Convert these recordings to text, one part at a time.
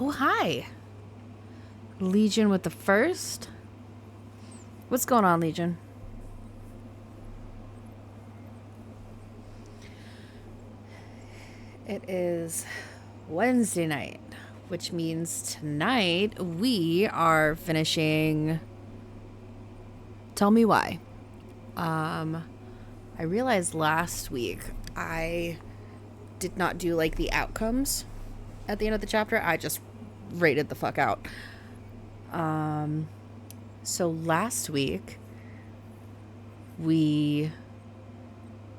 Oh, hi. Legion with the first. What's going on, Legion? It is Wednesday night, which means tonight we are finishing Tell Me Why. I realized last week I did not do like the outcomes at the end of the chapter. I just rated the fuck out. So last week we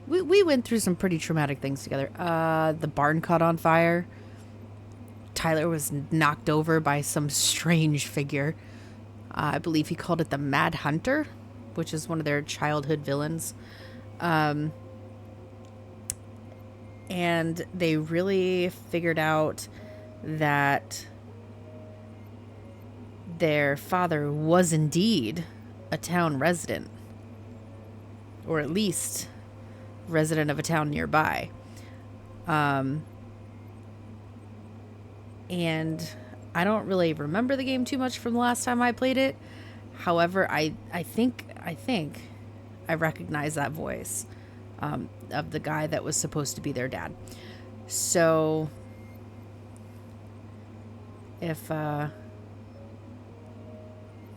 went through some pretty traumatic things together. The barn caught on fire. Tyler was knocked over by some strange figure. I believe he called it the Mad Hunter, which is one of their childhood villains. And they really figured out that their father was indeed a town resident, or at least resident of a town nearby. And I don't really remember the game too much from the last time I played it. However, I think I recognize that voice of the guy that was supposed to be their dad. So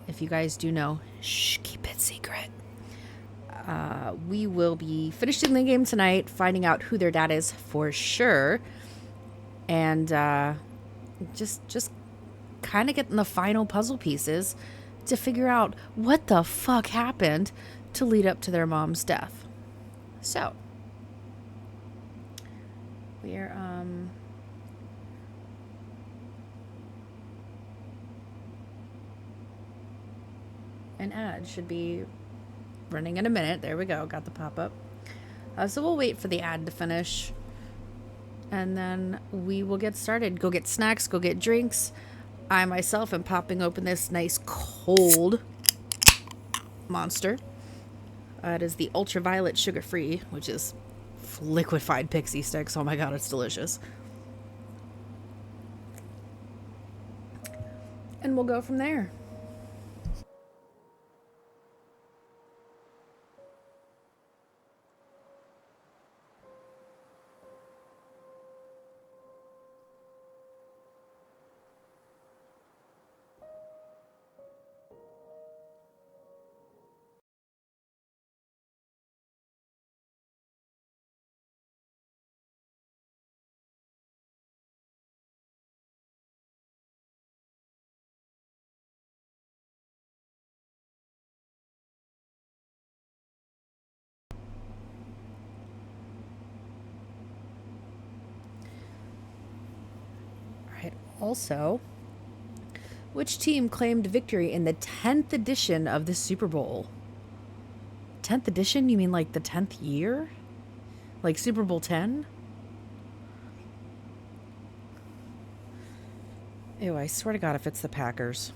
if you guys do know, shh, keep it secret. We will be finishing the game tonight, finding out who their dad is for sure, and just kind of getting the final puzzle pieces to figure out what the fuck happened to lead up to their mom's death. So we're an ad should be running in a minute. There we go. Got the pop-up. So we'll wait for the ad to finish, and then we will get started. Go get snacks, go get drinks. I myself am popping open this nice cold monster. It is the ultraviolet sugar-free, which is liquefied pixie sticks. Oh my god, it's delicious. And we'll go from there. Also, which team claimed victory in the 10th edition of the Super Bowl? 10th edition? You mean like the 10th year? Like Super Bowl 10? Ew, I swear to God if it's the Packers.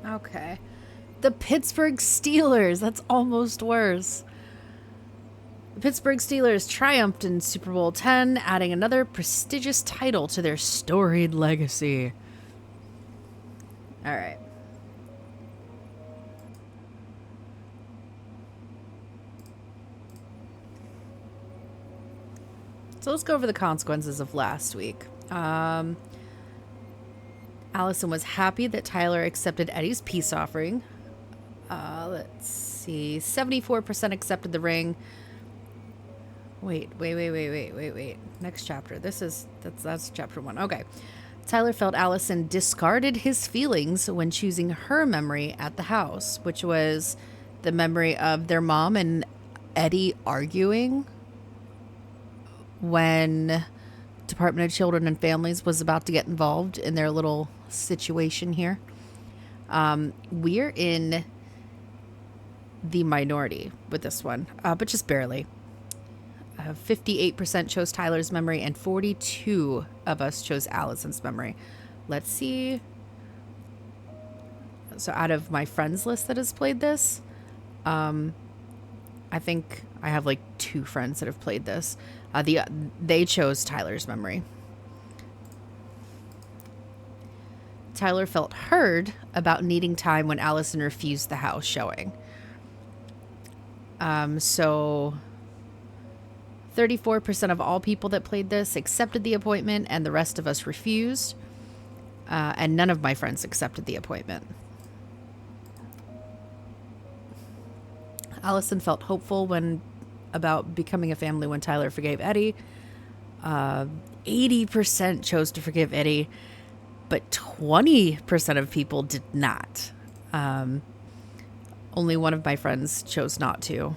Okay. The Pittsburgh Steelers. That's almost worse. The Pittsburgh Steelers triumphed in Super Bowl 10, adding another prestigious title to their storied legacy. All right. So let's go over the consequences of last week. Allison was happy that Tyler accepted Eddie's peace offering. Let's see. 74% accepted the ring. Wait. Next chapter. That's chapter 1. Okay. Tyler felt Allison discarded his feelings when choosing her memory at the house, which was the memory of their mom and Eddie arguing when Department of Children and Families was about to get involved in their little situation here. We're in the minority with this one, but just barely. 58% chose Tyler's memory and 42 of us chose Allison's memory. Let's see. So out of my friends list that has played this, I think I have like 2 friends that have played this. They chose Tyler's memory. Tyler felt heard about needing time when Allison refused the house showing. So 34% of all people that played this accepted the appointment, and the rest of us refused. And none of my friends accepted the appointment. Allison felt hopeful about becoming a family when Tyler forgave Eddie. 80% chose to forgive Eddie, but 20% of people did not. Only one of my friends chose not to.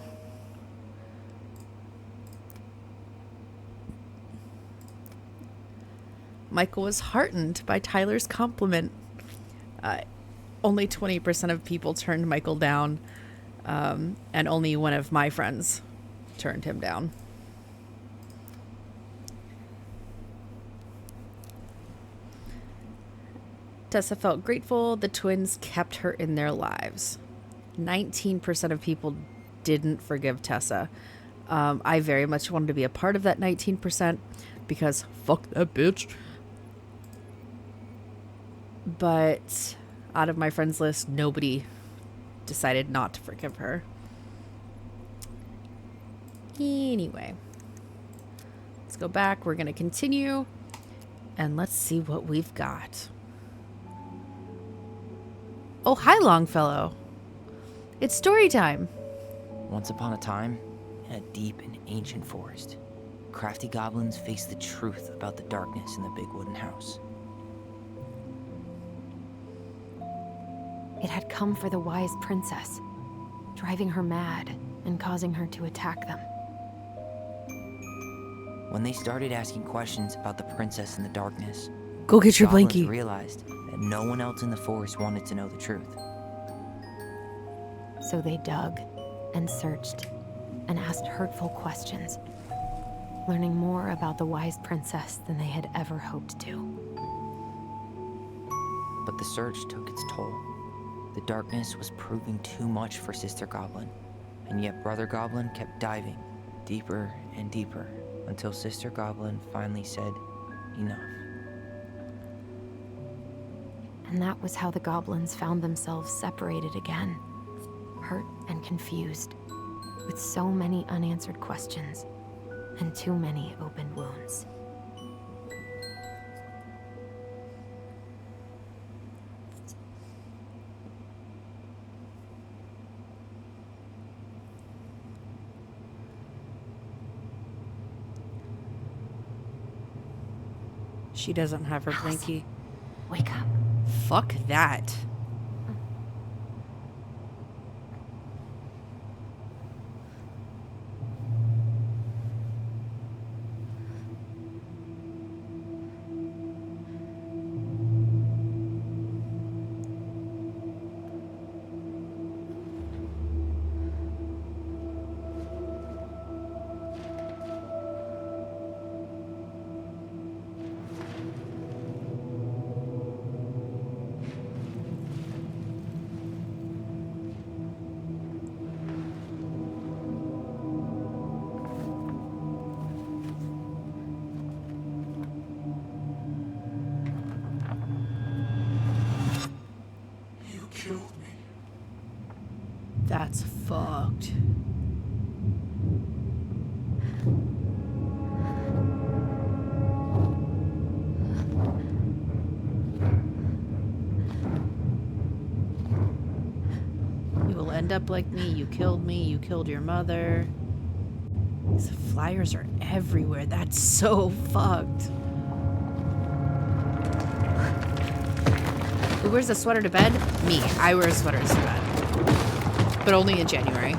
Michael was heartened by Tyler's compliment. Only 20% of people turned Michael down, and only one of my friends turned him down. Tessa felt grateful the twins kept her in their lives. 19% of people didn't forgive Tessa. I very much wanted to be a part of that 19% because fuck that bitch. But out of my friends list, nobody decided not to forgive her. Anyway, let's go back. We're going to continue and let's see what we've got. Oh, hi, Longfellow. It's story time. Once upon a time, in a deep and ancient forest, crafty goblins faced the truth about the darkness in the big wooden house. It had come for the wise princess, driving her mad and causing her to attack them. When they started asking questions about the princess in the darkness, Go get your goblins blankie. realized that no one else in the forest wanted to know the truth. So they dug and searched and asked hurtful questions, learning more about the wise princess than they had ever hoped to. But the search took its toll. The darkness was proving too much for Sister Goblin, and yet Brother Goblin kept diving deeper and deeper until Sister Goblin finally said, enough. And that was how the goblins found themselves separated again, hurt and confused, with so many unanswered questions and too many open wounds. She doesn't have her Allison, blankie. wake up. Fuck that. That's fucked. end up like me. You killed me. You killed your mother. These flyers are everywhere. That's so fucked. Who wears a sweater to bed? Me. I wear sweaters to bed. But only in January.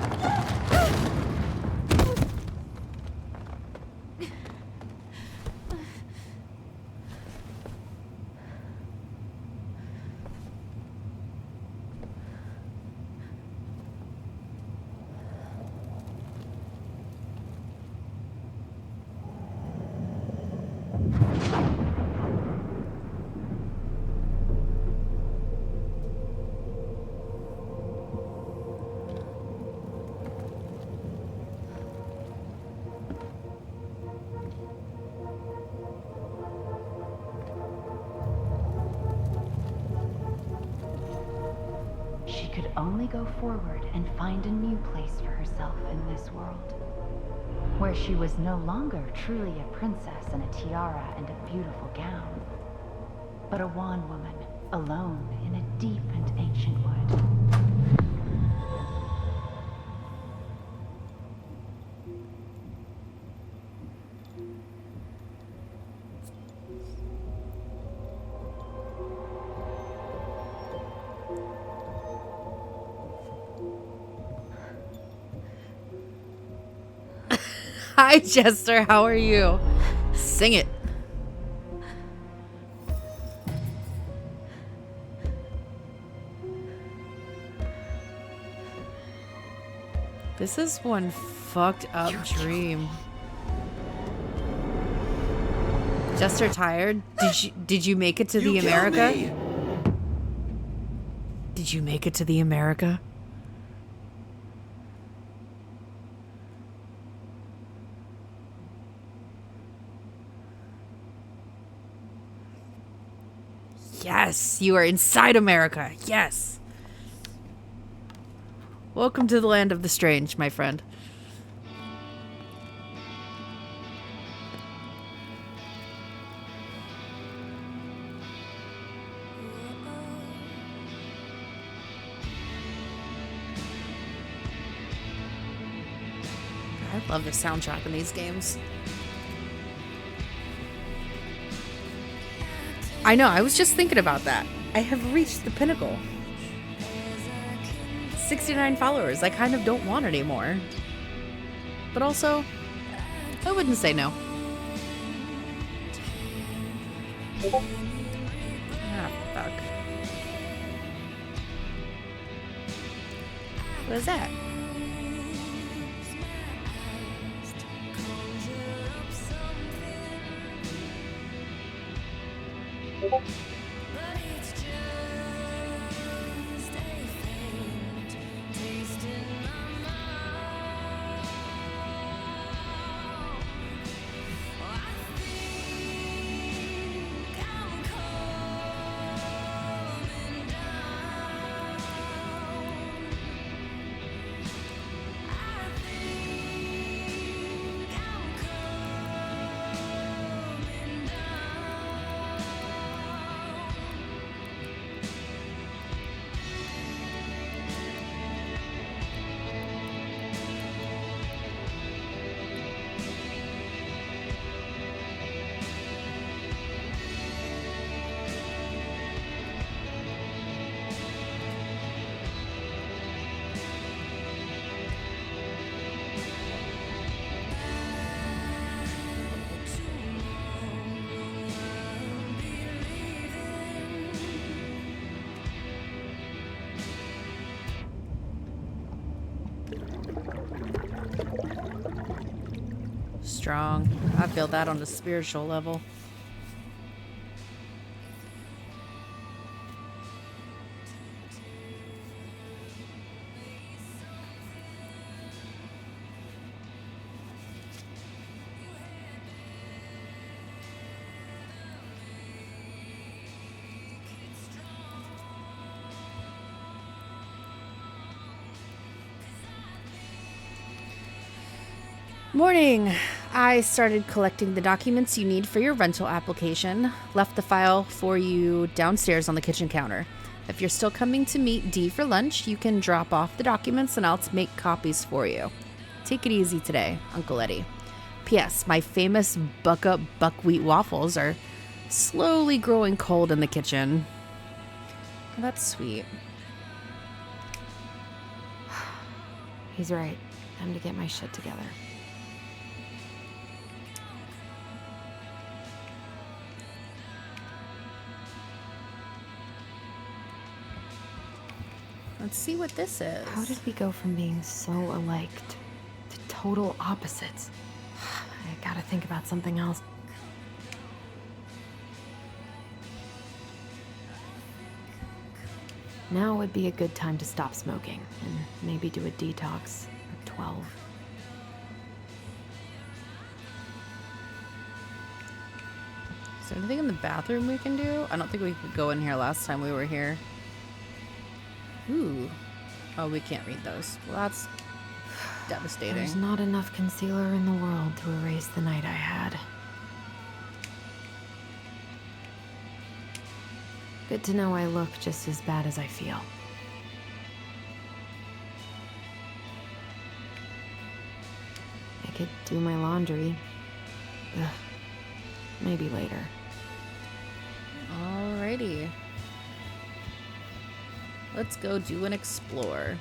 She could only go forward and find a new place for herself in this world, where she was no longer truly a princess in a tiara and a beautiful gown, but a wan woman alone in a deep and ancient wood. Hi, Jester. How are you? Sing it. This is one fucked up dream. Jester tired? Did you make it to the America? Did you make it to the America? Yes, you are inside America. Yes. Welcome to the land of the strange, my friend. I love the soundtrack in these games. I know, I was just thinking about that. I have reached the pinnacle. 69 followers. I kind of don't want anymore. But also, I wouldn't say no. Ah, fuck. What is that? Strong. I feel that on the spiritual level. Morning. I started collecting the documents you need for your rental application. Left the file for you downstairs on the kitchen counter. If you're still coming to meet Dee for lunch, you can drop off the documents and I'll make copies for you. Take it easy today, Uncle Eddie. P.S. My famous Buck-Up buckwheat waffles are slowly growing cold in the kitchen. That's sweet. He's right. Time to get my shit together. Let's see what this is. How did we go from being so alike to total opposites? I gotta think about something else. Now would be a good time to stop smoking and maybe do a detox at 12. Is there anything in the bathroom we can do? I don't think we could go in here last time we were here. Ooh. Oh, we can't read those. Well, that's devastating. There's not enough concealer in the world to erase the night I had. Good to know I look just as bad as I feel. I could do my laundry. Ugh. Maybe later. Alrighty. Let's go do an explore.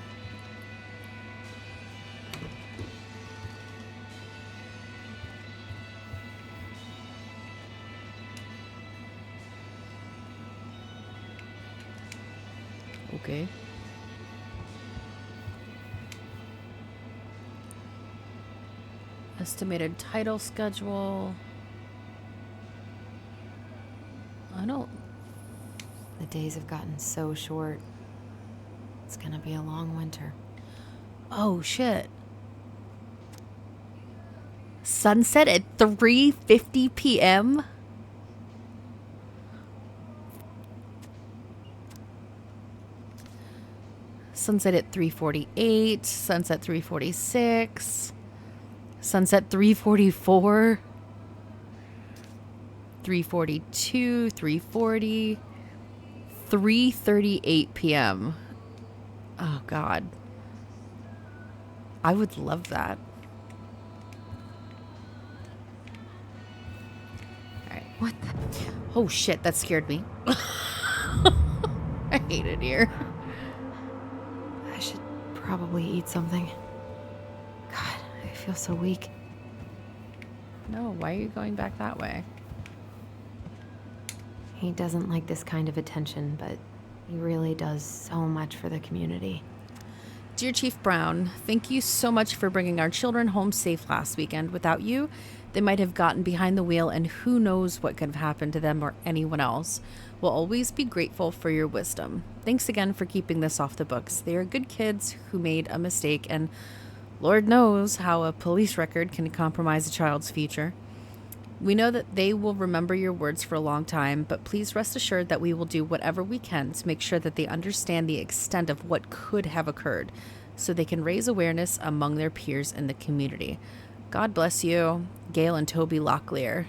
Okay. Estimated title schedule. I don't... The days have gotten so short. It's gonna be a long winter. Oh, shit. Sunset at 3:50 p.m.? Sunset at 3:48, sunset 3:46, sunset 3:44, 3:42, 3:40, 3:38 p.m. Oh, God. I would love that. All right. What the? Oh, shit. That scared me. I hate it here. I should probably eat something. God, I feel so weak. No, why are you going back that way? He doesn't like this kind of attention, but he really does so much for the community. Dear Chief Brown, thank you so much for bringing our children home safe last weekend. Without you, they might have gotten behind the wheel and who knows what could have happened to them or anyone else. We'll always be grateful for your wisdom. Thanks again for keeping this off the books. They are good kids who made a mistake, and Lord knows how a police record can compromise a child's future. We know that they will remember your words for a long time, but please rest assured that we will do whatever we can to make sure that they understand the extent of what could have occurred, so they can raise awareness among their peers in the community. God bless you, Gail and Toby Locklear,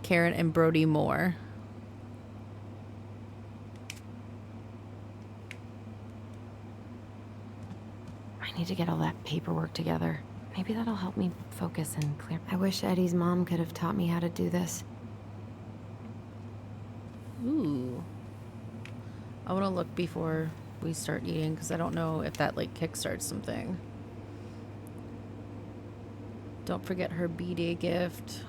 Karen and Brody Moore. I need to get all that paperwork together. Maybe that'll help me focus and clear. I wish Eddie's mom could have taught me how to do this. Ooh. I want to look before we start eating because I don't know if that like kickstarts something. Don't forget her B-Day gift.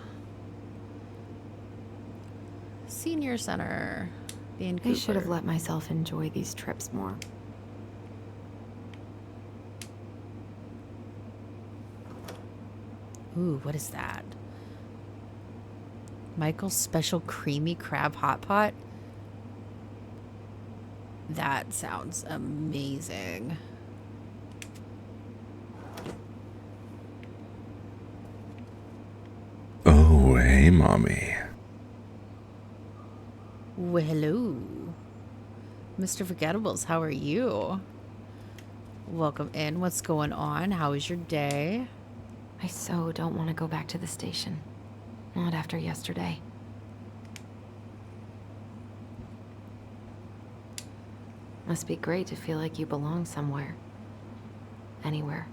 Senior Center. Vancouver. I should have let myself enjoy these trips more. Ooh, what is that? Michael's Special Creamy Crab Hot Pot? That sounds amazing. Oh, hey, Mommy. Well, hello. Mr. Forgettables, how are you? Welcome in. What's going on? How was your day? I so don't want to go back to the station. Not after yesterday. Must be great to feel like you belong somewhere. Anywhere.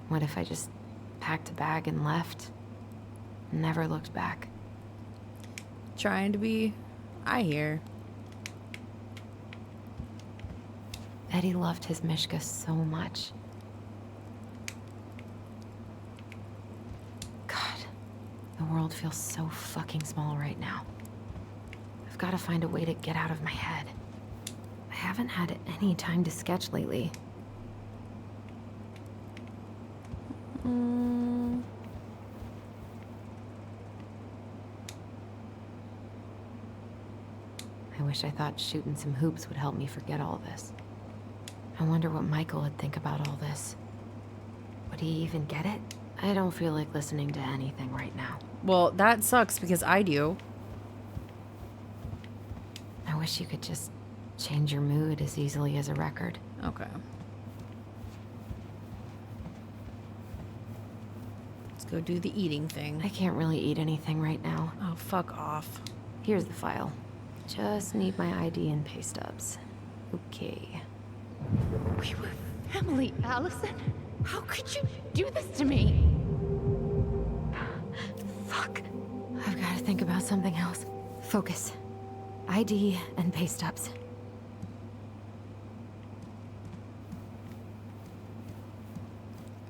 What if I just packed a bag and left? Never looked back. Trying to be. I hear. Eddie loved his Mishka so much. God, the world feels so fucking small right now. I've got to find a way to get out of my head. I haven't had any time to sketch lately. I wish I thought shooting some hoops would help me forget all this. I wonder what Michael would think about all this. Would he even get it? I don't feel like listening to anything right now. Well, that sucks because I do. I wish you could just change your mood as easily as a record. Okay. Let's go do the eating thing. I can't really eat anything right now. Oh, fuck off. Here's the file. Just need my ID and pay stubs. Okay. We were family, Allison. How could you do this to me? Fuck. I've got to think about something else. Focus. ID and pay stubs.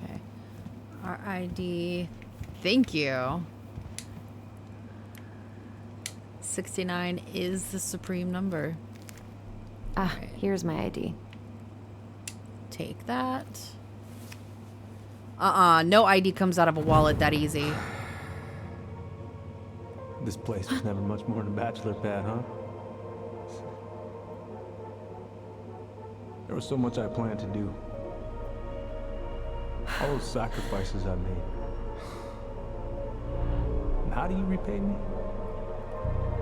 Okay. RID. Thank you. 69 is the supreme number. Ah, Right. here's my ID. Take that. No ID comes out of a wallet that easy. This place was never much more than a bachelor pad, huh? There was so much I planned to do. All those sacrifices I made. And how do you repay me?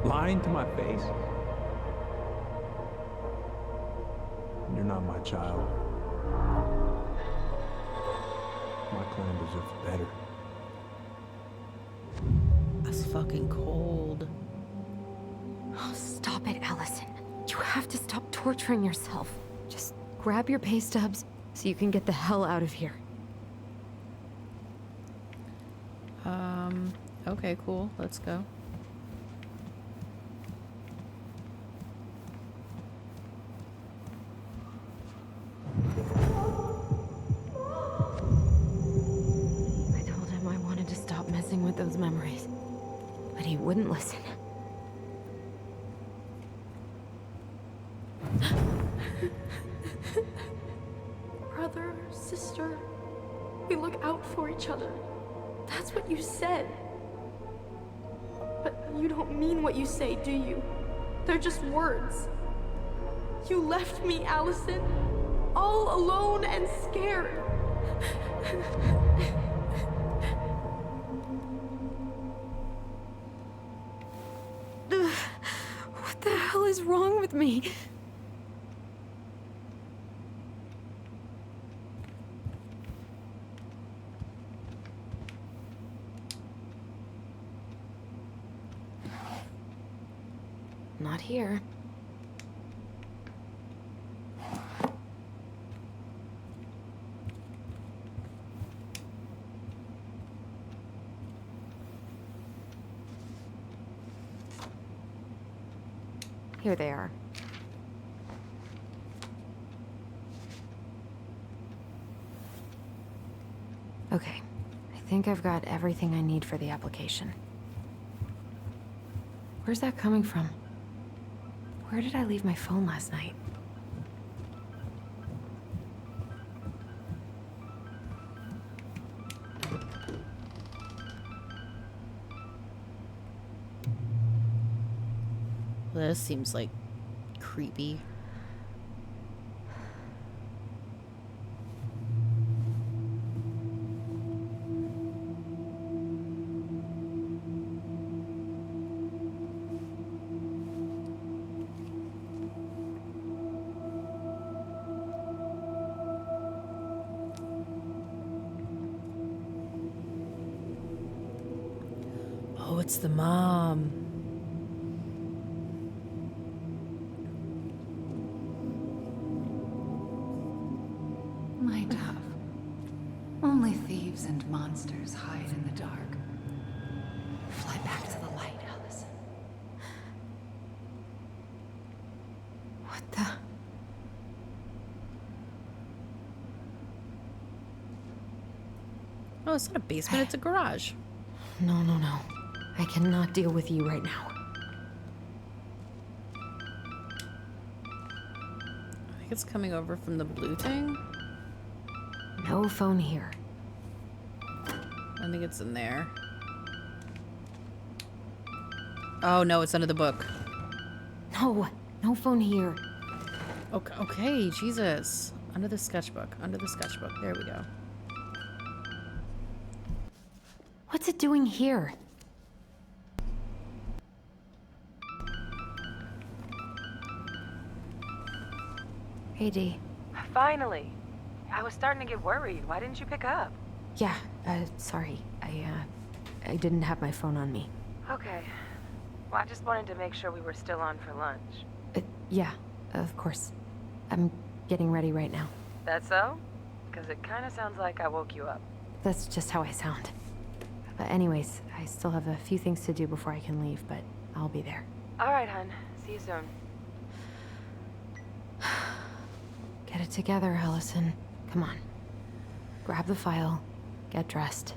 Lying to my face? You're not my child. My clan deserves better. That's fucking cold. Oh, stop it, Allison. You have to stop torturing yourself. Just grab your pay stubs so you can get the hell out of here. Okay, cool. Let's go. I told him I wanted to stop messing with those memories, but he wouldn't listen. Brother, sister, we look out for each other. That's what you said. But you don't mean what you say, do you? They're just words. You left me, Allison, all alone and scared. What the hell is wrong with me? Not here. Here they are. Okay, I think I've got everything I need for the application. Where's that coming from? Where did I leave my phone last night? This seems like creepy. Oh, it's the mom. My dove. Only thieves and monsters hide in the dark. Fly back to the light, Allison. What the? Oh, it's not a basement, it's a garage. No, no, no. I cannot deal with you right now. I think it's coming over from the blue thing. No phone here. I think it's in there. Oh no, it's under the book. No, no phone here. Okay, okay, Jesus. Under the sketchbook. Under the sketchbook. There we go. What's it doing here? Hey, Dee. Finally. I was starting to get worried. Why didn't you pick up? Yeah, sorry. I didn't have my phone on me. Okay. Well, I just wanted to make sure we were still on for lunch. Yeah, of course. I'm getting ready right now. That so? Because it kind of sounds like I woke you up. That's just how I sound. But anyways, I still have a few things to do before I can leave, but I'll be there. All right, hun. See you soon. Get it together, Allison. Come on. Grab the file, get dressed,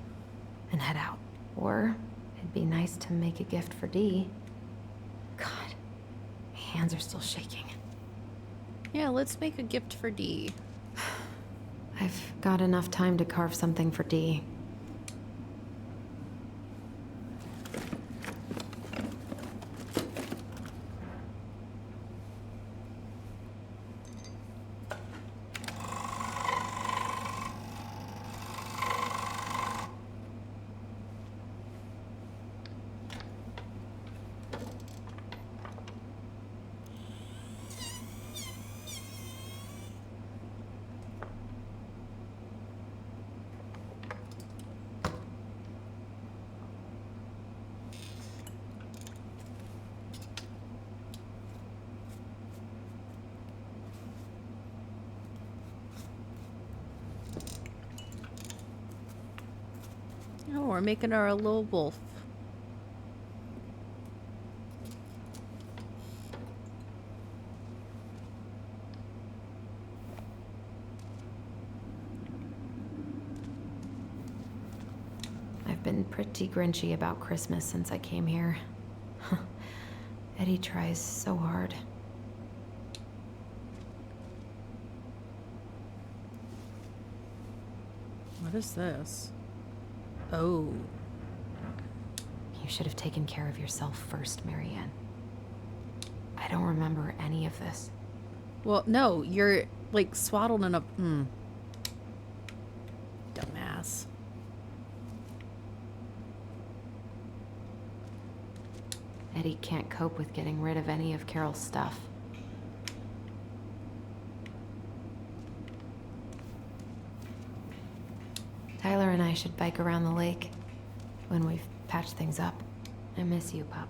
and head out. Or it'd be nice to make a gift for Dee. God, my hands are still shaking. Yeah, let's make a gift for Dee. I've got enough time to carve something for Dee. Oh, we're making her a little wolf. I've been pretty grinchy about Christmas since I came here. Eddie tries so hard. What is this? Oh. You should have taken care of yourself first, Marianne. I don't remember any of this. Well, no, you're like swaddled in a... Dumbass. Eddie can't cope with getting rid of any of Carol's stuff. Tyler and I should bike around the lake when we've patched things up. I miss you, pup.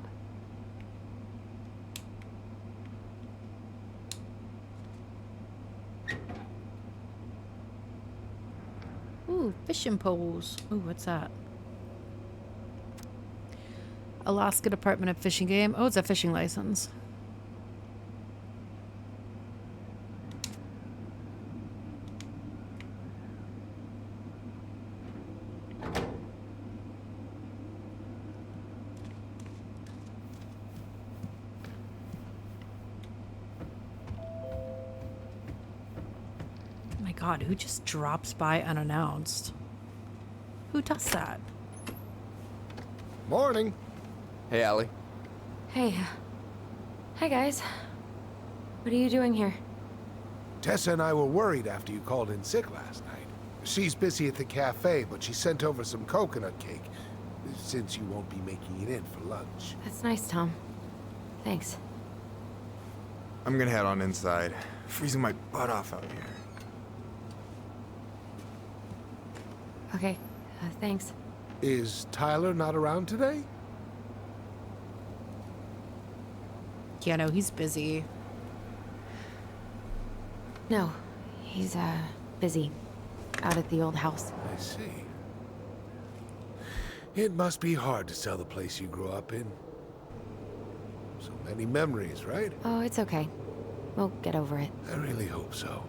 Ooh, fishing poles. Ooh, what's that? Alaska Department of Fishing game. Oh, it's a fishing license. Oh my God, who just drops by unannounced? Who does that? Morning. Hey, Allie. Hey. Hi, guys. What are you doing here? Tessa and I were worried after you called in sick last night. She's busy at the cafe, but she sent over some coconut cake, since you won't be making it in for lunch. That's nice, Tom. Thanks. I'm gonna head on inside. Freezing my butt off out here. Okay, thanks. Is Tyler not around today? Keanu. He's busy. No, he's, busy. Out at the old house. I see. It must be hard to sell the place you grew up in. So many memories, right? Oh, it's okay. We'll get over it. I really hope so.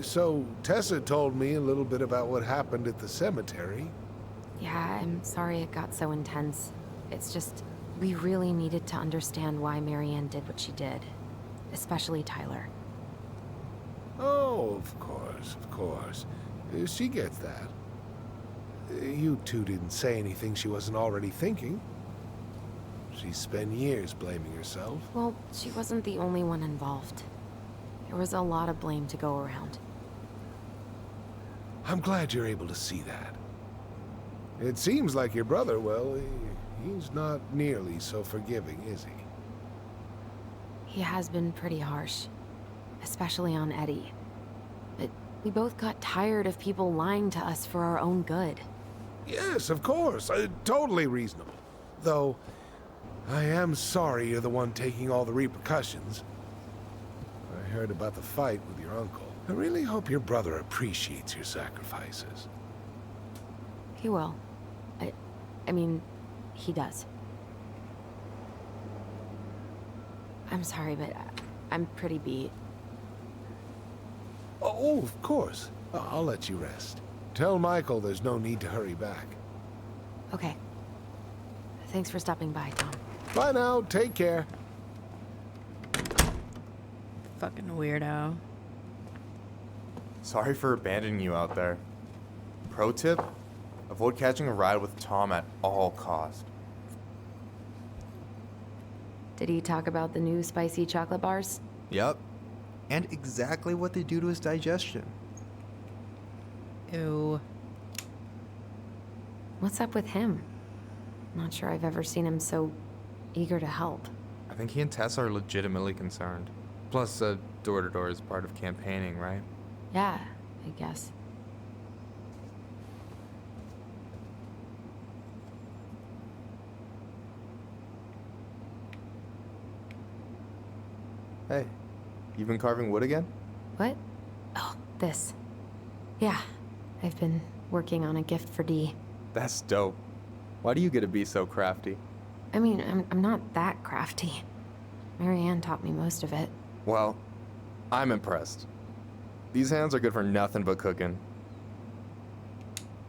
So, Tessa told me a little bit about what happened at the cemetery. Yeah, I'm sorry it got so intense. It's just, we really needed to understand why Marianne did what she did. Especially Tyler. Oh, of course. She gets that. You two didn't say anything she wasn't already thinking. She spent years blaming herself. Well, she wasn't the only one involved. There was a lot of blame to go around. I'm glad you're able to see that. It seems like your brother, well, he's not nearly so forgiving, is he? He has been pretty harsh. Especially on Eddie. But we both got tired of people lying to us for our own good. Yes, of course. Totally reasonable. Though, I am sorry you're the one taking all the repercussions. I heard about the fight with your uncle. I really hope your brother appreciates your sacrifices. He will. I mean, he does. I'm sorry, but I'm pretty beat. Oh, of course. I'll let you rest. Tell Michael there's no need to hurry back. Okay. Thanks for stopping by, Tom. Bye now. Take care. Fucking weirdo. Sorry for abandoning you out there. Pro tip? Avoid catching a ride with Tom at all cost. Did he talk about the new spicy chocolate bars? Yep. And exactly what they do to his digestion. Ew. What's up with him? Not sure I've ever seen him so eager to help. I think he and Tess are legitimately concerned. Plus, door-to-door is part of campaigning, right? Yeah, I guess. Hey, you been carving wood again? What? Oh, this. Yeah, I've been working on a gift for Dee. That's dope. Why do you get to be so crafty? I mean, I'm not that crafty. Marianne taught me most of it. Well, I'm impressed. These hands are good for nothing but cooking.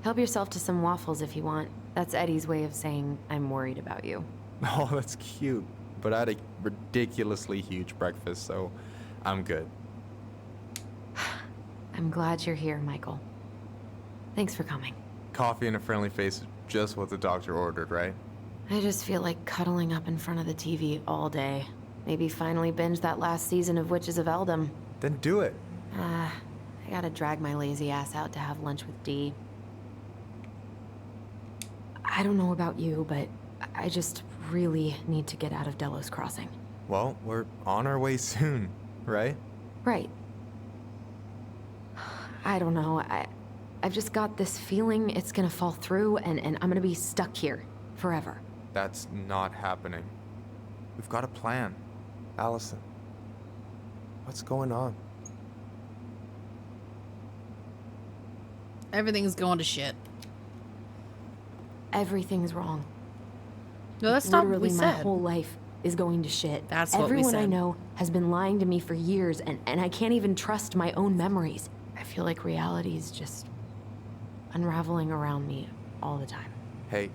Help yourself to some waffles if you want. That's Eddie's way of saying I'm worried about you. Oh, that's cute. But I had a ridiculously huge breakfast, so I'm good. I'm glad you're here, Michael. Thanks for coming. Coffee and a friendly face is just what the doctor ordered, right? I just feel like cuddling up in front of the TV all day. Maybe finally binge that last season of Witches of Eldom. Then do it. I gotta drag my lazy ass out to have lunch with Dee. I don't know about you, but I just really need to get out of Delos Crossing. Well, we're on our way soon, right? Right. I don't know. I've just got this feeling it's gonna fall through and I'm gonna be stuck here forever. That's not happening. We've got a plan. Allison, what's going on? Everything's going to shit. Everything's wrong. No, that's not what we Literally, my said. whole life is going to shit. That's what we Everyone I said. know has been lying to me for years, and I can't even trust my own memories. I feel like reality is just unraveling around me all the time. Hey,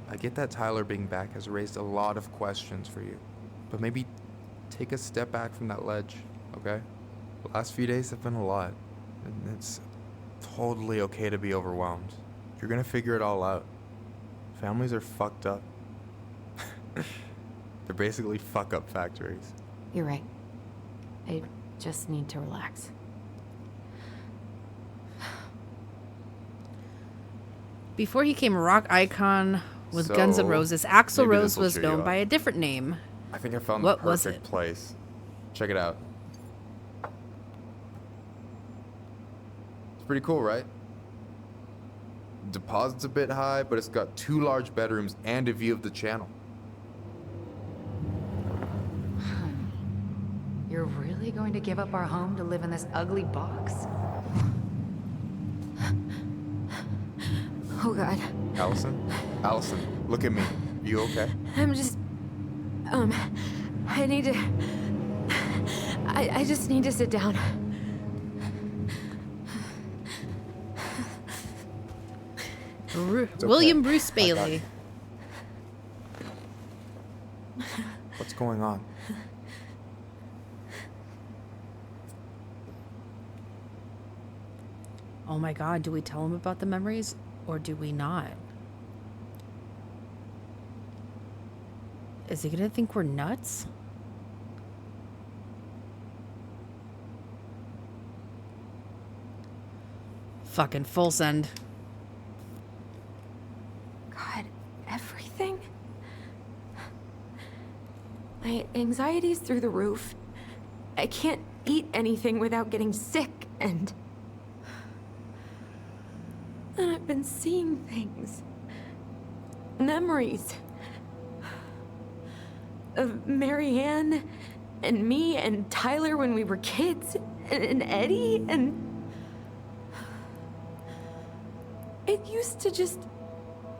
I get that Tyler being back has raised a lot of questions for you, but maybe take a step back from that ledge, okay? The last few days have been a lot, and it's totally okay to be overwhelmed. You're gonna figure it all out. Families are fucked up. They're basically fuck-up factories. You're right. I just need to relax. Before he came a rock icon with So, Guns N' Roses, Axl maybe Rose this'll was cheer you known up. by a different name. I think I found What the was perfect it? place. Check it out. It's pretty cool, right? Deposit's a bit high, but it's got 2 large bedrooms and a view of the channel. You're really going to give up our home to live in this ugly box? Oh god. Allison? Allison, look at me. You okay? I'm just... I need to... I just need to sit down. It's okay. William Bruce I got Bailey. you. What's going on? Oh my god, do we tell him about the memories or do we not? Is he gonna think we're nuts? Fucking full send. God, everything? My anxiety's through the roof. I can't eat anything without getting sick, and I've been seeing things. Memories. Of Marianne, and me, and Tyler when we were kids, and Eddie, and... It used to just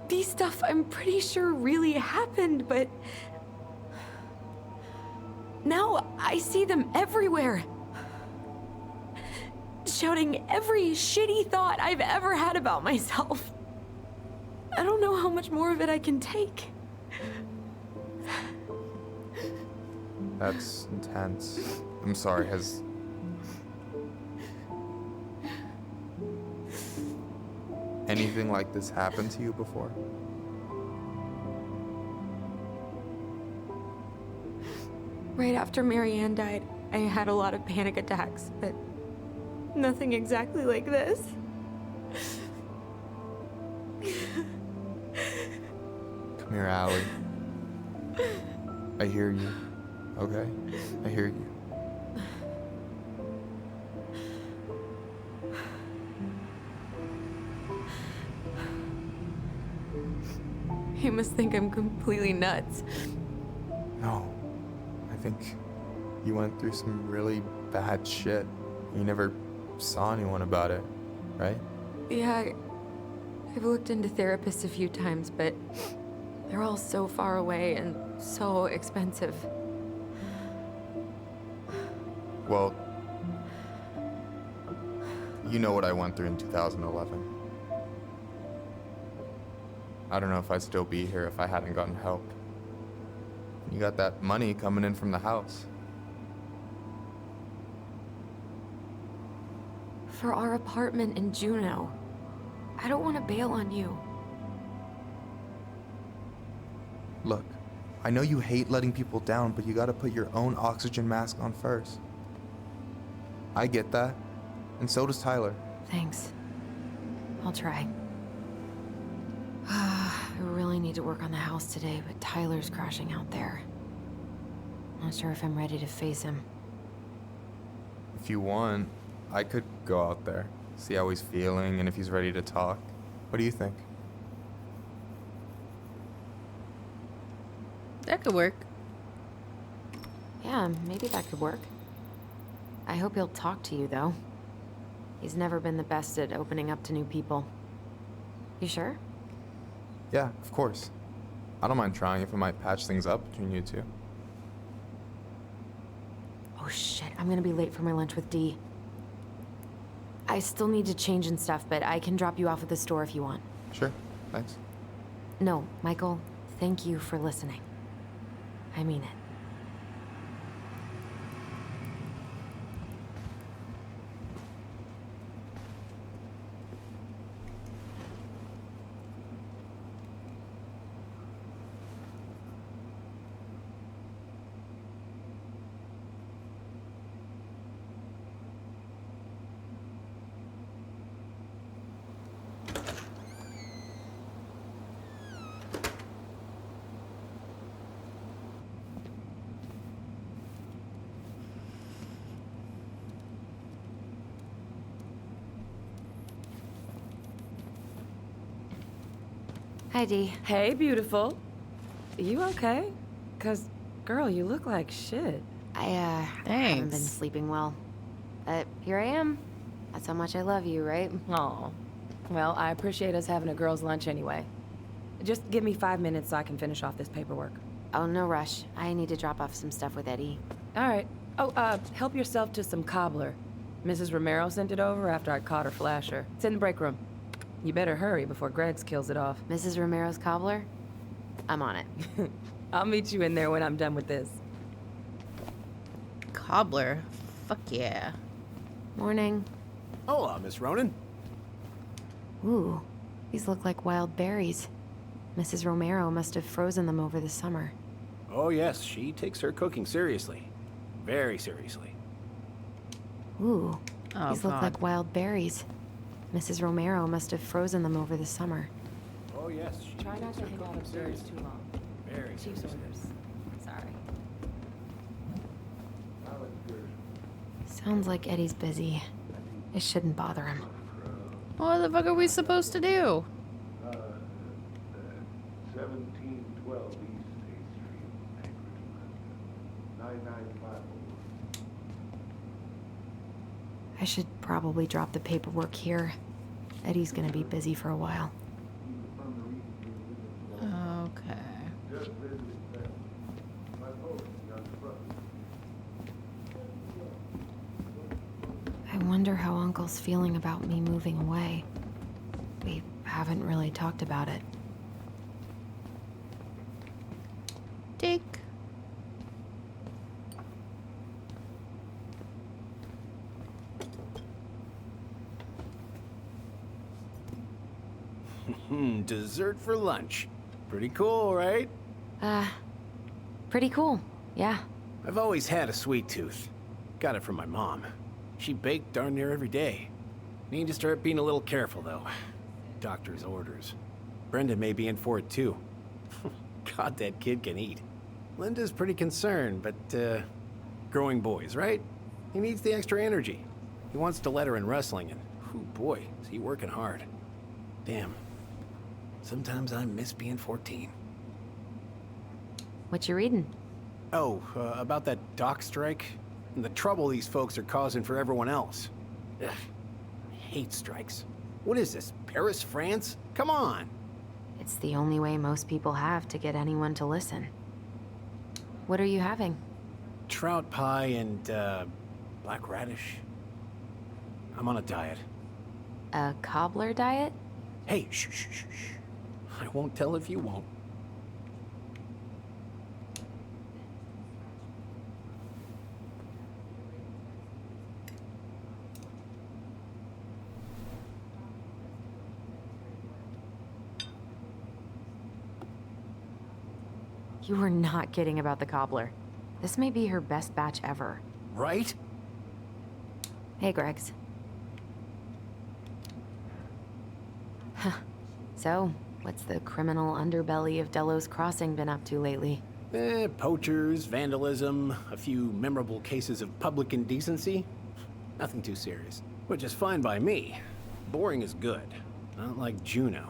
be stuff I'm pretty sure really happened, but... Now I see them everywhere. Shouting every shitty thought I've ever had about myself. I don't know how much more of it I can take. That's intense. I'm sorry, has... anything like this happened to you before? Right after Marianne died, I had a lot of panic attacks, but nothing exactly like this. Come here, Allie. I hear you. Okay? I hear you. You must think I'm completely nuts. No. I think you went through some really bad shit. You never saw anyone about it, right? Yeah, I've looked into therapists a few times, but they're all so far away and so expensive. Well, you know what I went through in 2011. I don't know if I'd still be here if I hadn't gotten help. You got that money coming in from the house. For our apartment in Juneau. I don't want to bail on you. Look, I know you hate letting people down, but you gotta put your own oxygen mask on first. I get that, and so does Tyler. Thanks. I'll try. I really need to work on the house today, but Tyler's crashing out there. Not sure if I'm ready to face him. If you want, I could go out there, see how he's feeling, and if he's ready to talk. What do you think? That could work. Yeah, maybe that could work. I hope he'll talk to you, though. He's never been the best at opening up to new people. You sure? Yeah, of course. I don't mind trying if it might patch things up between you two. Oh shit, I'm gonna be late for my lunch with Dee. I still need to change and stuff, but I can drop you off at the store if you want. Sure, thanks. No, Michael, thank you for listening. I mean it. Hi, Dee. Hey, beautiful. You okay? 'Cause, girl, you look like shit. I haven't been Thanks. sleeping well. But here I am. That's how much I love you, right? Aw. Well, I appreciate us having a girls' lunch anyway. Just give me 5 minutes so I can finish off this paperwork. Oh, no rush. I need to drop off some stuff with Eddie. All right. Oh, help yourself to some cobbler. Mrs. Romero sent it over after I caught her flasher. It's in the break room. You better hurry before Greggs kills it off. Mrs. Romero's cobbler? I'm on it. I'll meet you in there when I'm done with this. Cobbler. Fuck yeah. Morning. Hola, Miss Ronan. Ooh, these look like wild berries. Mrs. Romero must have frozen them over the summer. Oh, yes, she takes her cooking seriously. Very seriously. Ooh, Oh, these look God. like wild berries. Mrs. Romero must have frozen them over the summer. Oh, yes, she Try not takes to her hang out cooking upstairs seriously. too long. Very Chief's seriously. orders. Sorry. Sounds like Eddie's busy. It shouldn't bother him. What the fuck are we supposed to do? 1712 East State Street, Anchorage, Alaska. 99501. I should probably drop the paperwork here. Eddie's gonna be busy for a while. Okay. Just visiting family. My folks on the front. I wonder how Uncle's feeling about me moving away. We haven't really talked about it. Dick. Dessert for lunch. Pretty cool, right? Pretty cool, yeah. I've always had a sweet tooth. Got it from my mom. She baked darn near every day. Need to start being a little careful, though. Doctor's orders. Brenda may be in for it, too. God, that kid can eat. Linda's pretty concerned, but, growing boys, right? He needs the extra energy. He wants to let her in wrestling, and, whew, boy, is he working hard. Damn. Sometimes I miss being 14. What you reading? Oh, about that dock strike? And the trouble these folks are causing for everyone else. Ugh, I hate strikes. What is this, Paris, France? Come on! It's the only way most people have to get anyone to listen. What are you having? Trout pie and, black radish. I'm on a diet. A cobbler diet? Hey, shh, shh, shh, shh. I won't tell if you won't. You were not kidding about the cobbler. This may be her best batch ever. Right? Hey, Greggs. Huh. So, what's the criminal underbelly of Delos Crossing been up to lately? Poachers, vandalism, a few memorable cases of public indecency. Nothing too serious. Which is fine by me. Boring is good. Not like Juneau.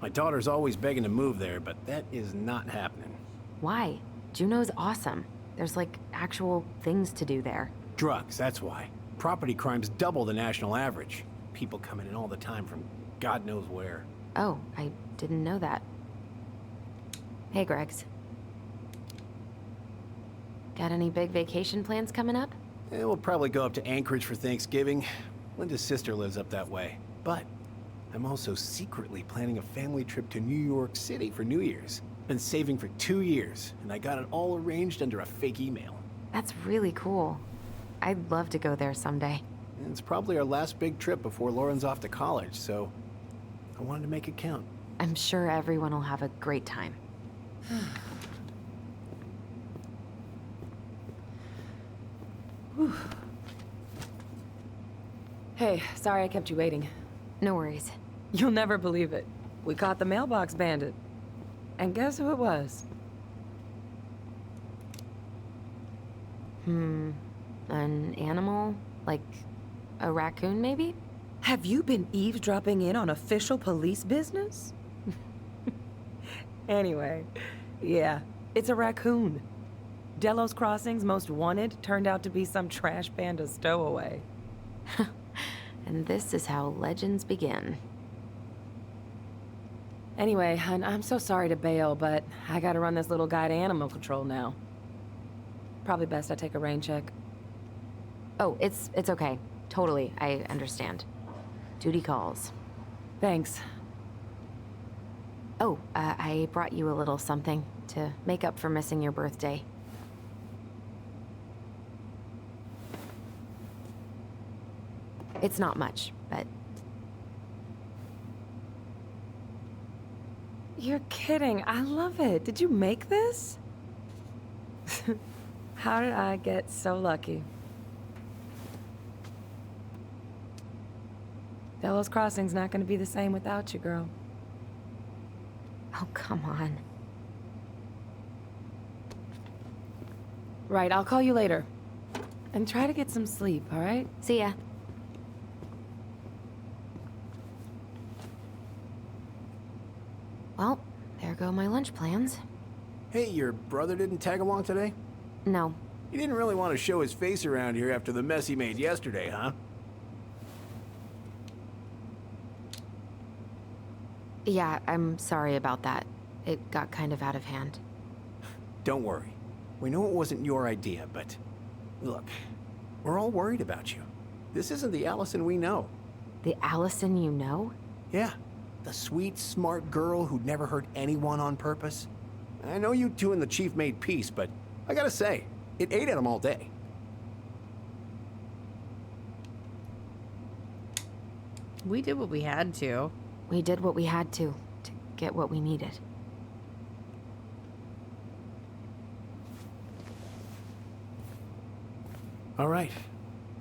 My daughter's always begging to move there, but that is not happening. Why? Juneau's awesome. There's like actual things to do there. Drugs, that's why. Property crime's double the national average. People coming in all the time from God knows where. Oh, I didn't know that. Hey, Greggs. Got any big vacation plans coming up? We'll probably go up to Anchorage for Thanksgiving. Linda's sister lives up that way. But I'm also secretly planning a family trip to New York City for New Year's. Been saving for 2 years, and I got it all arranged under a fake email. That's really cool. I'd love to go there someday. And it's probably our last big trip before Lauren's off to college, so I wanted to make it count. I'm sure everyone will have a great time. Hey, sorry I kept you waiting. No worries. You'll never believe it. We caught the mailbox bandit. And guess who it was? An animal? Like a raccoon, maybe? Have you been eavesdropping in on official police business? Anyway, yeah, it's a raccoon. Delos Crossing's most wanted turned out to be some trash panda stowaway. And this is how legends begin. Anyway, hun, I'm so sorry to bail, but I gotta run this little guy to animal control now. Probably best I take a rain check. Oh, it's okay. Totally, I understand. Duty calls. Thanks. Oh, I brought you a little something to make up for missing your birthday. It's not much, but... You're kidding. I love it. Did you make this? How did I get so lucky? Delos Crossing's not gonna be the same without you, girl. Oh, come on. Right, I'll call you later. And try to get some sleep, all right? See ya. Well, there go my lunch plans. Hey, your brother didn't tag along today? No. He didn't really want to show his face around here after the mess he made yesterday, huh? Yeah, I'm sorry about that. It got kind of out of hand. Don't worry. We know it wasn't your idea, but... Look, we're all worried about you. This isn't the Allison we know. The Allison you know? Yeah. The sweet, smart girl who'd never hurt anyone on purpose. I know you two and the Chief made peace, but I gotta say, it ate at him all day. We did what we had to. We did what we had to get what we needed. All right.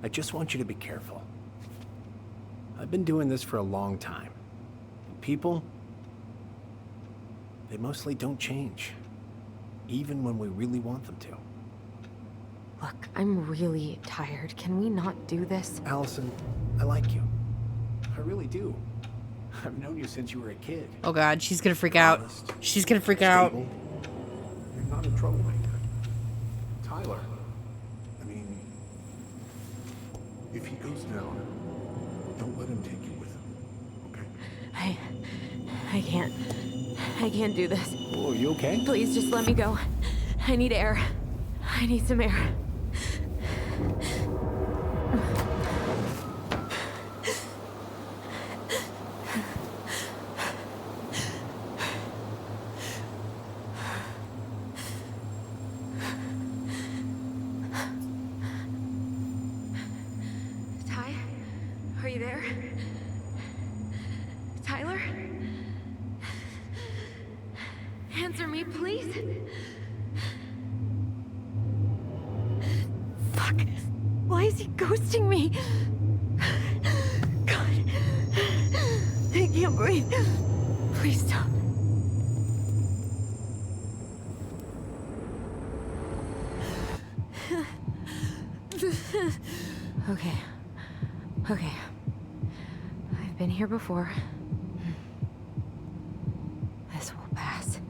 I just want you to be careful. I've been doing this for a long time. People, they mostly don't change. Even when we really want them to. Look, I'm really tired. Can we not do this? Allison, I like you. I really do. I've known you since you were a kid. Oh god, she's gonna freak out. She's gonna freak out. You're not a troublemaker. Tyler. I mean, if he goes down, don't let him take you with him, okay? I can't do this. Oh, you okay? Please just let me go. I need air. I need some air. Ty? Are you there? Tyler? Answer me, please. Fuck. Why is he ghosting me? God. I can't breathe. Please stop. Okay. Okay. I've been here before. This will pass.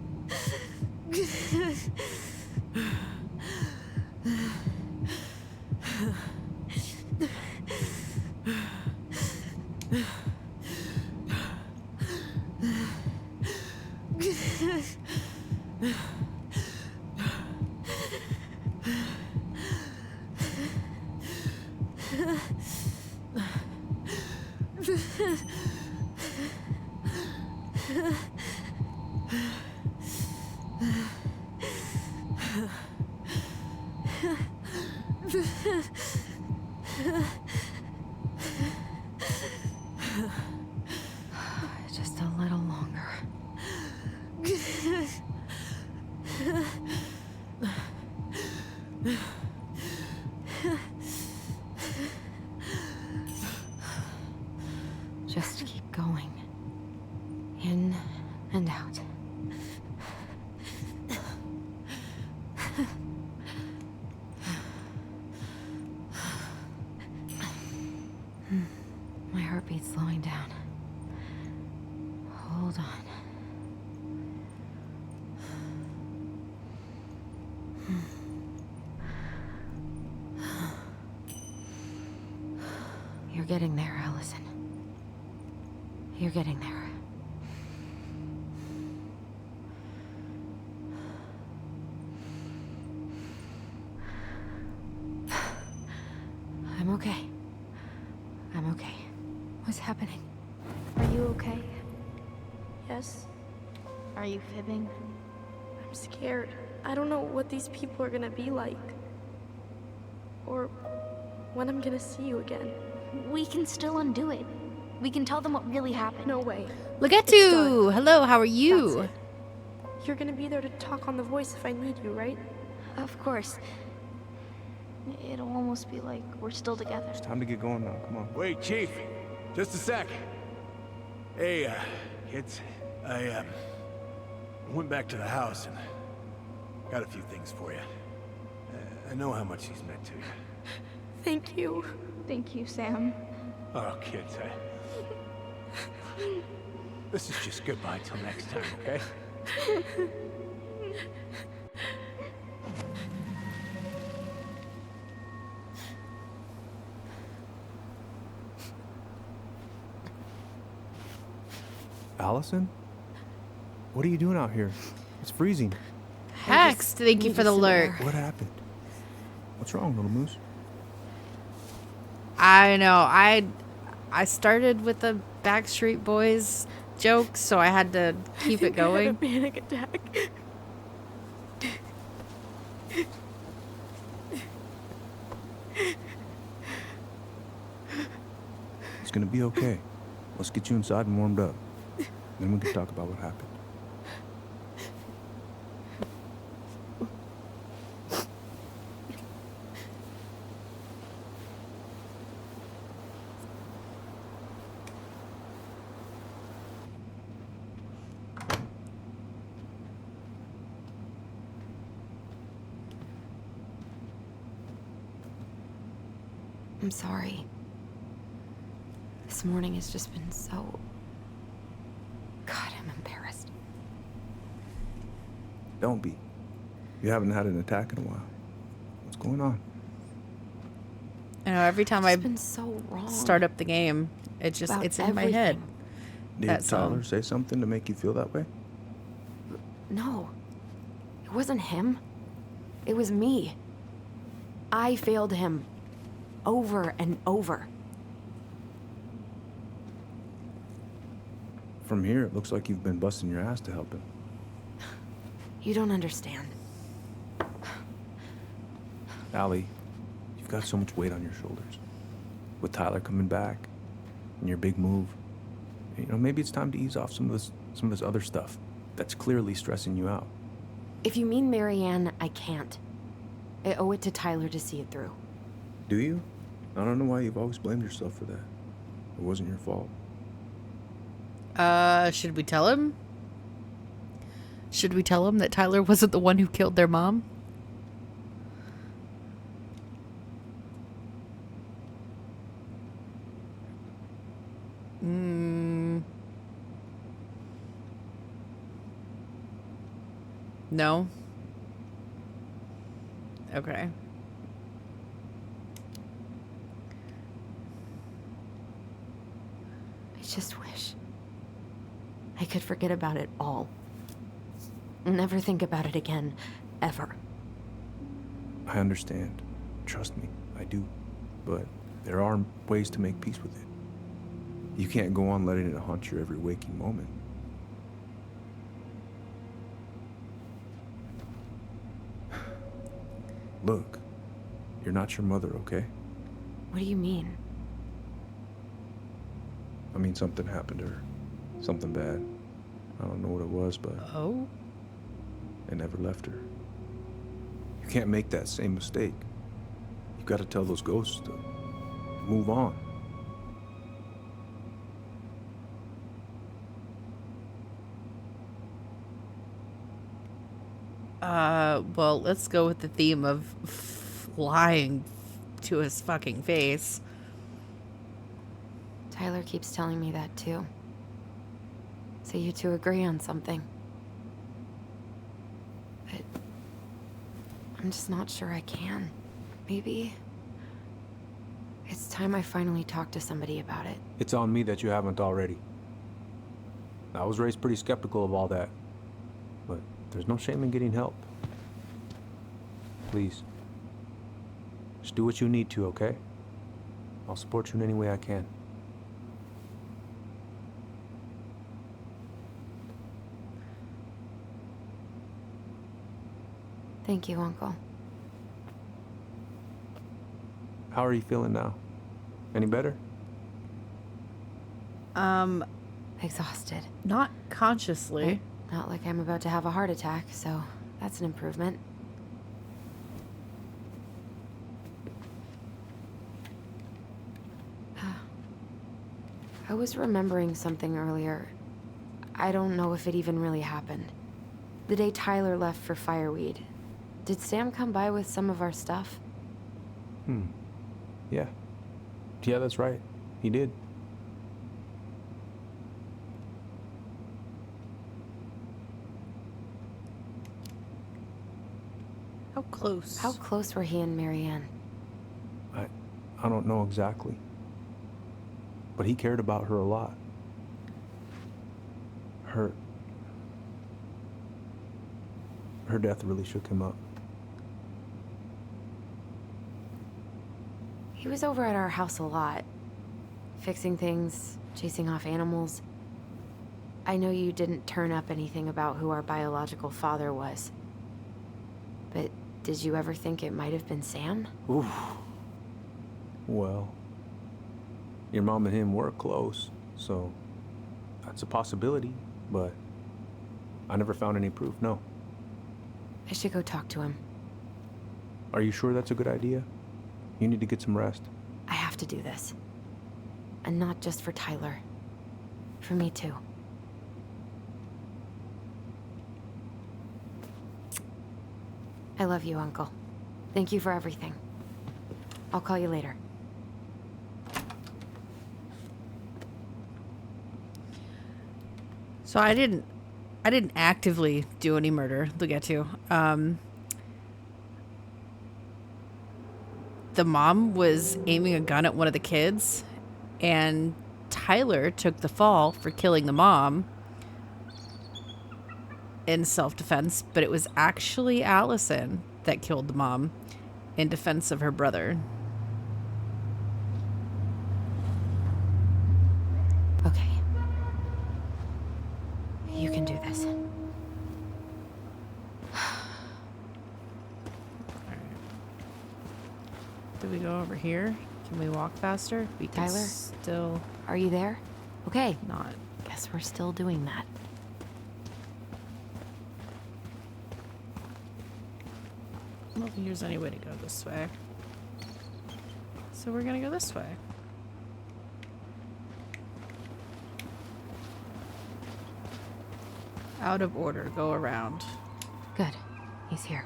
Just a little longer. Just keep going. In and out. My heartbeat's slowing down. Hold on. You're getting there, Allison. You're getting there. I'm okay. I'm okay. What's happening? Are you okay? Yes? Are you fibbing? I'm scared. I don't know what these people are gonna be like. Or when I'm gonna see you again. We can still undo it. We can tell them what really happened. No way. Legetu! Hello, how are you? That's it. You're gonna be there to talk on the voice if I need you, right? Of course. It'll almost be like we're still together. It's time to get going now. Come on. Wait, Chief. Just a sec. Hey, kids. I went back to the house and got a few things for you. I know how much he's meant to you. Thank you. Thank you, Sam. Oh, kids, this is just goodbye till next time, okay? Allison? What are you doing out here? It's freezing. Hex, thank you for the alert. What happened? What's wrong, little moose? I know. I started with the Backstreet Boys joke, so I had to keep it going. I had a panic attack. It's gonna be okay. Let's get you inside and warmed up. Then we can talk about what happened. I'm sorry. This morning has just been so... God, I'm embarrassed. Don't be. You haven't had an attack in a while. What's going on? I know, every time I It's been so wrong. start up the game, it's About in my head. everything. Did That Tyler song. say something to make you feel that way? No. It wasn't him. It was me. I failed him. Over and over. From here, it looks like you've been busting your ass to help him. You don't understand. Allie, you've got so much weight on your shoulders. With Tyler coming back, and your big move, you know, maybe it's time to ease off some of this other stuff that's clearly stressing you out. If you mean Marianne, I can't. I owe it to Tyler to see it through. Do you? I don't know why you've always blamed yourself for that. It wasn't your fault. Should we tell him? Should we tell him that Tyler wasn't the one who killed their mom? No? Okay. I just wish I could forget about it all. Never think about it again, ever. I understand. Trust me, I do. But there are ways to make peace with it. You can't go on letting it haunt your every waking moment. Look, you're not your mother, okay? What do you mean? I mean, something happened to her. Something bad. I don't know what it was, but... Oh? It never left her. You can't make that same mistake. You've got to tell those ghosts to move on. Well, let's go with the theme of flying to his fucking face. Tyler keeps telling me that too. So you two agree on something. But I'm just not sure I can. Maybe It's time I finally talked to somebody about it. It's on me that you haven't already. I was raised pretty skeptical of all that, but there's no shame in getting help. Please, just do what you need to, okay? I'll support you in any way I can. Thank you, Uncle. How are you feeling now? Any better? Exhausted. Not consciously. Not like I'm about to have a heart attack, so that's an improvement. I was remembering something earlier. I don't know if it even really happened. The day Tyler left for Fireweed, did Sam come by with some of our stuff? Yeah. Yeah, that's right. He did. How close? How close were he and Marianne? I don't know exactly. But he cared about her a lot. Her death really shook him up. He was over at our house a lot. Fixing things, chasing off animals. I know you didn't turn up anything about who our biological father was. But did you ever think it might have been Sam? Oof. Well, your mom and him were close, so that's a possibility, but I never found any proof, no. I should go talk to him. Are you sure that's a good idea? You need to get some rest. I have to do this. And not just for Tyler. For me too. I love you, Uncle. Thank you for everything. I'll call you later. So I didn't actively do any murder. We'll get to. The mom was aiming a gun at one of the kids, and Tyler took the fall for killing the mom in self-defense, but it was actually Allison that killed the mom in defense of her brother. Okay. You can do this. Do we go over here? Can we walk faster? We can Tyler? still... Are you there? Okay. Not. Guess we're still doing that. I don't think there's any way to go this way. So we're gonna go this way. Out of order. Go around. Good. He's here.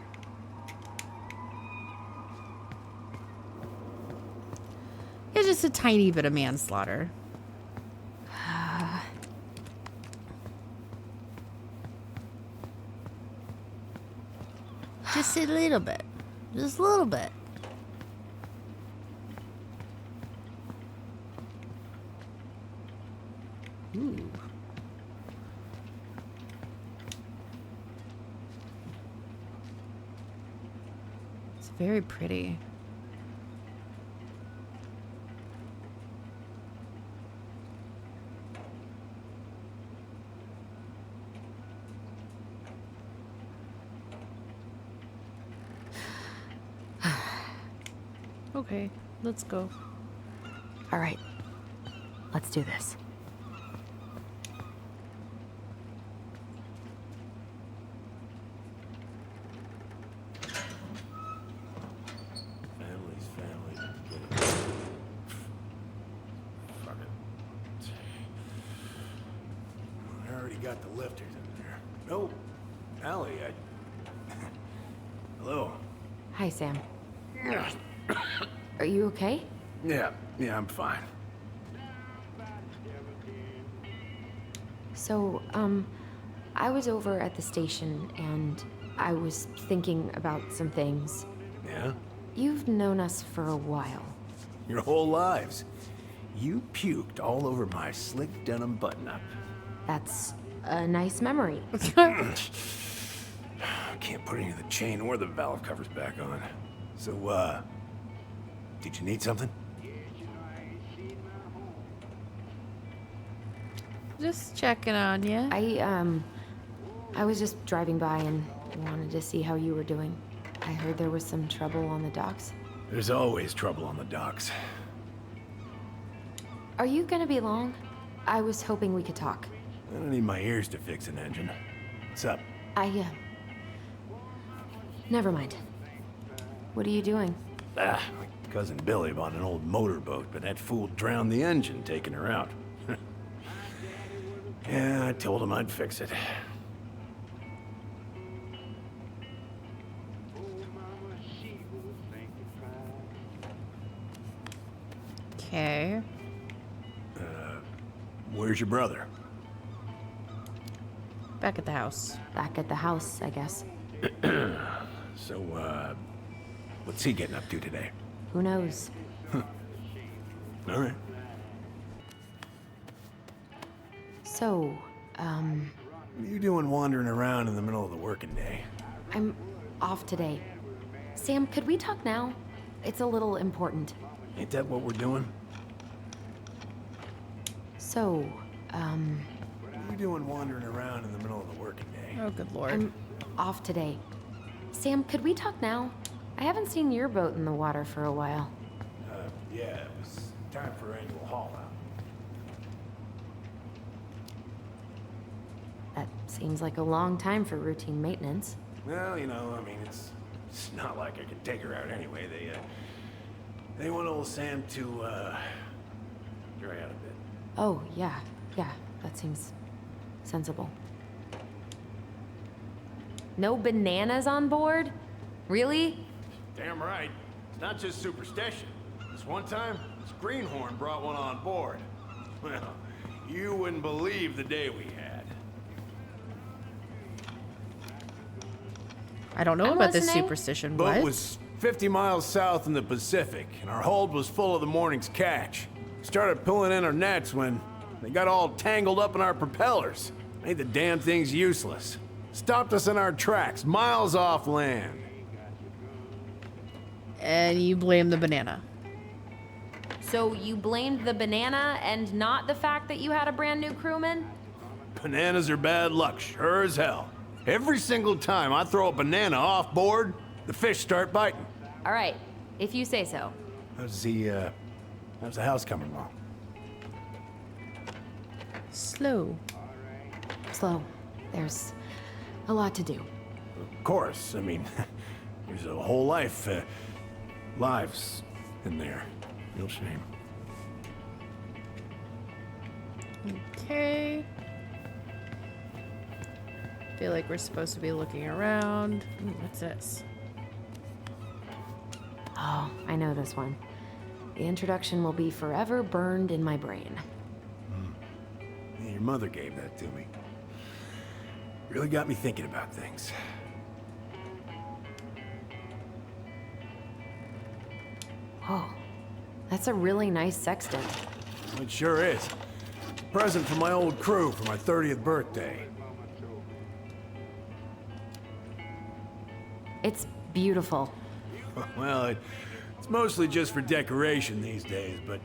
It's just a tiny bit of manslaughter. Just a little bit. Just a little bit. Ooh. It's very pretty. Okay, let's go. All right. Let's do this. Family's family. Fuck it. I already got the lifters in there. No, Allie, Hello. Hi, Sam. Are you okay? Yeah, I'm fine. So, I was over at the station and I was thinking about some things. Yeah? You've known us for a while. Your whole lives. You puked all over my slick denim button-up. That's a nice memory. I can't put any of the chain or the valve covers back on. So, did you need something? Just checking on you. I was just driving by and wanted to see how you were doing. I heard there was some trouble on the docks. There's always trouble on the docks. Are you gonna be long? I was hoping we could talk. I don't need my ears to fix an engine. What's up? Never mind. What are you doing? My cousin Billy bought an old motorboat, but that fool drowned the engine taking her out. Yeah, I told him I'd fix it. Okay. Where's your brother? Back at the house. Back at the house, I guess. So, what's he getting up to today? Who knows? All right. So, What are you doing wandering around in the middle of the working day? I'm off today. Sam, could we talk now? It's a little important. Ain't that what we're doing? So, What are you doing wandering around in the middle of the working day? Oh, good lord. I'm off today. Sam, could we talk now? I haven't seen your boat in the water for a while. Yeah, it was time for annual haul out. That seems like a long time for routine maintenance. Well, you know, I mean, it's not like I could take her out anyway. They want old Sam to, dry out a bit. Oh, yeah, that seems sensible. No bananas on board? Really? Damn right. It's not just superstition. This one time, this greenhorn brought one on board. Well, you wouldn't believe the day we had. I don't know I'm about this listening. superstition. Boat What? was 50 miles south in the Pacific, and our hold was full of the morning's catch. Started pulling in our nets when they got all tangled up in our propellers. Made the damn things useless. Stopped us in our tracks, miles off land. And you blame the banana. So you blamed the banana and not the fact that you had a brand new crewman? Bananas are bad luck, sure as hell. Every single time I throw a banana off board, the fish start biting. All right, if you say so. How's the house coming along? Slow. Slow. There's a lot to do. Of course, I mean, there's a whole lives in there. Real shame. Okay. Feel like we're supposed to be looking around. Ooh, what's this? Oh, I know this one. The introduction will be forever burned in my brain. Yeah, your mother gave that to me. Really got me thinking about things. Oh, that's a really nice sextant. It sure is. Present from my old crew for my 30th birthday. It's beautiful. Well, it's mostly just for decoration these days, but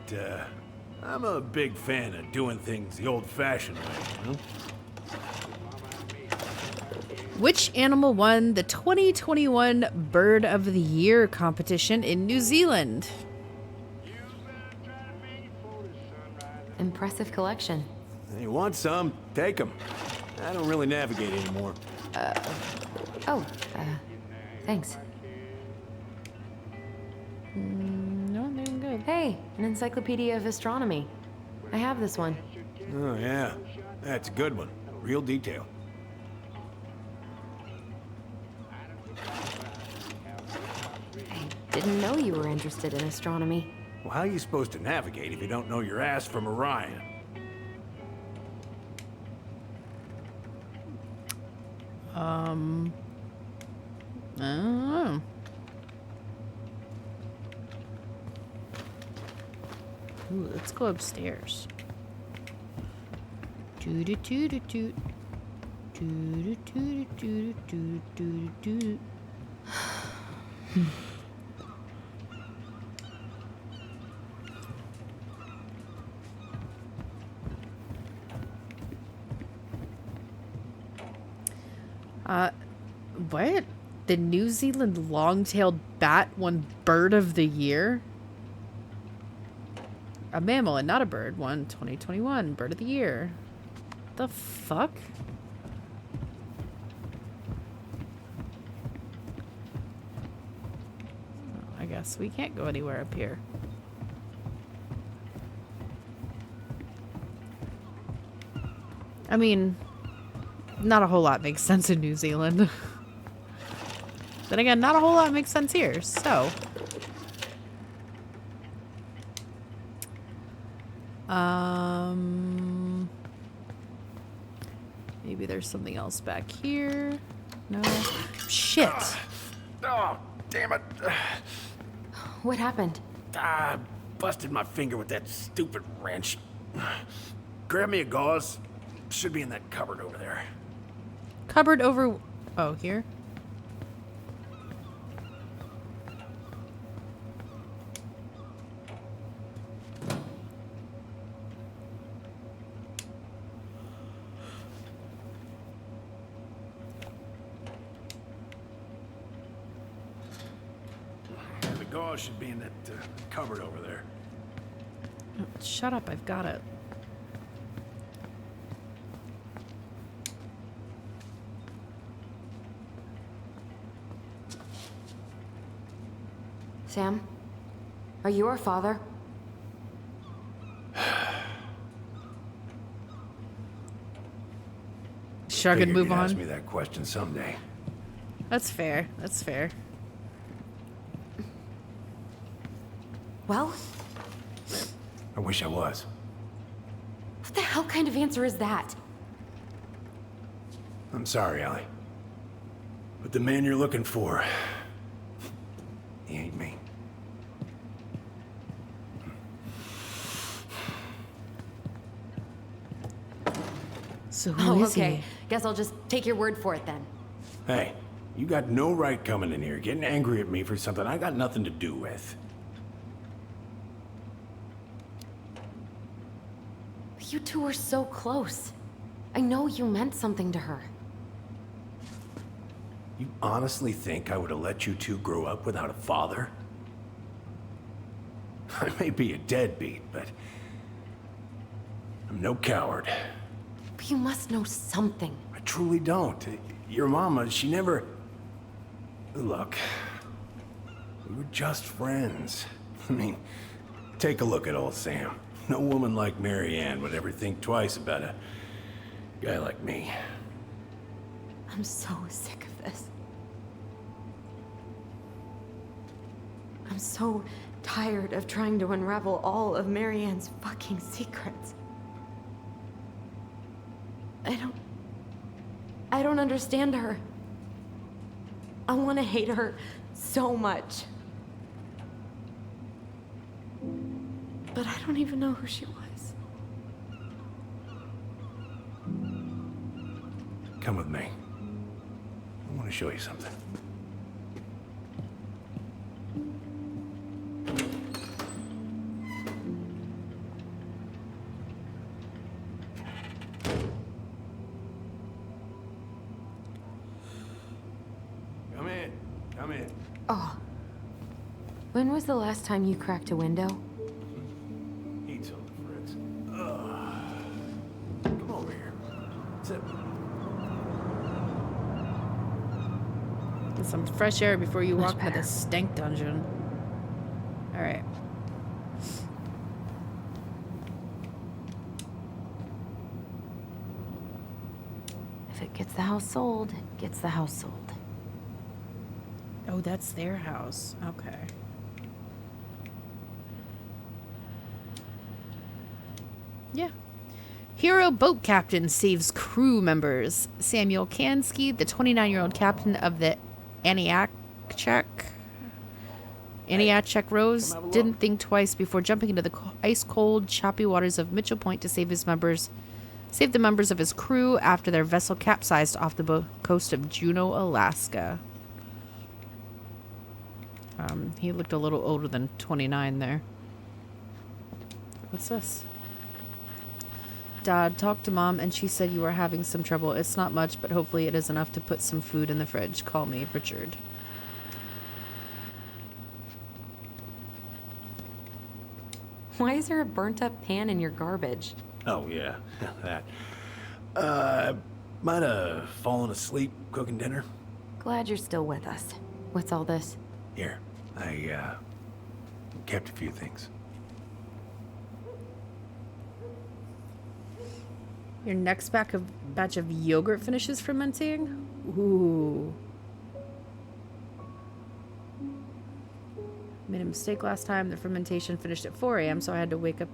I'm a big fan of doing things the old-fashioned way, you know? Which animal won the 2021 Bird of the Year competition in New Zealand? Impressive collection. You want some? Take them. I don't really navigate anymore. Thanks. No, I'm doing good. Hey, an encyclopedia of astronomy. I have this one. Oh, yeah. That's a good one. Real detail. I didn't know you were interested in astronomy. Well, how are you supposed to navigate if you don't know your ass from Orion? I don't know. Ooh, let's go upstairs. Toot toot toot toot. Toot toot toot toot toot toot. What? The New Zealand long-tailed bat won Bird of the Year? A mammal and not a bird won 2021 Bird of the Year. The fuck? Oh, I guess we can't go anywhere up here. I mean, not a whole lot makes sense in New Zealand. Then again, not a whole lot makes sense here, so. Maybe there's something else back here. No. Shit. Oh, damn it. What happened? I busted my finger with that stupid wrench. Grab me a gauze. Should be in that cupboard over there. Cupboard over... Oh, here? The gauze should be in that cupboard over there. Oh, shut up, I've got it. Sam? Are you our father? Shrug and move you'd on. Ask me that question someday. That's fair. That's fair. Well? I wish I was. What the hell kind of answer is that? I'm sorry, Allie. But the man you're looking for, he ain't me. So who is okay. he? Guess I'll just take your word for it then. Hey, you got no right coming in here getting angry at me for something I got nothing to do with. You two were so close. I know you meant something to her. You honestly think I would have let you two grow up without a father? I may be a deadbeat, but I'm no coward. But you must know something. I truly don't. Your mama, she never... Look, we were just friends. I mean, take a look at old Sam. No woman like Mary Ann would ever think twice about a guy like me. I'm so sick of this. I'm so tired of trying to unravel all of Mary Ann's fucking secrets. I don't understand her. I want to hate her so much. But I don't even know who she was. Come with me. I want to show you something. Come in. Come in. Oh. When was the last time you cracked a window? Eat something, Fritz. Come over here. Sit. Get some fresh air before you walk into the stank dungeon. Alright. If it gets the house sold, it gets the house sold. Oh, that's their house. Okay. Yeah. Hero boat captain saves crew members. Samuel Kansky, the 29-year-old captain of the Aniakchak, Aniachek Rose didn't think twice before jumping into the ice-cold, choppy waters of Mitchell Point to save the members of his crew after their vessel capsized off the coast of Juneau, Alaska. He looked a little older than 29 there. What's this? Dad, talked to Mom and she said you are having some trouble. It's not much, but hopefully it is enough to put some food in the fridge. Call me, Richard. Why is there a burnt-up pan in your garbage? Oh, yeah, that. Might have fallen asleep cooking dinner. Glad you're still with us. What's all this? Here, I kept a few things. Your next batch of yogurt finishes fermenting? Ooh. Made a mistake last time. The fermentation finished at 4 a.m., so I had to wake up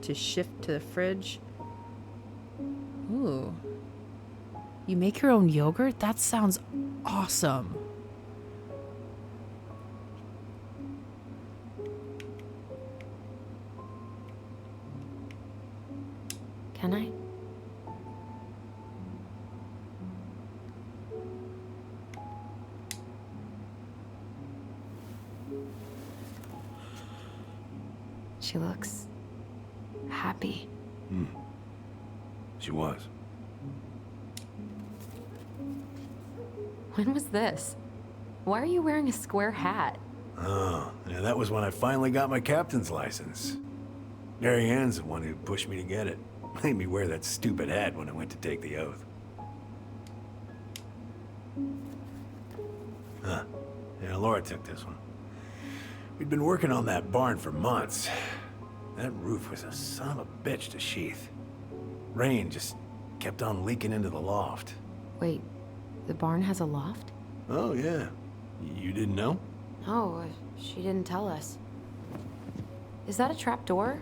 to shift to the fridge. Ooh. You make your own yogurt? That sounds awesome. Can I? She looks happy. She was. When was this? Why are you wearing a square hat? Oh, yeah, that was when I finally got my captain's license. Mary Ann's the one who pushed me to get it. Made me wear that stupid hat when I went to take the oath. Huh. Yeah, Laura took this one. We'd been working on that barn for months. That roof was a son of a bitch to sheath. Rain just kept on leaking into the loft. Wait, the barn has a loft? Oh, yeah. You didn't know? Oh, she didn't tell us. Is that a trap door?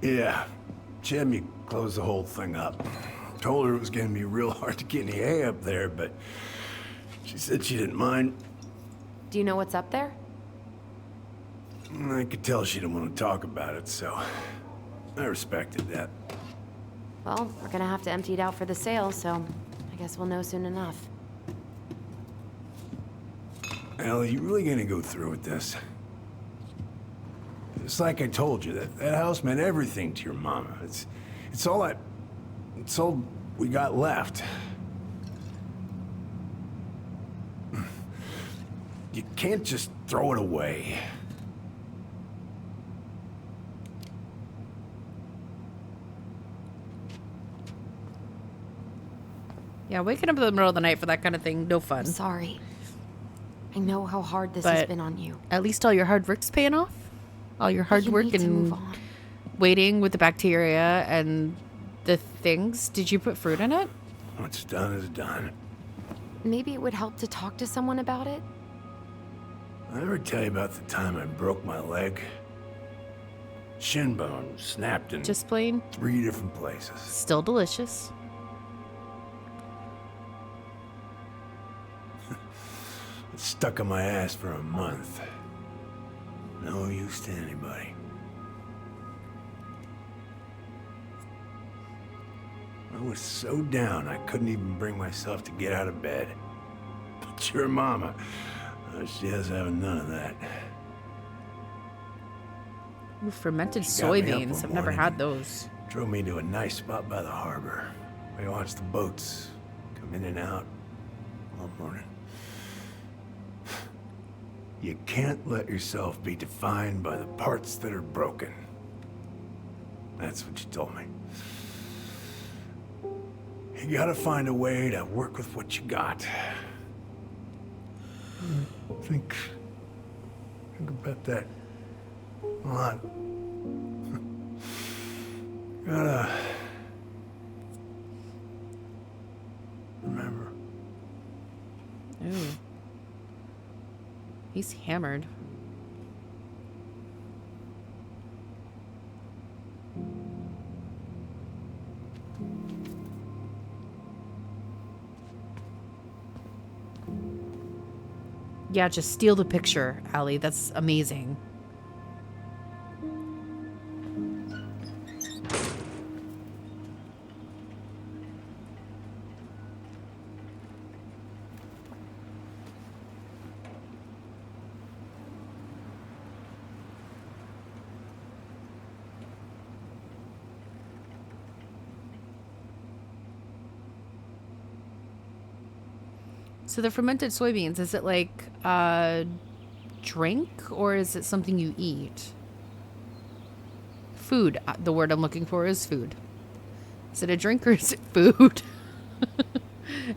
Yeah. She had me close the whole thing up. Told her it was gonna be real hard to get any hay up there, but she said she didn't mind. Do you know what's up there? I could tell she didn't want to talk about it, so I respected that. Well, we're gonna have to empty it out for the sale, so I guess we'll know soon enough. Ellie, you really gonna go through with this? It's like I told you, that house meant everything to your mama. It's all we got left. You can't just throw it away. Yeah, waking up in the middle of the night for that kind of thing, no fun. I'm sorry. I know how hard this has been on you. At least all your hard work's paying off. All your hard work and waiting with the bacteria and the things. Did you put fruit in it? What's done is done. Maybe it would help to talk to someone about it? I ever tell you about the time I broke my leg? Shin bone snapped in just plain 3 different places. Still delicious. It stuck on my ass for a month. No use to anybody. I was so down I couldn't even bring myself to get out of bed. But your mama, she has having none of that. Ooh, fermented She got me up soybeans. one I've never morning had those. Drove me to a nice spot by the harbor. We watched the boats come in and out all morning. You can't let yourself be defined by the parts that are broken. That's what you told me. You gotta find a way to work with what you got. Think about that a lot. Gotta remember. Ooh. He's hammered. Yeah, just steal the picture, Allie. That's amazing. So the fermented soybeans, is it like a drink or is it something you eat? Food. The word I'm looking for is food. Is it a drink or is it food?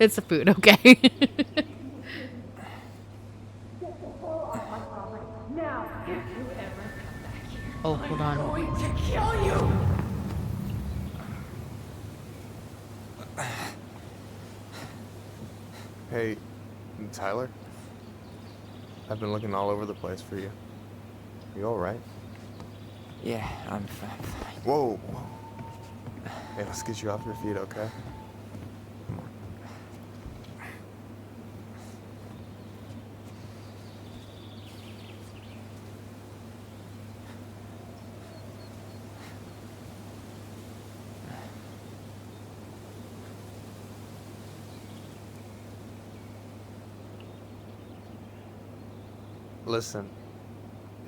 It's a food, okay. Oh, hold on. I'm going to kill you! Hey, Tyler? I've been looking all over the place for you. You alright? Yeah, I'm fine. Whoa, whoa. Hey, let's get you off your feet, okay? Come on. Listen,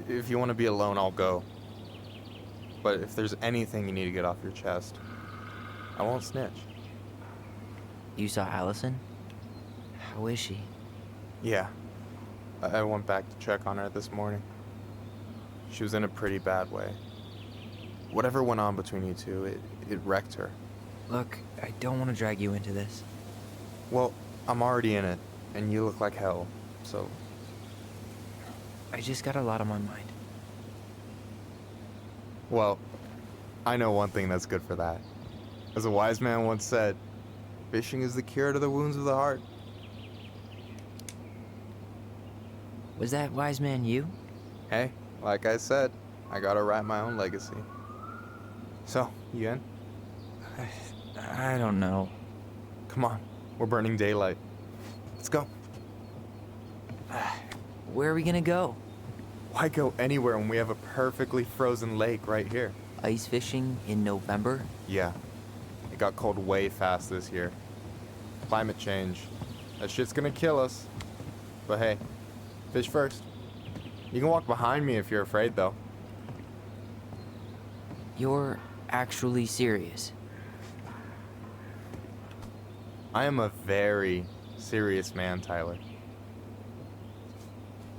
if you want to be alone, I'll go. But if there's anything you need to get off your chest, I won't snitch. You saw Allison? How is she? Yeah. I went back to check on her this morning. She was in a pretty bad way. Whatever went on between you two, it wrecked her. Look, I don't want to drag you into this. Well, I'm already in it, and you look like hell, so... I just got a lot on my mind. Well, I know one thing that's good for that. As a wise man once said, fishing is the cure to the wounds of the heart. Was that wise man you? Hey, like I said, I gotta write my own legacy. So, you in? I don't know. Come on, we're burning daylight. Let's go. Where are we gonna go? Why go anywhere when we have a perfectly frozen lake right here? Ice fishing in November? Yeah. It got cold way fast this year. Climate change. That shit's gonna kill us. But hey, fish first. You can walk behind me if you're afraid, though. You're actually serious? I am a very serious man, Tyler.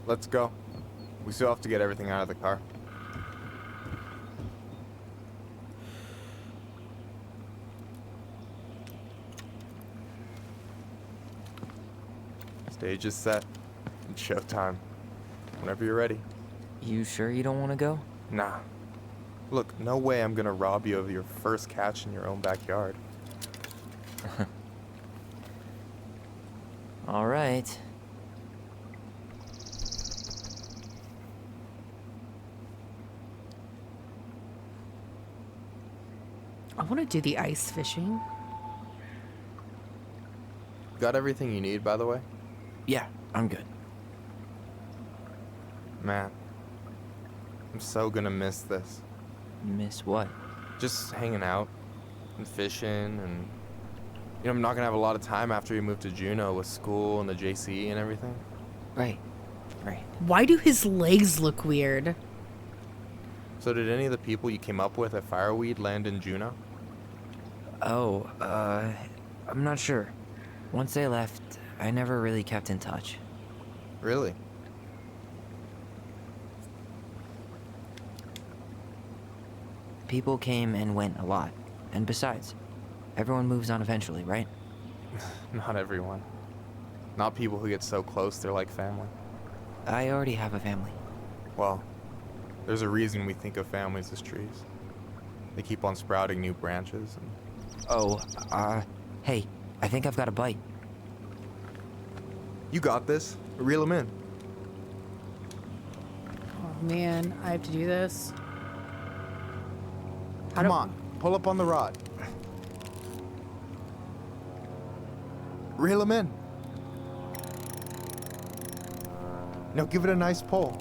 Let's go. We still have to get everything out of the car. Stage is set. It's showtime. Whenever you're ready. You sure you don't want to go? Nah. Look, no way I'm gonna rob you of your first catch in your own backyard. All right. I want to do the ice fishing. Got everything you need, by the way? Yeah, I'm good. Man, I'm so gonna miss this. Miss what? Just hanging out and fishing and... You know, I'm not gonna have a lot of time after we move to Juneau with school and the JC and everything. Right. Why do his legs look weird? So did any of the people you came up with at Fireweed land in Juneau? Oh, I'm not sure. Once they left, I never really kept in touch. Really? People came and went a lot. And besides, everyone moves on eventually, right? Not everyone. Not people who get so close they're like family. I already have a family. Well, there's a reason we think of families as trees. They keep on sprouting new branches and... Oh, hey, I think I've got a bite. You got this. Reel them in. Oh man, I have to do this. Come on, pull up on the rod. Reel them in. Now give it a nice pull.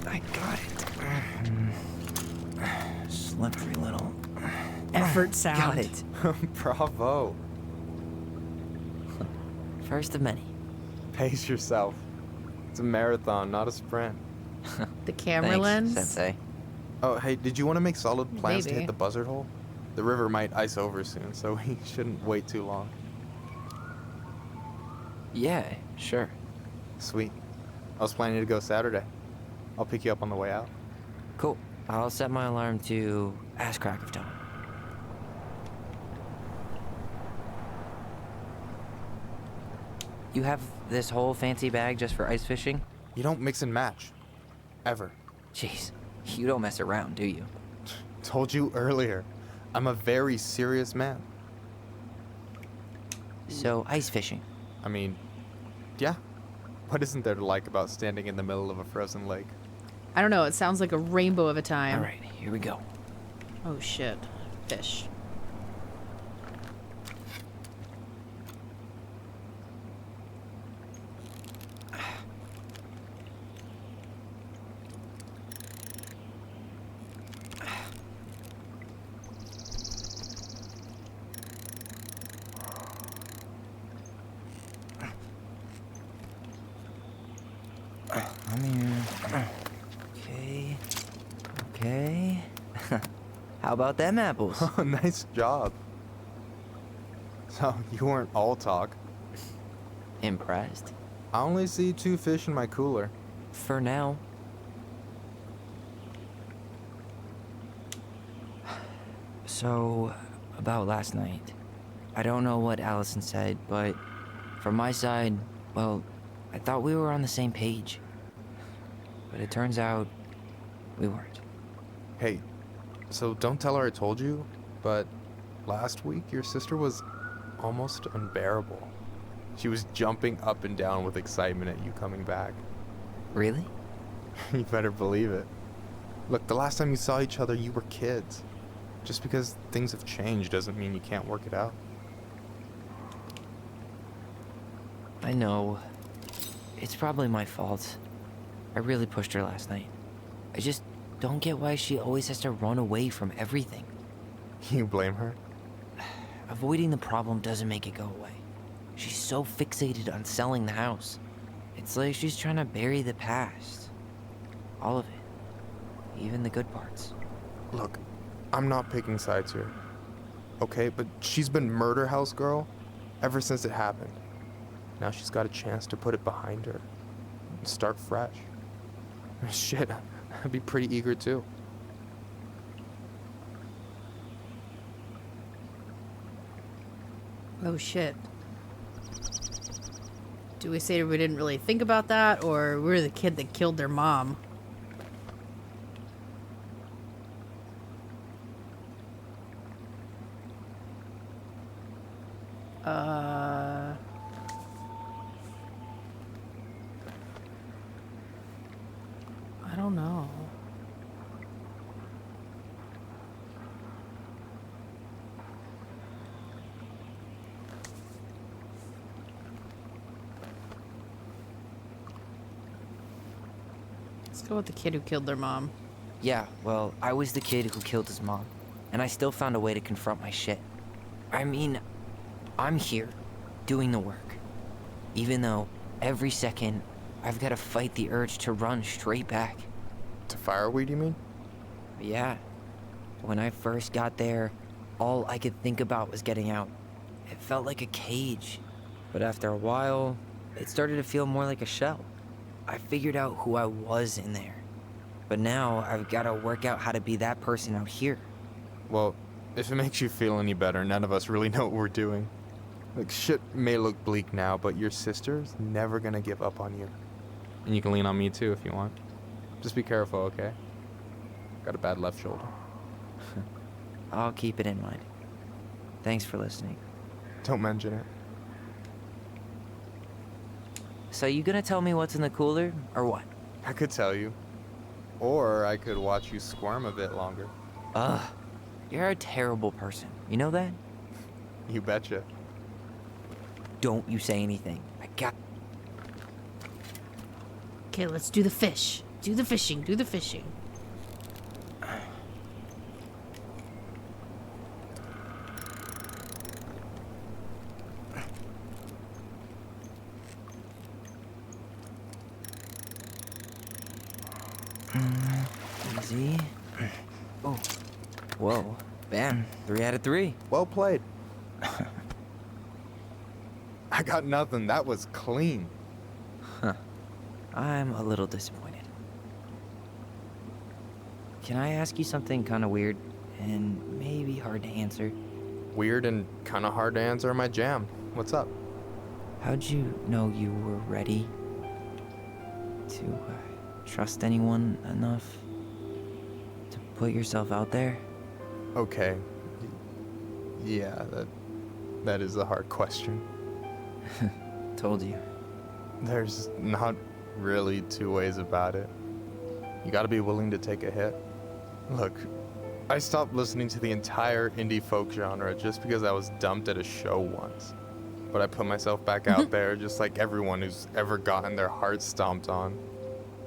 I got it. Slippery little Effort sound. Got it. Bravo. First of many. Pace yourself. It's a marathon, not a sprint. The camera Thanks, lens. Sensei. Oh, hey, did you want to make solid plans to Maybe. hit the buzzard hole? The river might ice over soon, so we shouldn't wait too long. Yeah, sure. Sweet. I was planning to go Saturday. I'll pick you up on the way out. Cool. I'll set my alarm to ass crack of dawn. You have this whole fancy bag just for ice fishing? You don't mix and match. Ever. Jeez, you don't mess around, do you? Told you earlier. I'm a very serious man. So, ice fishing. I mean, yeah. What isn't there to like about standing in the middle of a frozen lake? I don't know. It sounds like a rainbow of a time. All right, here we go. Oh shit. Fish. I'm here. Okay. Okay. How about them apples? Oh, nice job. So, you weren't all talk. Impressed? I only see 2 fish in my cooler. For now. So, about last night. I don't know what Allison said, but from my side, well, I thought we were on the same page. But it turns out we weren't. Hey, so don't tell her I told you, but last week your sister was almost unbearable. She was jumping up and down with excitement at you coming back. Really? You better believe it. Look, the last time you saw each other, you were kids. Just because things have changed doesn't mean you can't work it out. I know. It's probably my fault. I really pushed her last night. I just don't get why she always has to run away from everything. You blame her? Avoiding the problem doesn't make it go away. She's so fixated on selling the house. It's like she's trying to bury the past. All of it. Even the good parts. Look, I'm not picking sides here. Okay, but she's been murder house girl ever since it happened. Now she's got a chance to put it behind her and start fresh. Shit, I'd be pretty eager too. Oh shit. Do we say we didn't really think about that, or we're the kid that killed their mom? I don't know. Let's go with the kid who killed their mom. Yeah, well, I was the kid who killed his mom. And I still found a way to confront my shit. I mean, I'm here, doing the work. Even though, every second, I've got to fight the urge to run straight back. To fireweed, you mean? Yeah. When I first got there, all I could think about was getting out. It felt like a cage. But after a while, it started to feel more like a shell. I figured out who I was in there. But now, I've got to work out how to be that person out here. Well, if it makes you feel any better, none of us really know what we're doing. Like, shit may look bleak now, but your sister's never gonna give up on you. And you can lean on me too if you want. Just be careful, okay? Got a bad left shoulder. I'll keep it in mind. Thanks for listening. Don't mention it. So you gonna tell me what's in the cooler, or what? I could tell you. Or I could watch you squirm a bit longer. Ugh. You're a terrible person. You know that? You betcha. don't you say anything. I got... Okay, let's do the fish. Do the fishing. Do the fishing. Easy. Oh. Whoa. Bam. 3 out of 3. Well played. I got nothing. That was clean. Huh. I'm a little disappointed. Can I ask you something kind of weird and maybe hard to answer? Weird and kind of hard to answer my jam. What's up? How'd you know you were ready to trust anyone enough to put yourself out there? Okay. Yeah, that is a hard question. Told you. There's not really two ways about it. You gotta be willing to take a hit. Look, I stopped listening to the entire indie folk genre just because I was dumped at a show once. But I put myself back out there just like everyone who's ever gotten their heart stomped on.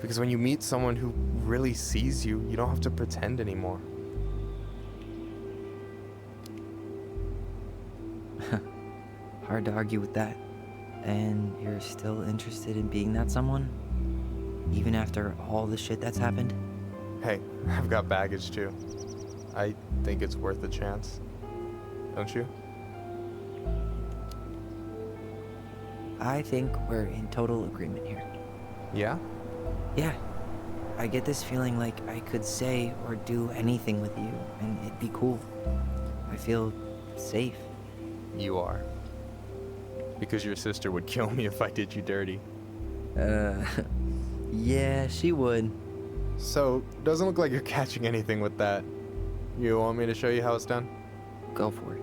Because when you meet someone who really sees you, you don't have to pretend anymore. Hard to argue with that. And you're still interested in being that someone? Even after all the shit that's happened? Hey, I've got baggage too. I think it's worth a chance. Don't you? I think we're in total agreement here. Yeah? Yeah. I get this feeling like I could say or do anything with you, and it'd be cool. I feel safe. You are. Because your sister would kill me if I did you dirty. Yeah, she would. So, doesn't look like you're catching anything with that. You want me to show you how it's done? Go for it.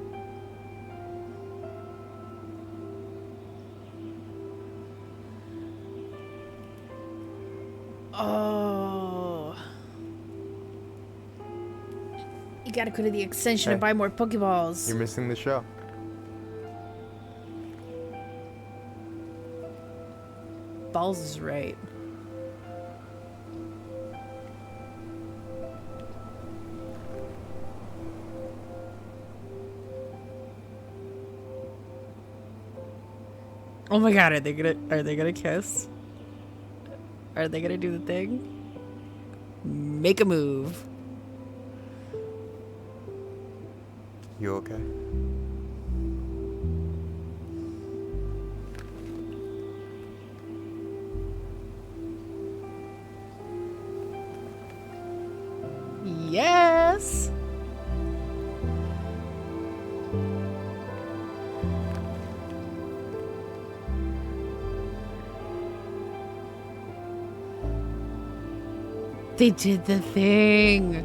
Oh. You gotta go to the extension Hey. and buy more Pokeballs. You're missing the show. Balls is right. Oh my god, are they gonna kiss? Are they gonna do the thing? Make a move. You okay? Yes. They did the thing.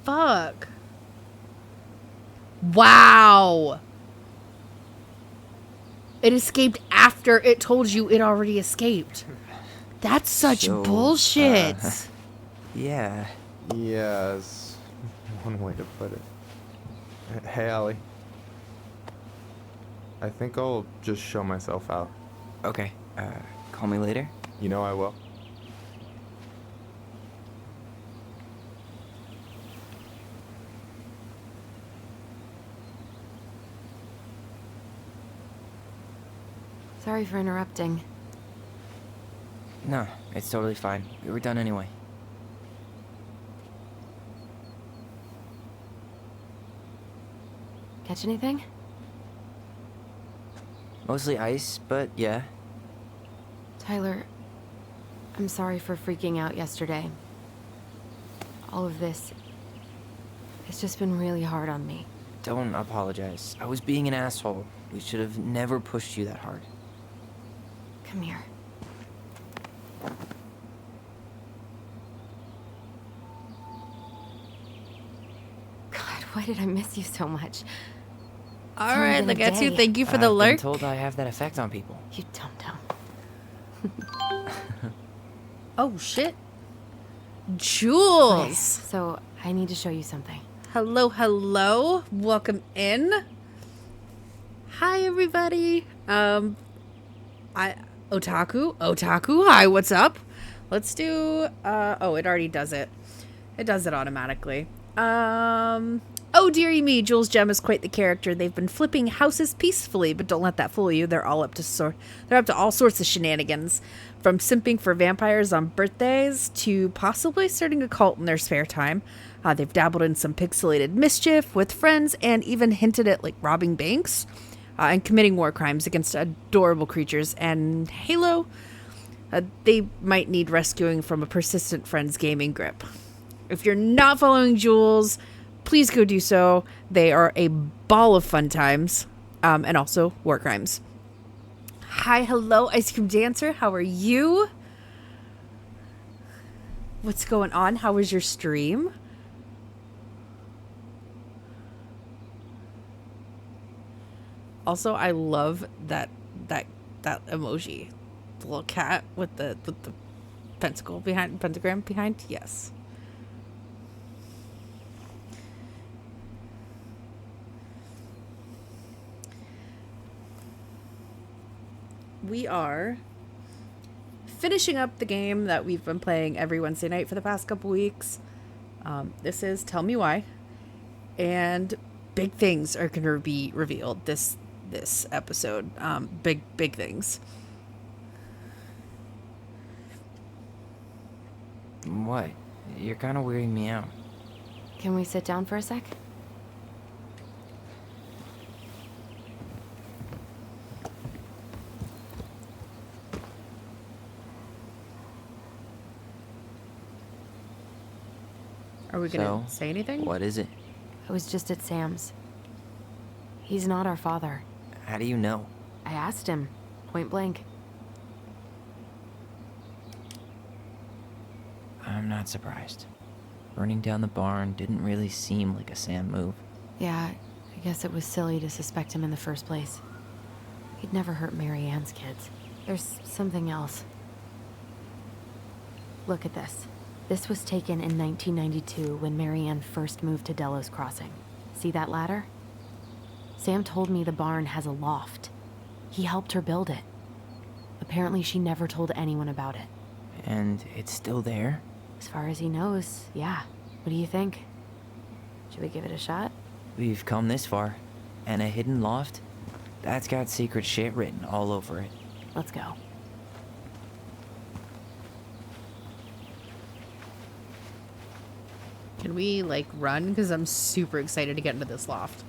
Fuck. Wow. It escaped after it told you it already escaped. That's such So, bullshit. Yeah. Yes. One way to put it. Hey, Allie. I think I'll just show myself out. Okay. Call me later? You know I will. Sorry for interrupting. No, it's totally fine. We were done anyway. Catch anything? Mostly ice, but yeah. Tyler, I'm sorry for freaking out yesterday. All of this, it's just been really hard on me. Don't apologize. I was being an asshole. We should have never pushed you that hard. Come here. God, why did I miss you so much? All right, look at you. day. Thank you for the I've been lurk. told I have that effect on people. You dum-dum. Oh, shit. Jules. Okay, so I need to show you something. Hello, hello. Welcome in. Hi, everybody. Otaku. Hi, what's up? Let's do. Oh, it already does it. It does it automatically. Oh, dearie me, Jules Gem is quite the character. They've been flipping houses peacefully, but don't let that fool you. They're up to all sorts of shenanigans, from simping for vampires on birthdays to possibly starting a cult in their spare time. They've dabbled in some pixelated mischief with friends and even hinted at like robbing banks and committing war crimes against adorable creatures. And Halo, they might need rescuing from a persistent friend's gaming grip. If you're not following Jules, please go do so. They are a ball of fun times, and also war crimes. Hi, hello, Ice Cream Dancer. How are you? What's going on? How was your stream? Also, I love that emoji, the little cat with the pentagram behind. Yes. We are finishing up the game that we've been playing every Wednesday night for the past couple weeks. This is Tell Me Why, and big things are going to be revealed this episode. Big things. What? You're kind of weirding me out. Can we sit down for a sec? Are we going to say anything? What is it? I was just at Sam's. He's not our father. How do you know? I asked him, point blank. I'm not surprised. Burning down the barn didn't really seem like a Sam move. Yeah, I guess it was silly to suspect him in the first place. He'd never hurt Mary Ann's kids. There's something else. Look at this. This was taken in 1992 when Mary Ann first moved to Delos Crossing. See that ladder? Sam told me the barn has a loft. He helped her build it. Apparently she never told anyone about it. And it's still there? As far as he knows, yeah. What do you think? Should we give it a shot? We've come this far. And a hidden loft? That's got secret shit written all over it. Let's go. Can we, like, run? Because I'm super excited to get into this loft.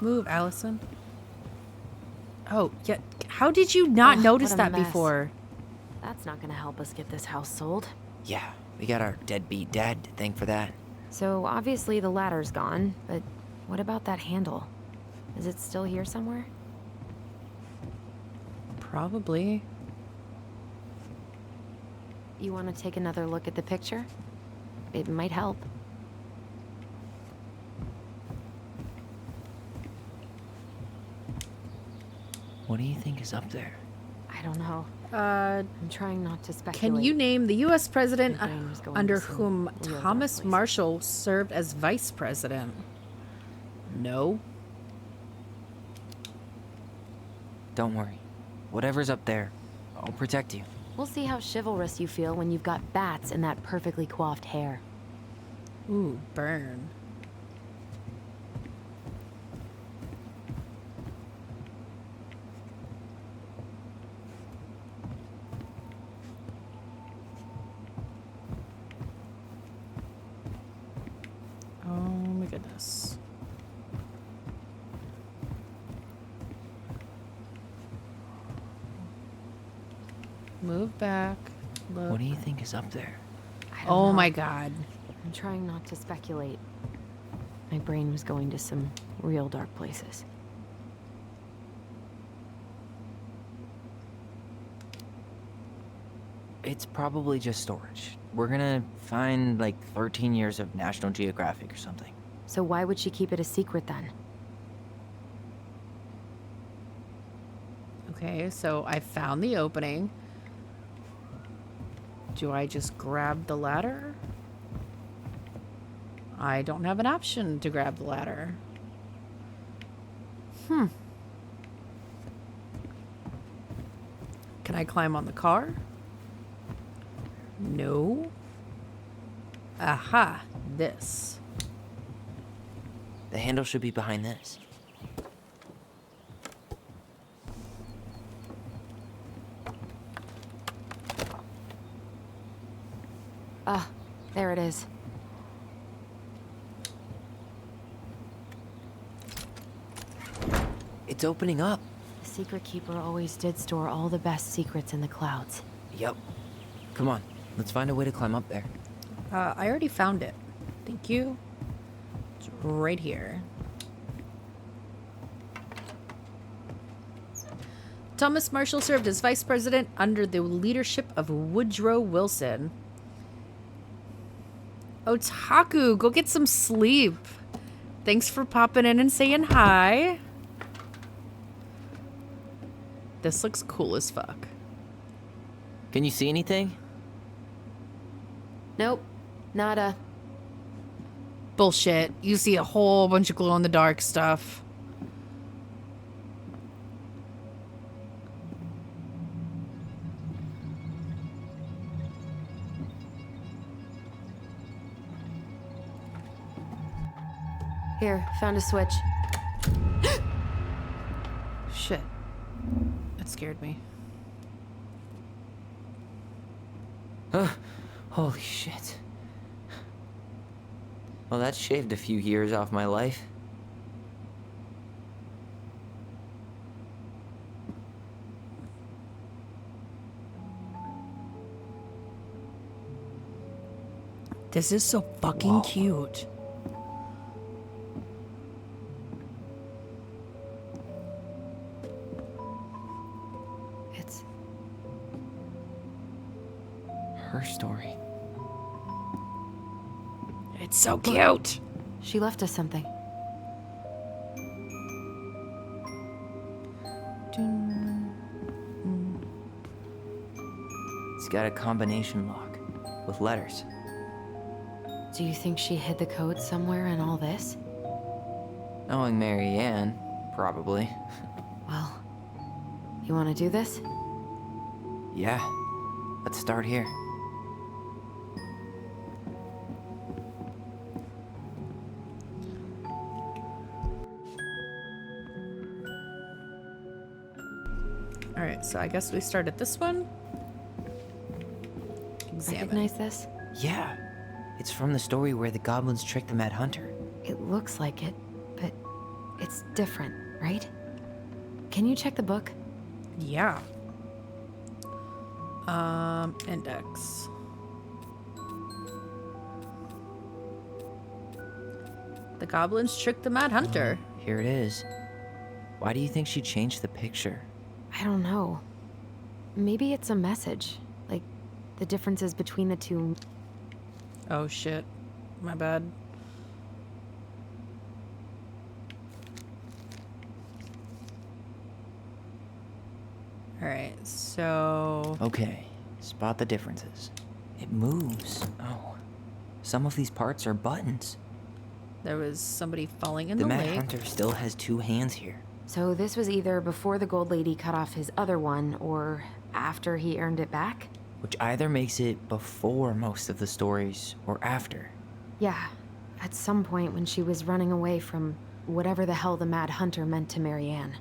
Move, Allison. Oh, yeah. How did you not notice what a that mess. before? That's not gonna help us get this house sold. Yeah, we got our deadbeat dad to thank for that. So obviously the ladder's gone, but what about that handle? Is it still here somewhere? Probably. You want to take another look at the picture? It might help. What do you think is up there? I don't know. I'm trying not to speculate. Can you name the U.S. president My brain was going under to some whom real dark Thomas places. Marshall served as vice president? No. Don't worry. Whatever's up there, I'll protect you. We'll see how chivalrous you feel when you've got bats in that perfectly coiffed hair. Ooh, burn. Oh my goodness. Move back. Look. What do you think is up there? I don't Oh know. my god. I'm trying not to speculate. My brain was going to some real dark places. It's probably just storage. We're gonna find like 13 years of National Geographic or something. So why would she keep it a secret then? Okay, so I found the opening. Do I just grab the ladder? I don't have an option to grab the ladder. Can I climb on the car? No. Aha, this. The handle should be behind this. Ah, there it is. It's opening up. The Secret Keeper always did store all the best secrets in the clouds. Yep. Come on, let's find a way to climb up there. I already found it. Thank you. It's right here. Thomas Marshall served as vice president under the leadership of Woodrow Wilson. Otaku, go get some sleep. Thanks for popping in and saying hi. This looks cool as fuck. Can you see anything? Nope. Nada. Bullshit. You see a whole bunch of glow-in-the-dark stuff. Here, found a switch. Shit. That scared me. Holy shit. Well, that shaved a few years off my life. This is so fucking cute. It's her story. It's so cute. She left us something. It's got a combination lock with letters. Do you think she hid the code somewhere in all this? Knowing Mary Ann, probably. Well, you want to do this? Yeah. Let's start here. Alright, so I guess we start at this one. Examine. Recognize this? Yeah. It's from the story where the goblins tricked the Mad Hunter. It looks like it, but it's different, right? Can you check the book? Yeah. Index. The goblins tricked the Mad Hunter. Here it is. Why do you think she changed the picture? I don't know. Maybe it's a message. Like, the differences between the two. Oh shit. My bad. Alright, so... Okay, spot the differences. It moves. Oh. Some of these parts are buttons. There was somebody falling in the Mad lake. Hunter still has two hands here. So this was either before the Gold Lady cut off his other one, or after he earned it back? Which either makes it before most of the stories, or after. Yeah, at some point when she was running away from whatever the hell the Mad Hunter meant to Mary Ann.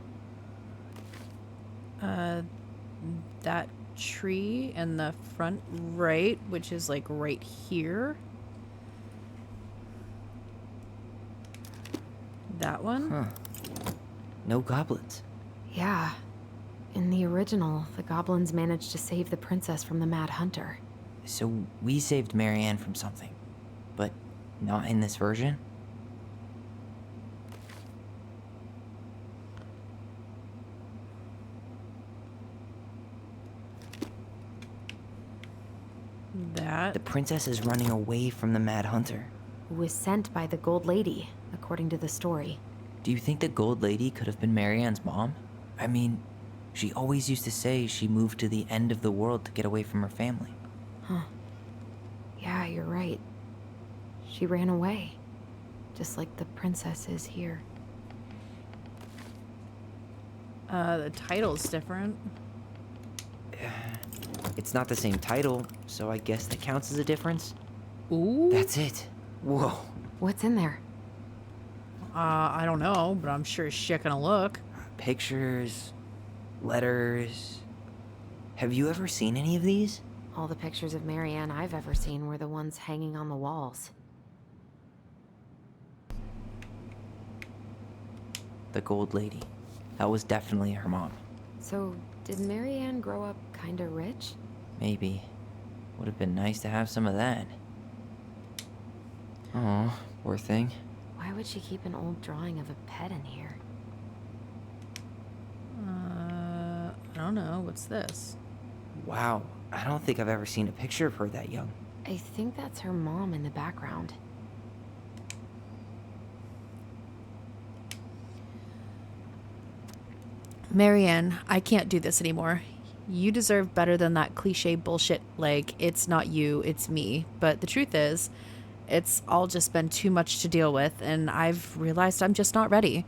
That tree in the front right, which is like right here. That one? Huh. No goblins. Yeah. In the original, the goblins managed to save the princess from the Mad Hunter. So we saved Mary Ann from something, but not in this version? That. The princess is running away from the Mad Hunter. Who was sent by the Gold Lady, according to the story. Do you think the Gold Lady could have been Marianne's mom? I mean, she always used to say she moved to the end of the world to get away from her family. Huh. Yeah, you're right. She ran away. Just like the princess is here. The title's different. It's not the same title, so I guess that counts as a difference. Ooh. That's it. Whoa. What's in there? I don't know, but I'm sure as shit gonna look. Pictures, letters. Have you ever seen any of these? All the pictures of Marianne I've ever seen were the ones hanging on the walls. The Gold Lady. That was definitely her mom. So, did Marianne grow up kinda rich? Maybe. Would have been nice to have some of that. Oh, poor thing. Why would she keep an old drawing of a pet in here? I don't know. What's this? Wow, I don't think I've ever seen a picture of her that young. I think that's her mom in the background. Marianne, I can't do this anymore. You deserve better than that cliche bullshit, like, it's not you, it's me. But the truth is, it's all just been too much to deal with, and I've realized I'm just not ready.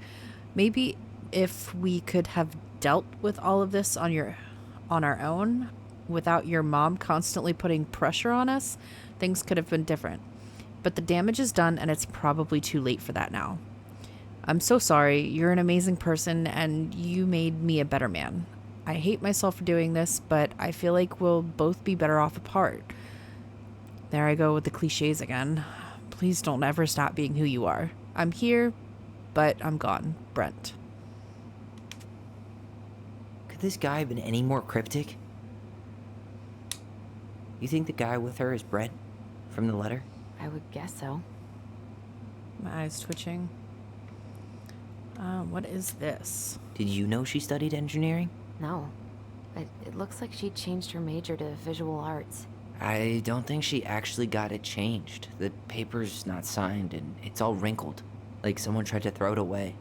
Maybe if we could have dealt with all of this on our own, without your mom constantly putting pressure on us, things could have been different. But the damage is done, and it's probably too late for that now. I'm so sorry. You're an amazing person, and you made me a better man. I hate myself for doing this, but I feel like we'll both be better off apart. There I go with the cliches again. Please don't ever stop being who you are. I'm here, but I'm gone. Brent. Could this guy have been any more cryptic? You think the guy with her is Brent from the letter? I would guess so. My eyes twitching. What is this? Did you know she studied engineering? No. But it looks like she changed her major to visual arts. I don't think she actually got it changed. The paper's not signed and it's all wrinkled. Like someone tried to throw it away.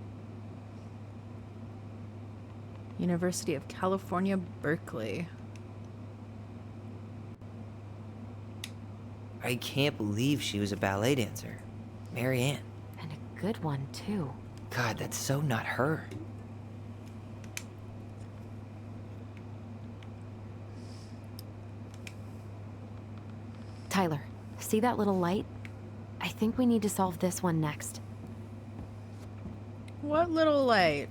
University of California, Berkeley. I can't believe she was a ballet dancer. Marianne. And a good one, too. God, that's so not her. Tyler, see that little light? I think we need to solve this one next. What little light?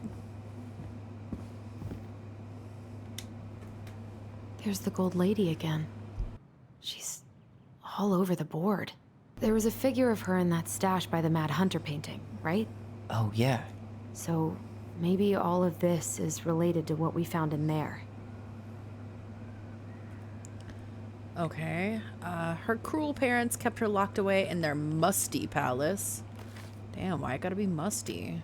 There's the Gold Lady again. She's all over the board. There was a figure of her in that stash by the Mad Hunter painting, right? Oh, yeah. So maybe all of this is related to what we found in there. Okay. Her cruel parents kept her locked away in their musty palace. Damn, why it gotta be musty?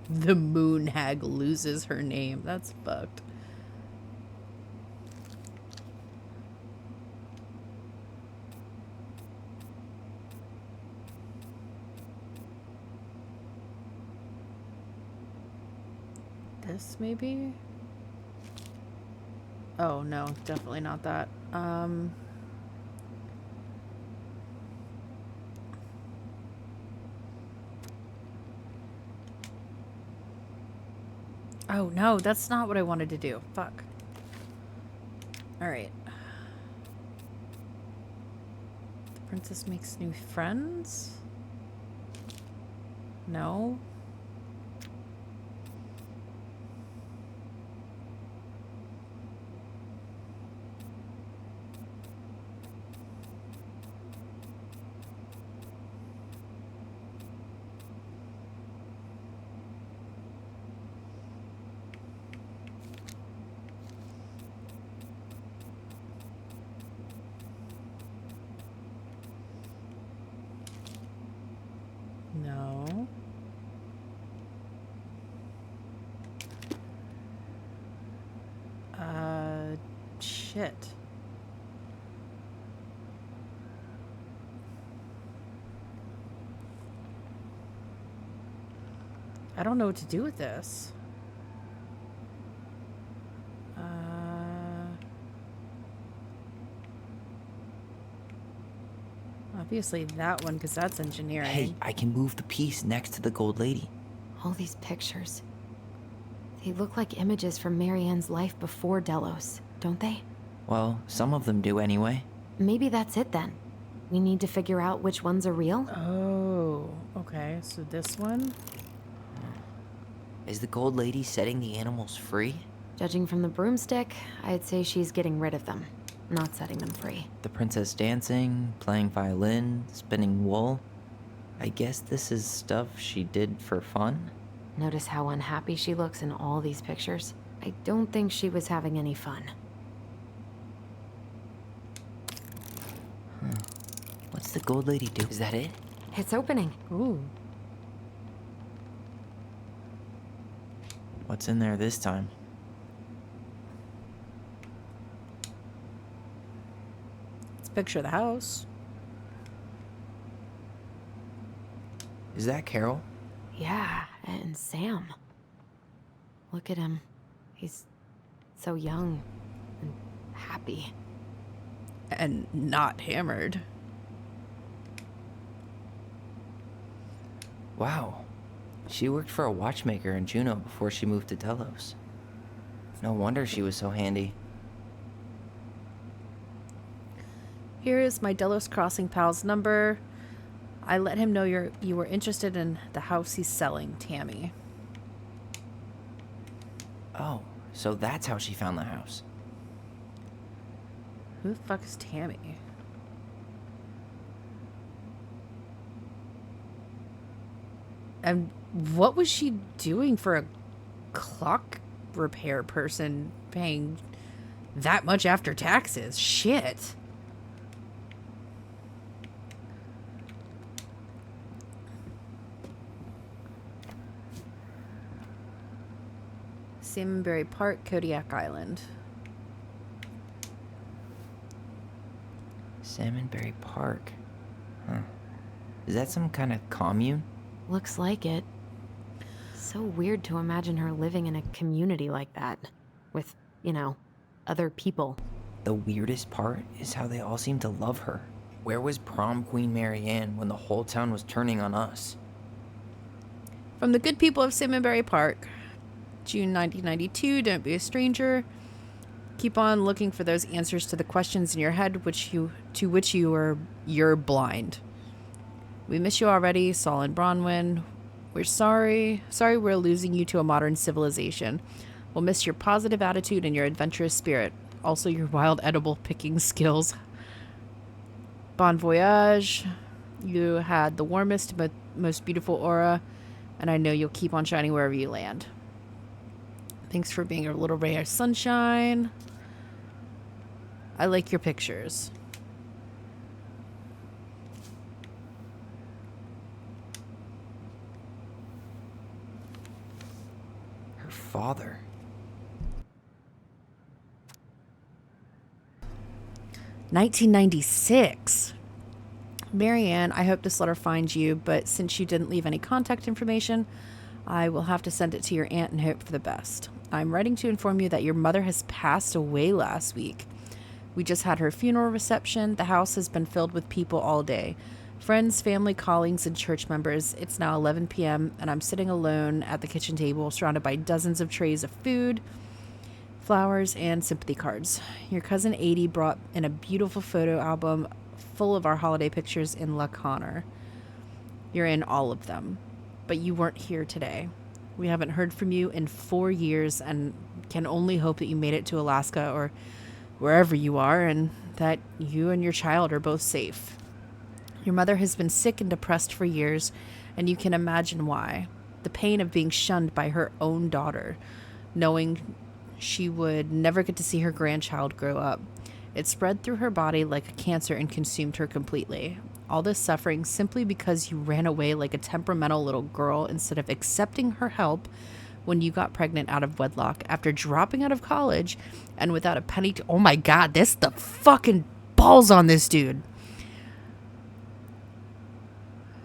The moon hag loses her name. That's fucked. This maybe? Oh no, definitely not that. Oh no, that's not what I wanted to do. Fuck. Alright. The princess makes new friends? No. No. shit. I don't know what to do with this. Obviously that one, because that's engineering. Hey, I can move the piece next to the gold lady. All these pictures. They look like images from Marianne's life before Delos, don't they? Well, some of them do anyway. Maybe that's it then. We need to figure out which ones are real. Oh, okay. So this one? Is the gold lady setting the animals free? Judging from the broomstick, I'd say she's getting rid of them, not setting them free. The princess dancing, playing violin, spinning wool. I guess this is stuff she did for fun? Notice how unhappy she looks in all these pictures? I don't think she was having any fun. What's the gold lady do? Is that it? It's opening. Ooh. What's in there this time? Let's picture the house. Is that Carol? Yeah, and Sam. Look at him. He's so young and happy. And not hammered. Wow. She worked for a watchmaker in Juneau before she moved to Delos. No wonder she was so handy. Here is my Delos Crossing pal's number. I let him know you were interested in the house he's selling, Tammy. Oh, so that's how she found the house. Who the fuck is Tammy? And what was she doing for a clock repair person paying that much after taxes? Shit. Salmonberry Park, Kodiak Island. Salmonberry Park. Huh. Is that some kind of commune? Looks like it. So weird to imagine her living in a community like that. With, you know, other people. The weirdest part is how they all seem to love her. Where was prom queen Marianne when the whole town was turning on us? From the good people of Salmonberry Park. June 1992, don't be a stranger. Keep on looking for those answers to the questions in your head to which you're blind. We miss you already, Saul and Bronwyn. We're sorry we're losing you to a modern civilization. We'll miss your positive attitude and your adventurous spirit. Also your wild edible picking skills. Bon voyage. You had the warmest, most beautiful aura, and I know you'll keep on shining wherever you land. Thanks for being a little ray of sunshine. I like your pictures. Her father. $1996. Marianne, I hope this letter finds you, but since you didn't leave any contact information, I will have to send it to your aunt and hope for the best. I'm writing to inform you that your mother has passed away last week. We just had her funeral reception. The house has been filled with people all day. Friends, family, colleagues, and church members. It's now 11 p.m. and I'm sitting alone at the kitchen table, surrounded by dozens of trays of food, flowers, and sympathy cards. Your cousin Adie brought in a beautiful photo album full of our holiday pictures in La Connor. You're in all of them, but you weren't here today. We haven't heard from you in 4 years and can only hope that you made it to Alaska or wherever you are and that you and your child are both safe. Your mother has been sick and depressed for years, and you can imagine why. The pain of being shunned by her own daughter, knowing she would never get to see her grandchild grow up. It spread through her body like a cancer and consumed her completely. All this suffering simply because you ran away like a temperamental little girl instead of accepting her help when you got pregnant out of wedlock after dropping out of college and without a penny to... Oh my God, this the fucking balls on this dude.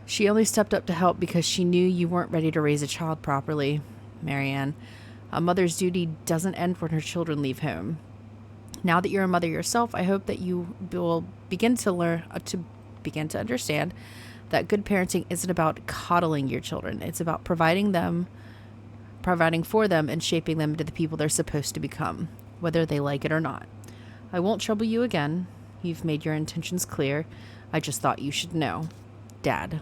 She only stepped up to help because she knew you weren't ready to raise a child properly, Marianne. A mother's duty doesn't end when her children leave home. Now that you're a mother yourself, I hope that you will begin to understand that good parenting isn't about coddling your children. It's about providing for them and shaping them into the people they're supposed to become, whether they like it or not. I won't trouble you again. You've made your intentions clear. I just thought you should know. Dad.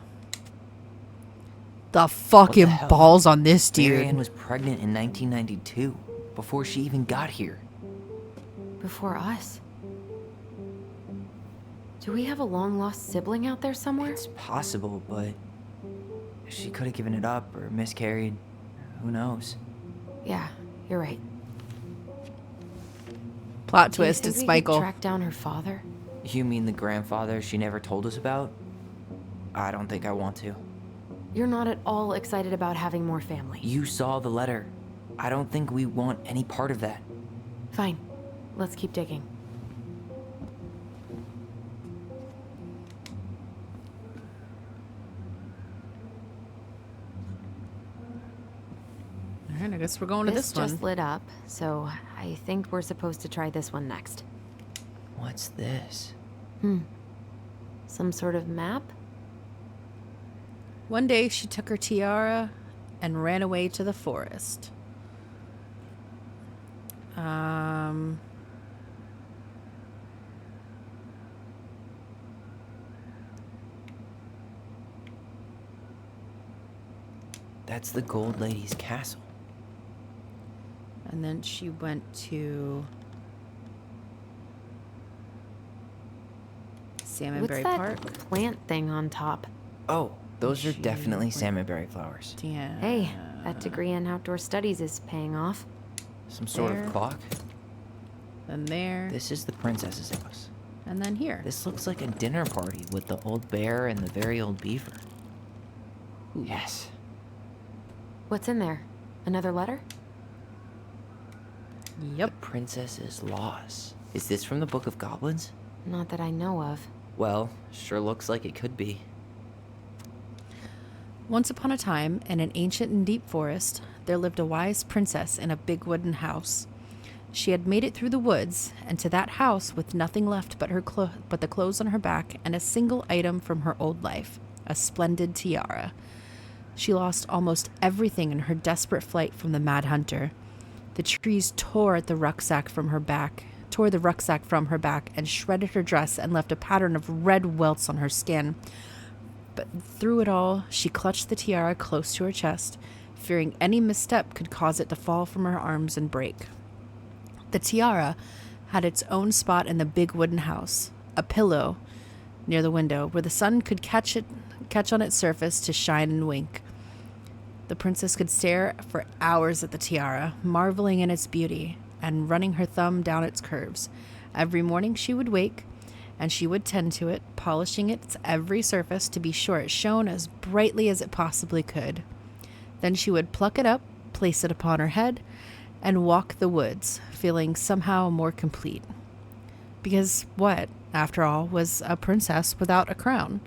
The fucking hell? balls on this dude. Marianne was pregnant in 1992, before she even got here. Before us? Do we have a long-lost sibling out there somewhere? It's possible, but she could have given it up or miscarried. Who knows? Yeah, you're right. Plot Do you twist, think it's we Michael. could track down her father? You mean the grandfather she never told us about? I don't think I want to. You're not at all excited about having more family. You saw the letter. I don't think we want any part of that. Fine. Let's keep digging. All right, I guess we're going to this one. Just lit up, so I think we're supposed to try this one next. What's this? Some sort of map? One day she took her tiara and ran away to the forest. That's the Gold Lady's castle. And then she went to Salmonberry What's that Park. plant thing on top? Oh, those are definitely salmonberry flowers. Damn. Hey, that degree in outdoor studies is paying off. Some sort There. of clock. Then there. This is the princess's house. And then here. This looks like a dinner party with the old bear and the very old beaver. Ooh. Yes. What's in there? Another letter? Yep. The princess's laws. Is this from the Book of Goblins? Not that I know of. Well, sure looks like it could be. Once upon a time, in an ancient and deep forest, there lived a wise princess in a big wooden house. She had made it through the woods, and to that house with nothing left but but the clothes on her back and a single item from her old life, a splendid tiara. She lost almost everything in her desperate flight from the Mad Hunter. The trees tore the rucksack from her back, and shredded her dress and left a pattern of red welts on her skin. But through it all, she clutched the tiara close to her chest, fearing any misstep could cause it to fall from her arms and break. The tiara had its own spot in the big wooden house, a pillow near the window where the sun could catch on its surface to shine and wink. The princess could stare for hours at the tiara, marveling in its beauty and running her thumb down its curves. Every morning she would wake, and she would tend to it, polishing its every surface to be sure it shone as brightly as it possibly could. Then she would pluck it up, place it upon her head, and walk the woods, feeling somehow more complete. Because what, after all, was a princess without a crown?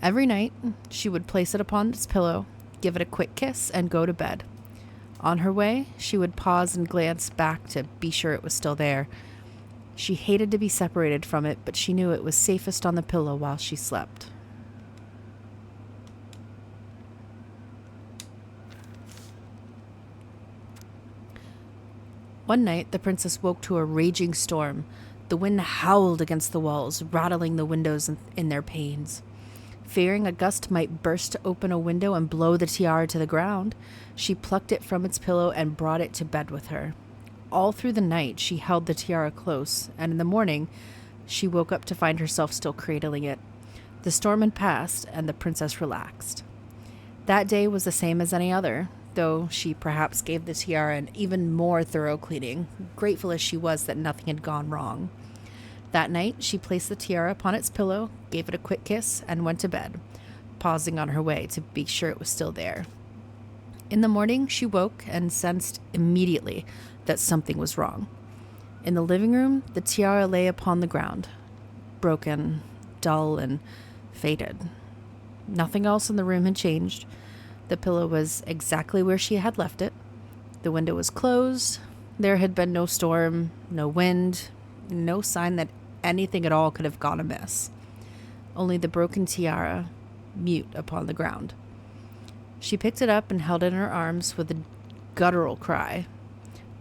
Every night, she would place it upon its pillow, give it a quick kiss, and go to bed. On her way, she would pause and glance back to be sure it was still there. She hated to be separated from it, but she knew it was safest on the pillow while she slept. One night, the princess woke to a raging storm. The wind howled against the walls, rattling the windows in their panes. Fearing a gust might burst open a window and blow the tiara to the ground, she plucked it from its pillow and brought it to bed with her. All through the night, she held the tiara close, and in the morning, she woke up to find herself still cradling it. The storm had passed, and the princess relaxed. That day was the same as any other, though she perhaps gave the tiara an even more thorough cleaning, grateful as she was that nothing had gone wrong. That night, she placed the tiara upon its pillow, gave it a quick kiss, and went to bed, pausing on her way to be sure it was still there. In the morning, she woke and sensed immediately that something was wrong. In the living room, the tiara lay upon the ground, broken, dull, and faded. Nothing else in the room had changed. The pillow was exactly where she had left it. The window was closed. There had been no storm, no wind, no sign that anything at all could have gone amiss. Only the broken tiara, mute upon the ground. She picked it up and held it in her arms with a guttural cry.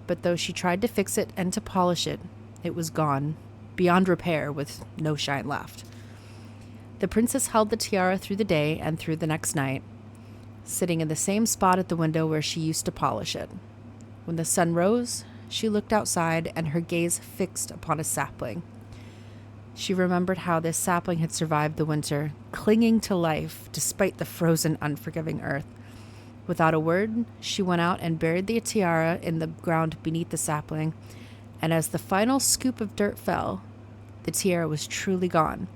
But though she tried to fix it and to polish it, it was gone, beyond repair, with no shine left. The princess held the tiara through the day and through the next night, sitting in the same spot at the window where she used to polish it. When the sun rose, she looked outside and her gaze fixed upon a sapling. She remembered how this sapling had survived the winter, clinging to life despite the frozen, unforgiving earth. Without a word, she went out and buried the tiara in the ground beneath the sapling, and as the final scoop of dirt fell, the tiara was truly gone,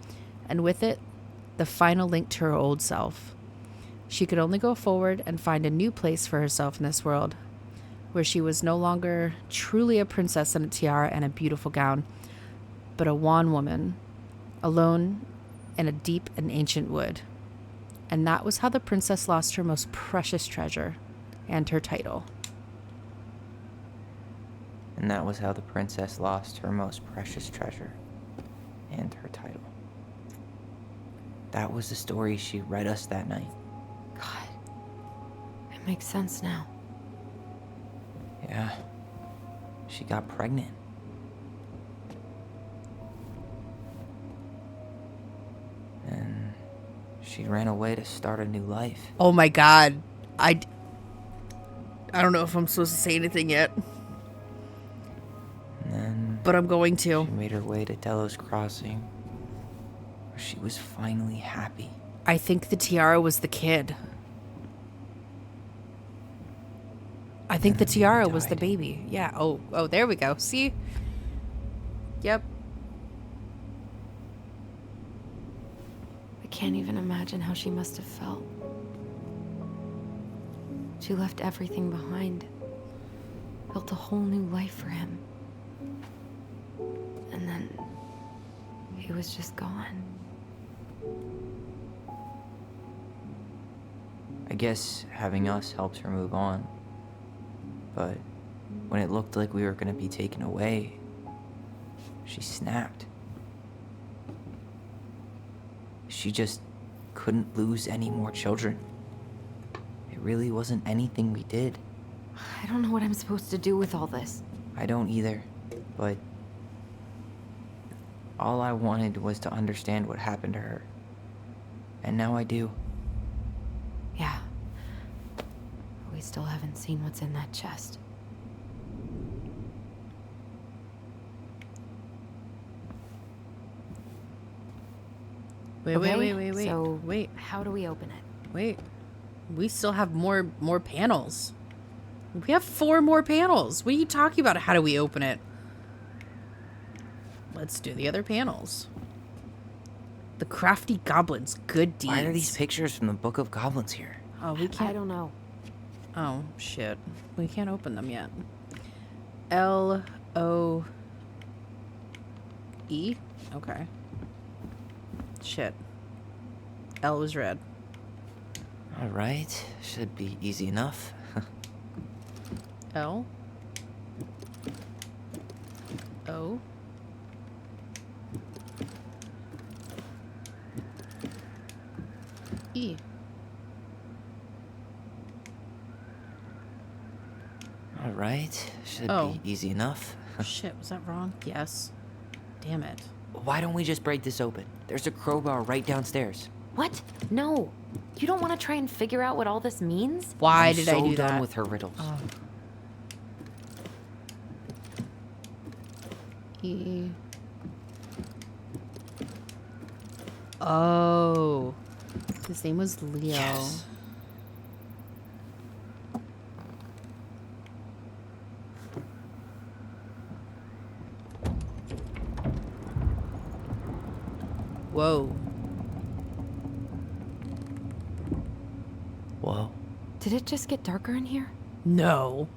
and with it, the final link to her old self. She could only go forward and find a new place for herself in this world, where she was no longer truly a princess in a tiara and a beautiful gown, but a wan woman, alone in a deep and ancient wood. And that was how the princess lost her most precious treasure and her title. And that was how the princess lost her most precious treasure and her title. That was the story she read us that night. God, it makes sense now. Yeah, she got pregnant. And she ran away to start a new life. Oh my god. I don't know if I'm supposed to say anything yet. And then but I'm going to. She made her way to Delos Crossing, where she was finally happy. I think the tiara was the kid. I think the tiara was the baby. Yeah. Oh, there we go. See? Yep. I can't even imagine how she must have felt. She left everything behind, built a whole new life for him. And then he was just gone. I guess having us helped her move on. But when it looked like we were going to be taken away, she snapped. She just couldn't lose any more children. It really wasn't anything we did. I don't know what I'm supposed to do with all this. I don't either, but all I wanted was to understand what happened to her. And now I do. Yeah. We still haven't seen what's in that chest. Wait. So, wait. How do we open it? Wait. We still have more panels. We have 4 more panels. What are you talking about? How do we open it? Let's do the other panels. The crafty goblins' good deeds. Why are these pictures from the Book of Goblins here? Oh, we can't. I don't know. Oh, shit. We can't open them yet. L-O-E? Okay. Shit. L was red. Alright, should be easy enough. L. O. E. Alright, should be easy enough. Shit, was that wrong? Yes. Damn it. Why don't we just break this open? There's a crowbar right downstairs. What? No. You don't want to try and figure out what all this means? Why I'm did I do so done that? with her riddles. E. Oh. His name was Leo. Yes. Whoa. Whoa. Did it just get darker in here? No.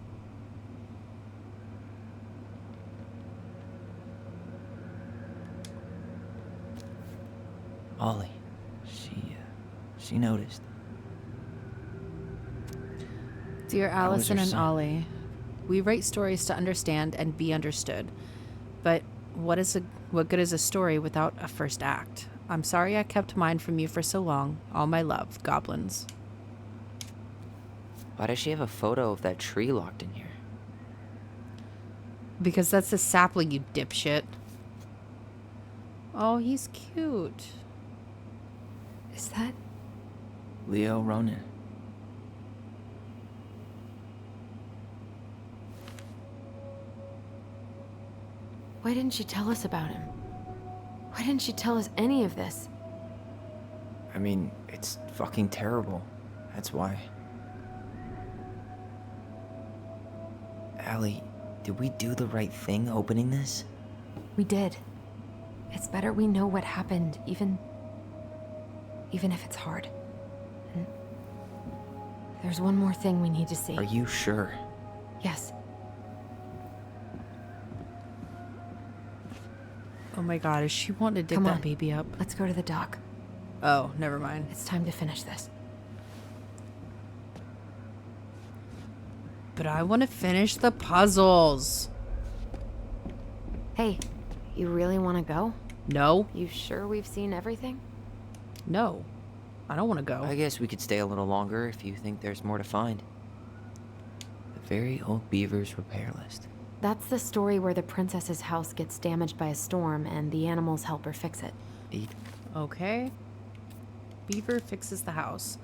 Ollie, she noticed. Dear How was Allison her and son? Ollie, we write stories to understand and be understood. But what good is a story without a first act? I'm sorry I kept mine from you for so long. All my love, Goblins. Why does she have a photo of that tree locked in here? Because that's a sapling, you dipshit. Oh, he's cute. Is that... Leo Ronan. Why didn't she tell us about him? Why didn't she tell us any of this? I mean, it's fucking terrible. That's why. Allie, did we do the right thing opening this? We did. It's better we know what happened, even if it's hard. And there's one more thing we need to see. Are you sure? Yes. Oh my god, is she wanting to dig Come that on. baby up? Let's go to the dock. Oh, never mind. It's time to finish this. But I want to finish the puzzles. Hey, you really want to go? No. You sure we've seen everything? No. I don't want to go. I guess we could stay a little longer if you think there's more to find. The very old Beaver's repair list. That's the story where the princess's house gets damaged by a storm and the animals help her fix it. Okay. Beaver fixes the house.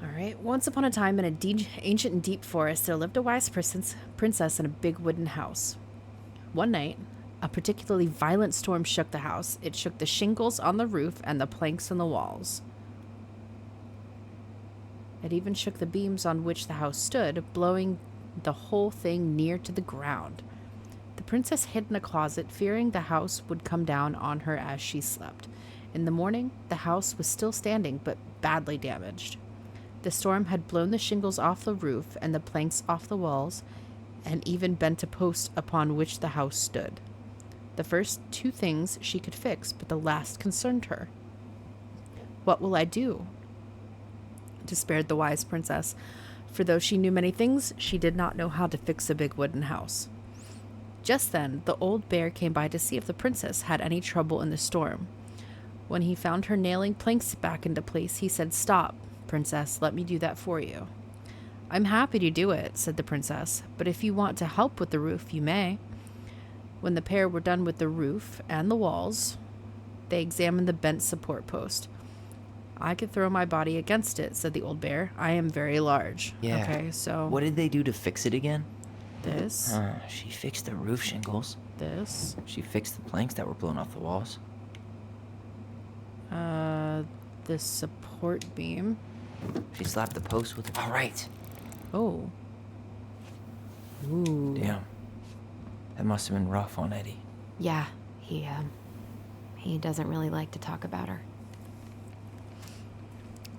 Alright. Once upon a time in a ancient and deep forest, there lived a wise princess in a big wooden house. One night, a particularly violent storm shook the house. It shook the shingles on the roof and the planks on the walls. It even shook the beams on which the house stood, blowing the whole thing near to the ground. The princess hid in a closet, fearing the house would come down on her as she slept. In the morning, the house was still standing, but badly damaged. The storm had blown the shingles off the roof and the planks off the walls, and even bent a post upon which the house stood. The first two things she could fix, but the last concerned her. What will I do? Despaired the wise princess, for though she knew many things, she did not know how to fix a big wooden house. Just then, the old bear came by to see if the princess had any trouble in the storm. When he found her nailing planks back into place, he said, "Stop, princess, let me do that for you." "I'm happy to do it," said the princess, "but if you want to help with the roof, you may." When the pair were done with the roof and the walls, they examined the bent support post. "I could throw my body against it," said the old bear. "I am very large." Yeah. Okay, so What did they do to fix it again? this, She fixed the roof shingles. this, She fixed the planks that were blown off the walls. this support beam. She slapped the post with it. All right. Oh. Ooh. Damn. That must have been rough on Eddie. Yeah, he doesn't really like to talk about her.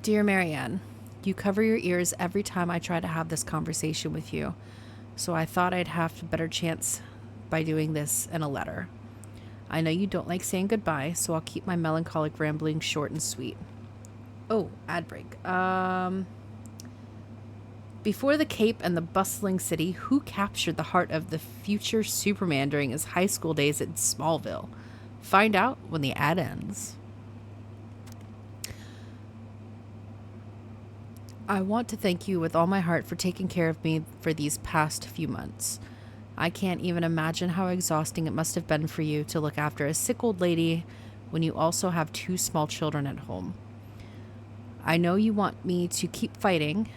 Dear Marianne, you cover your ears every time I try to have this conversation with you, so I thought I'd have a better chance by doing this in a letter. I know you don't like saying goodbye, so I'll keep my melancholic rambling short and sweet. Oh, ad break. Before the Cape and the bustling city, who captured the heart of the future Superman during his high school days at Smallville? Find out when the ad ends. I want to thank you with all my heart for taking care of me for these past few months. I can't even imagine how exhausting it must have been for you to look after a sick old lady when you also have 2 small children at home. I know you want me to keep fighting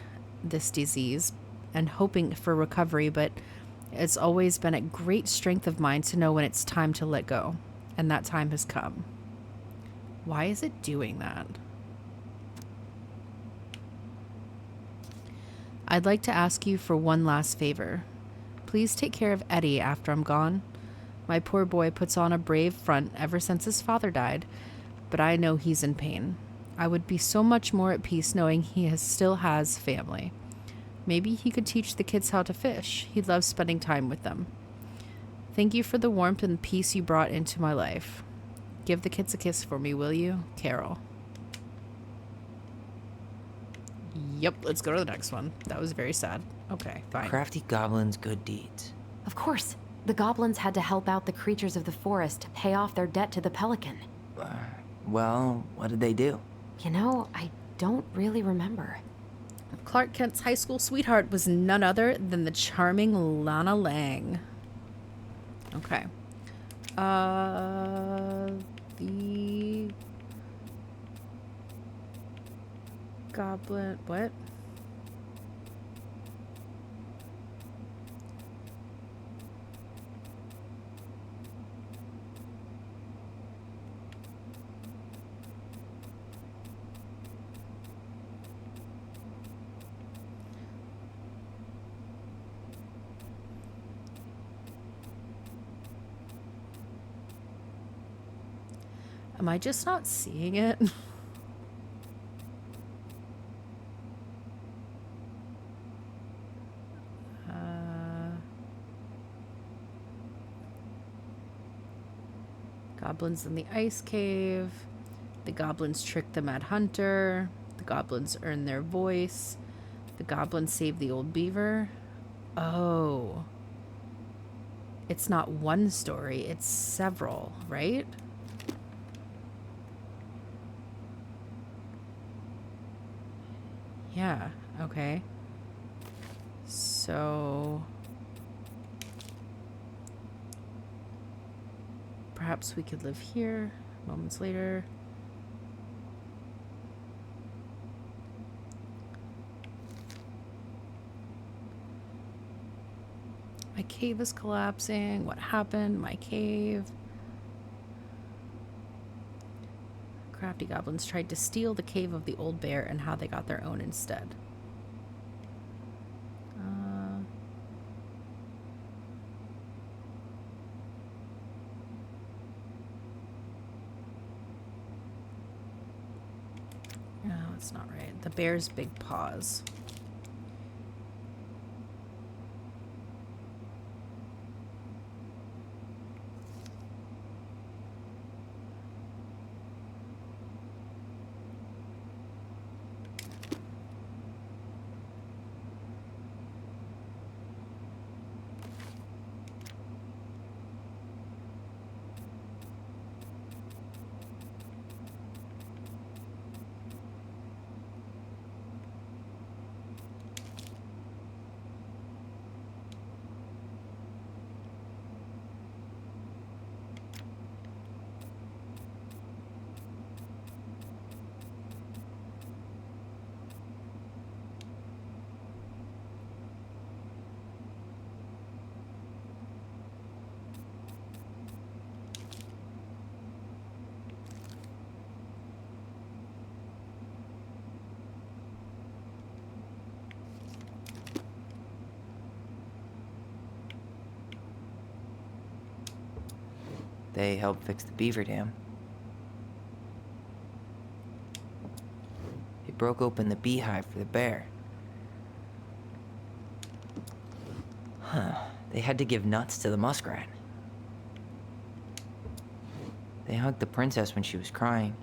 this disease and hoping for recovery, but it's always been a great strength of mine to know when it's time to let go, and that time has come. Why is it doing that? I'd like to ask you for one last favor. Please take care of Eddie after I'm gone. My poor boy puts on a brave front ever since his father died, but I know he's in pain. I would be so much more at peace knowing still has family. Maybe he could teach the kids how to fish. He loves spending time with them. Thank you for the warmth and peace you brought into my life. Give the kids a kiss for me, will you? Carol. Yep, let's go to the next one. That was very sad. Okay, fine. Crafty goblins' good deeds. Of course. The goblins had to help out the creatures of the forest to pay off their debt to the pelican. Well, what did they do? You know, I don't really remember. Clark Kent's high school sweetheart was none other than the charming Lana Lang. Okay. The goblin... What? Am I just not seeing it? Goblins in the ice cave. The goblins trick the Mad Hunter. The goblins earn their voice. The goblins save the old beaver. Oh. It's not one story, it's several, right? Yeah, okay. So... perhaps we could live here. Moments later. My cave is collapsing. What happened? My cave. Crafty goblins tried to steal the cave of the old bear and how they got their own instead. No, it's not right. The bear's big paws. They helped fix the beaver dam. They broke open the beehive for the bear. Huh. They had to give nuts to the muskrat. They hugged the princess when she was crying.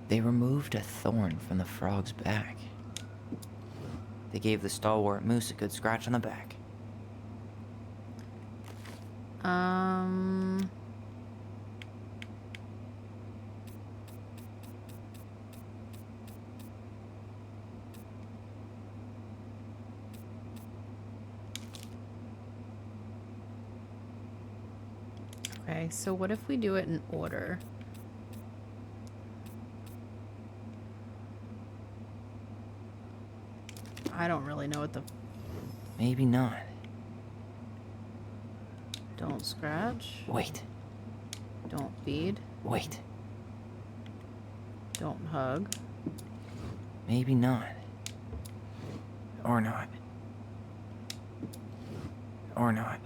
They removed a thorn from the frog's back. They gave the stalwart moose a good scratch on the back. Okay, so what if we do it in order? I don't really know what the... Maybe not. Don't scratch. Wait. Don't feed. Wait. Don't hug. Maybe not. Or not. Or not.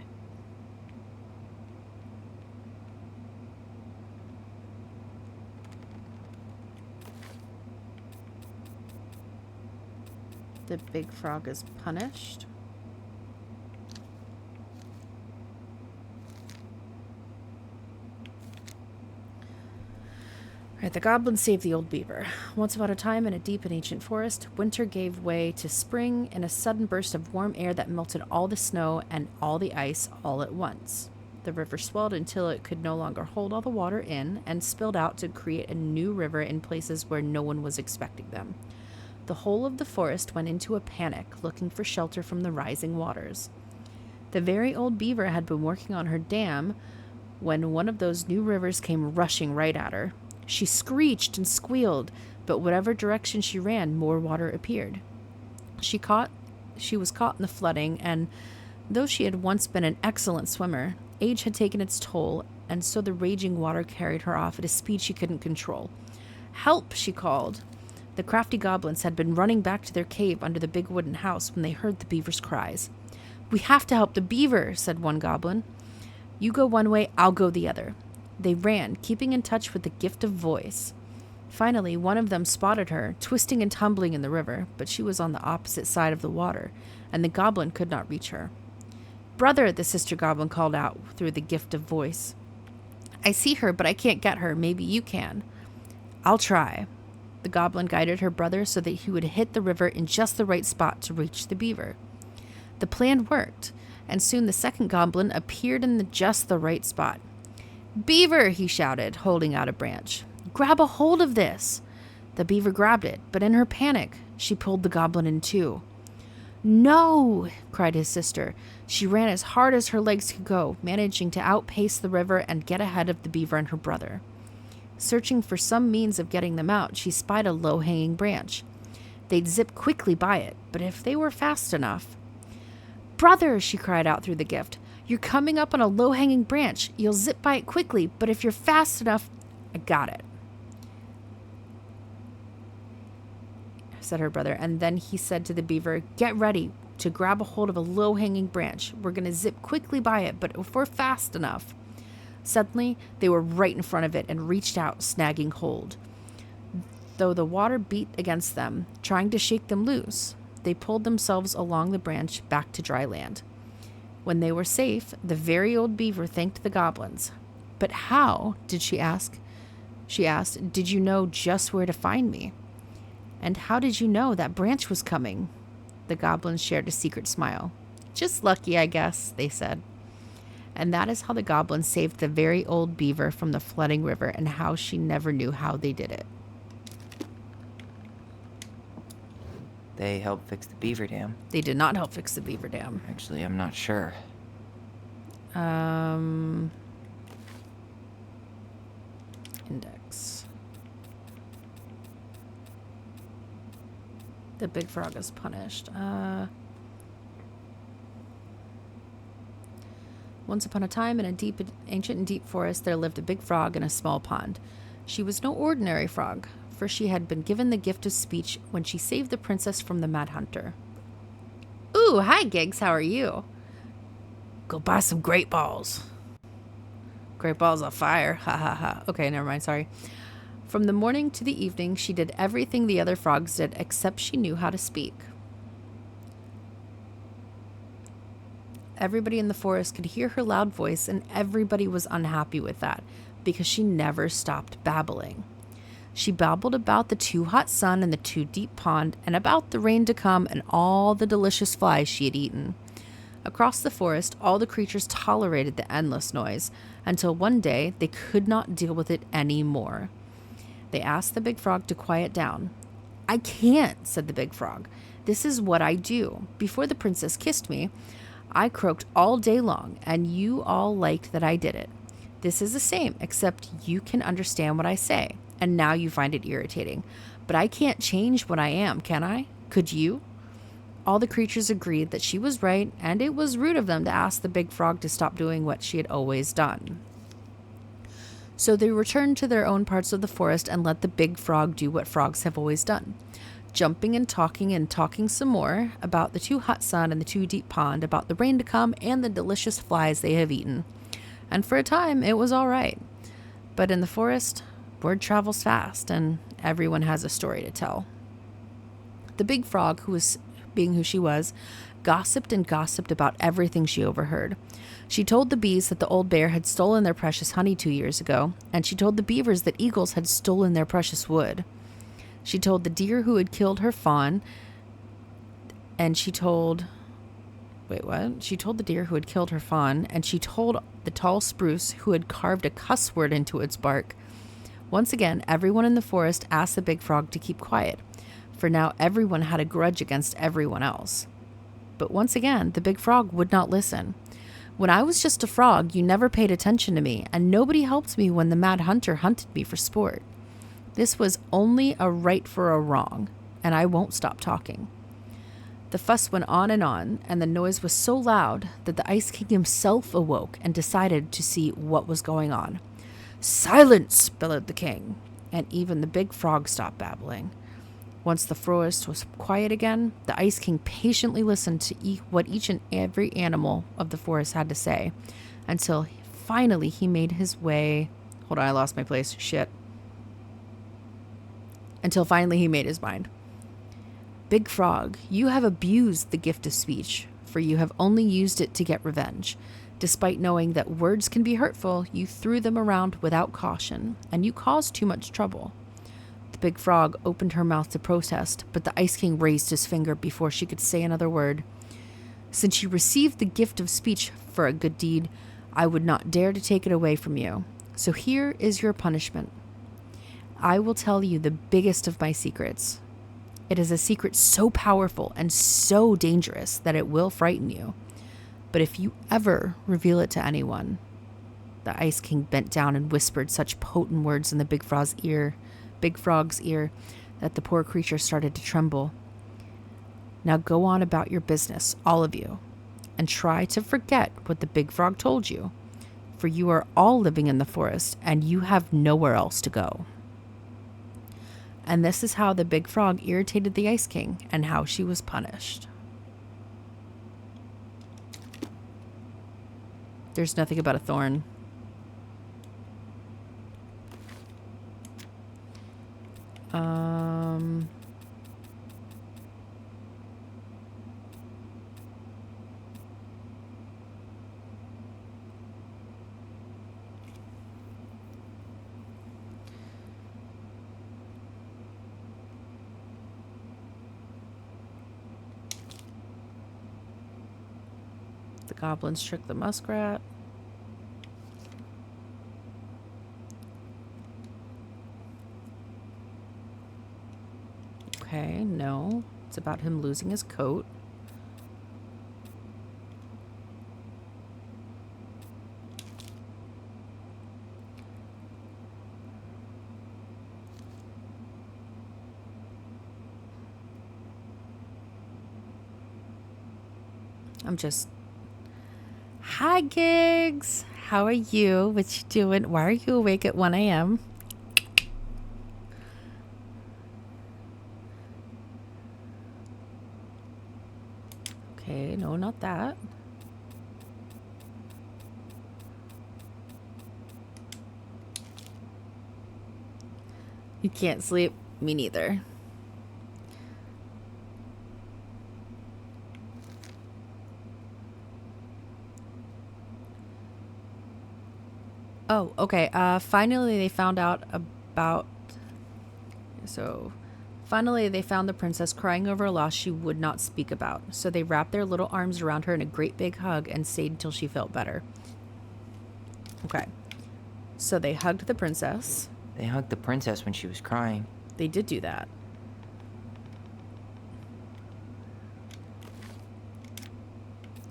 The big frog is punished. Right, the goblins saved the old beaver. Once upon a time, in a deep and ancient forest, winter gave way to spring in a sudden burst of warm air that melted all the snow and all the ice all at once. The river swelled until it could no longer hold all the water in and spilled out to create a new river in places where no one was expecting them. The whole of the forest went into a panic, looking for shelter from the rising waters. The very old beaver had been working on her dam when one of those new rivers came rushing right at her. She screeched and squealed, but whatever direction she ran, more water appeared. She was caught in the flooding, and though she had once been an excellent swimmer, age had taken its toll, and so the raging water carried her off at a speed she couldn't control. "Help!" she called. The crafty goblins had been running back to their cave under the big wooden house when they heard the beaver's cries. "We have to help the beaver," said one goblin. "You go one way, I'll go the other." They ran, keeping in touch with the gift of voice. Finally, one of them spotted her, twisting and tumbling in the river, but she was on the opposite side of the water, and the goblin could not reach her. "Brother," the sister goblin called out through the gift of voice. "I see her, but I can't get her. Maybe you can." "I'll try." The goblin guided her brother so that he would hit the river in just the right spot to reach the beaver. The plan worked, and soon the second goblin appeared in just the right spot. "Beaver!" he shouted, holding out a branch. "Grab a hold of this!" The beaver grabbed it, but in her panic, she pulled the goblin in two. "No!" cried his sister. She ran as hard as her legs could go, managing to outpace the river and get ahead of the beaver and her brother. Searching for some means of getting them out, she spied a low-hanging branch. They'd zip quickly by it, but if they were fast enough... "Brother!" she cried out through the gift. "You're coming up on a low-hanging branch. You'll zip by it quickly, but if you're fast enough..." "I got it," said her brother, and then he said to the beaver, "Get ready to grab a hold of a low-hanging branch. We're going to zip quickly by it, but if we're fast enough..." Suddenly, they were right in front of it and reached out, snagging hold. Though the water beat against them, trying to shake them loose, they pulled themselves along the branch back to dry land. When they were safe, the very old beaver thanked the goblins. "But how?" did she ask. She asked, "Did you know just where to find me? And how did you know that branch was coming?" The goblins shared a secret smile. "Just lucky, I guess," they said. And that is how the goblins saved the very old beaver from the flooding river, and how she never knew how they did it. They helped fix the beaver dam. They did not help fix the beaver dam. Actually, I'm not sure. Index. The big frog is punished. Once upon a time, in a ancient and deep forest, there lived a big frog in a small pond. She was no ordinary frog, for she had been given the gift of speech when she saved the princess from the Mad Hunter. "Ooh, hi, Gigs, how are you?" "Go buy some great balls." "Great balls of fire, ha ha ha." Okay, never mind, sorry. From the morning to the evening, she did everything the other frogs did, except she knew how to speak. Everybody in the forest could hear her loud voice, and everybody was unhappy with that, because she never stopped babbling. She babbled about the too hot sun and the too deep pond, and about the rain to come and all the delicious flies she had eaten. Across the forest, all the creatures tolerated the endless noise, until one day they could not deal with it any more. They asked the big frog to quiet down. "I can't," said the big frog. "This is what I do. Before the princess kissed me, I croaked all day long, and you all liked that I did it. This is the same, except you can understand what I say, and now you find it irritating. But I can't change what I am, can I? Could you?" All the creatures agreed that she was right, and it was rude of them to ask the big frog to stop doing what she had always done. So they returned to their own parts of the forest and let the big frog do what frogs have always done, jumping and talking some more about the too hot sun and the too deep pond, about the rain to come and the delicious flies they have eaten. And for a time, it was all right. But in the forest, word travels fast, and everyone has a story to tell. The big frog, who being who she was, gossiped and gossiped about everything she overheard. She told the bees that the old bear had stolen their precious honey 2 years ago, and she told the beavers that eagles had stolen their precious wood. She told the deer who had killed her fawn, and she told... Wait, what? She told the deer who had killed her fawn, and she told the tall spruce who had carved a cuss word into its bark. Once again, everyone in the forest asked the big frog to keep quiet, for now everyone had a grudge against everyone else. But once again, the big frog would not listen. When I was just a frog, you never paid attention to me, and nobody helped me when the Mad Hunter hunted me for sport. This was only a right for a wrong, and I won't stop talking. The fuss went on, and the noise was so loud that the Ice King himself awoke and decided to see what was going on. "Silence!" bellowed the king, and even the big frog stopped babbling. Once the forest was quiet again, the Ice King patiently listened to what each and every animal of the forest had to say, until finally he made his way... Hold on, I lost my place. Shit. Until finally he made his mind. "Big Frog, you have abused the gift of speech, for you have only used it to get revenge. Despite knowing that words can be hurtful, you threw them around without caution, and you caused too much trouble." The big frog opened her mouth to protest, but the Ice King raised his finger before she could say another word. "Since you received the gift of speech for a good deed, I would not dare to take it away from you. So here is your punishment. I will tell you the biggest of my secrets. It is a secret so powerful and so dangerous that it will frighten you. But if you ever reveal it to anyone..." The Ice King bent down and whispered such potent words in the big frog's ear that the poor creature started to tremble. "Now go on about your business, all of you, and try to forget what the big frog told you, for you are all living in the forest and you have nowhere else to go." And this is how the big frog irritated the Ice King and how she was punished. There's nothing about a thorn. The goblins tricked the muskrat. Okay, no. It's about him losing his coat. I'm just... Hi, Gigs! How are you? What you doing? Why are you awake at 1 a.m.? Okay, no, not that. You can't sleep? Me neither. Oh, okay. Finally they found out about... Finally, they found the princess crying over a loss she would not speak about, so they wrapped their little arms around her in a great big hug and stayed until she felt better. Okay. So they hugged the princess. They hugged the princess when she was crying. They did do that.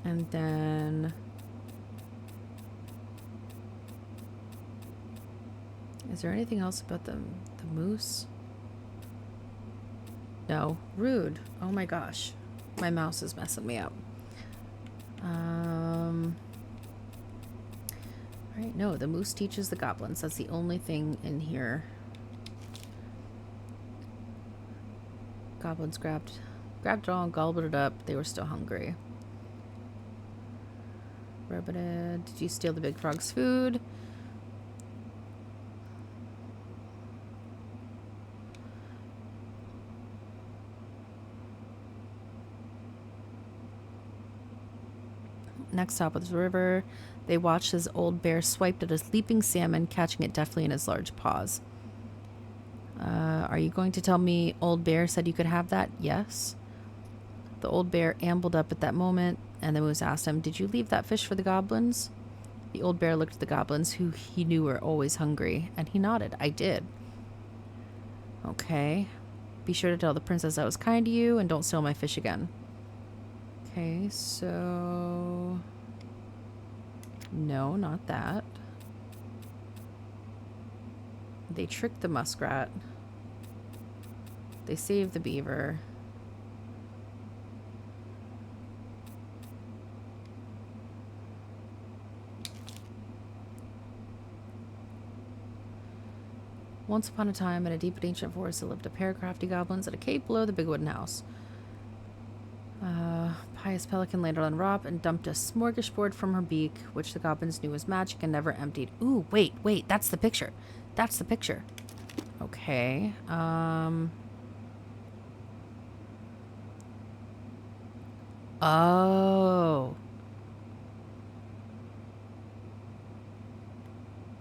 And then... Is there anything else about the moose? No. Rude. Oh my gosh. My mouse is messing me up. Alright, no. The moose teaches the goblins. That's the only thing in here. Goblins grabbed it all and gobbled it up. They were still hungry. Did you steal the big frog's food? Next stop was the river. They watched as Old Bear swiped at a leaping salmon, catching it deftly in his large paws. Are you going to tell me Old Bear said you could have that? Yes. The Old Bear ambled up at that moment, and the moose asked him, "Did you leave that fish for the goblins?" The Old Bear looked at the goblins, who he knew were always hungry, and he nodded. "I did." Okay. Be sure to tell the princess I was kind to you, and don't steal my fish again. Okay, so... No, not that. They tricked the muskrat. They saved the beaver. Once upon a time, in a deep and ancient forest, there lived a pair of crafty goblins at a cave below the big wooden house. Pious Pelican landed on Rop and dumped a smorgasbord from her beak, which the goblins knew was magic and never emptied. Ooh, wait, that's the picture. That's the picture. Okay, Oh.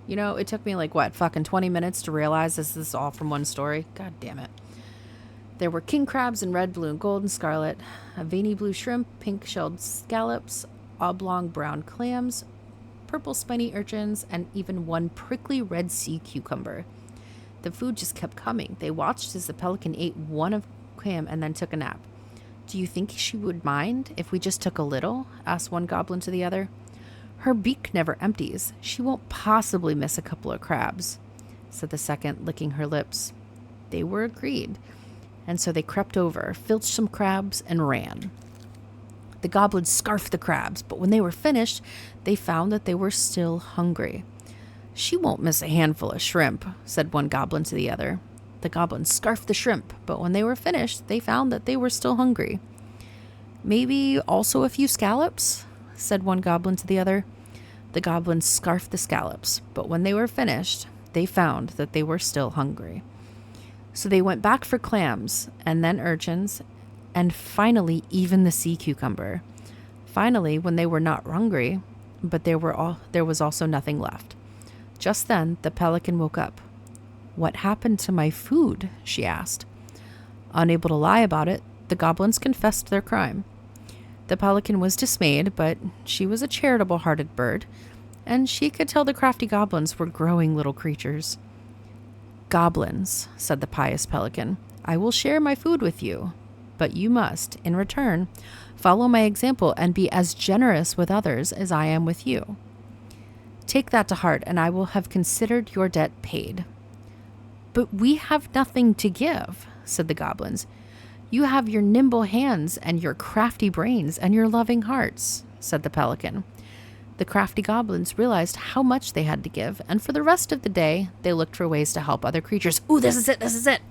You know, it took me like, what, fucking 20 minutes to realize this is all from one story? God damn it. There were king crabs in red, blue, and gold, and scarlet, a veiny blue shrimp, pink-shelled scallops, oblong brown clams, purple spiny urchins, and even one prickly red sea cucumber. The food just kept coming. They watched as the pelican ate one of clam and then took a nap. "Do you think she would mind if we just took a little?" asked one goblin to the other. "Her beak never empties. She won't possibly miss a couple of crabs," said the second, licking her lips. They were agreed, and so they crept over, filched some crabs, and ran. The goblins scarfed the crabs, but when they were finished, they found that they were still hungry. "She won't miss a handful of shrimp," said one goblin to the other. The goblins scarfed the shrimp, but when they were finished, they found that they were still hungry. "Maybe also a few scallops?" said one goblin to the other. The goblins scarfed the scallops, but when they were finished, they found that they were still hungry. So they went back for clams, and then urchins, and finally even the sea cucumber. Finally, when they were not hungry, but there was also nothing left. Just then, the pelican woke up. "What happened to my food?" she asked. Unable to lie about it, the goblins confessed their crime. The pelican was dismayed, but she was a charitable-hearted bird, and she could tell the crafty goblins were growing little creatures. "Goblins," said the pious pelican, "I will share my food with you, but you must, in return, follow my example and be as generous with others as I am with you. Take that to heart, and I will have considered your debt paid." "But we have nothing to give," said the goblins. "You have your nimble hands and your crafty brains and your loving hearts," said the pelican. The crafty goblins realized how much they had to give, and for the rest of the day, they looked for ways to help other creatures. Ooh, this is it!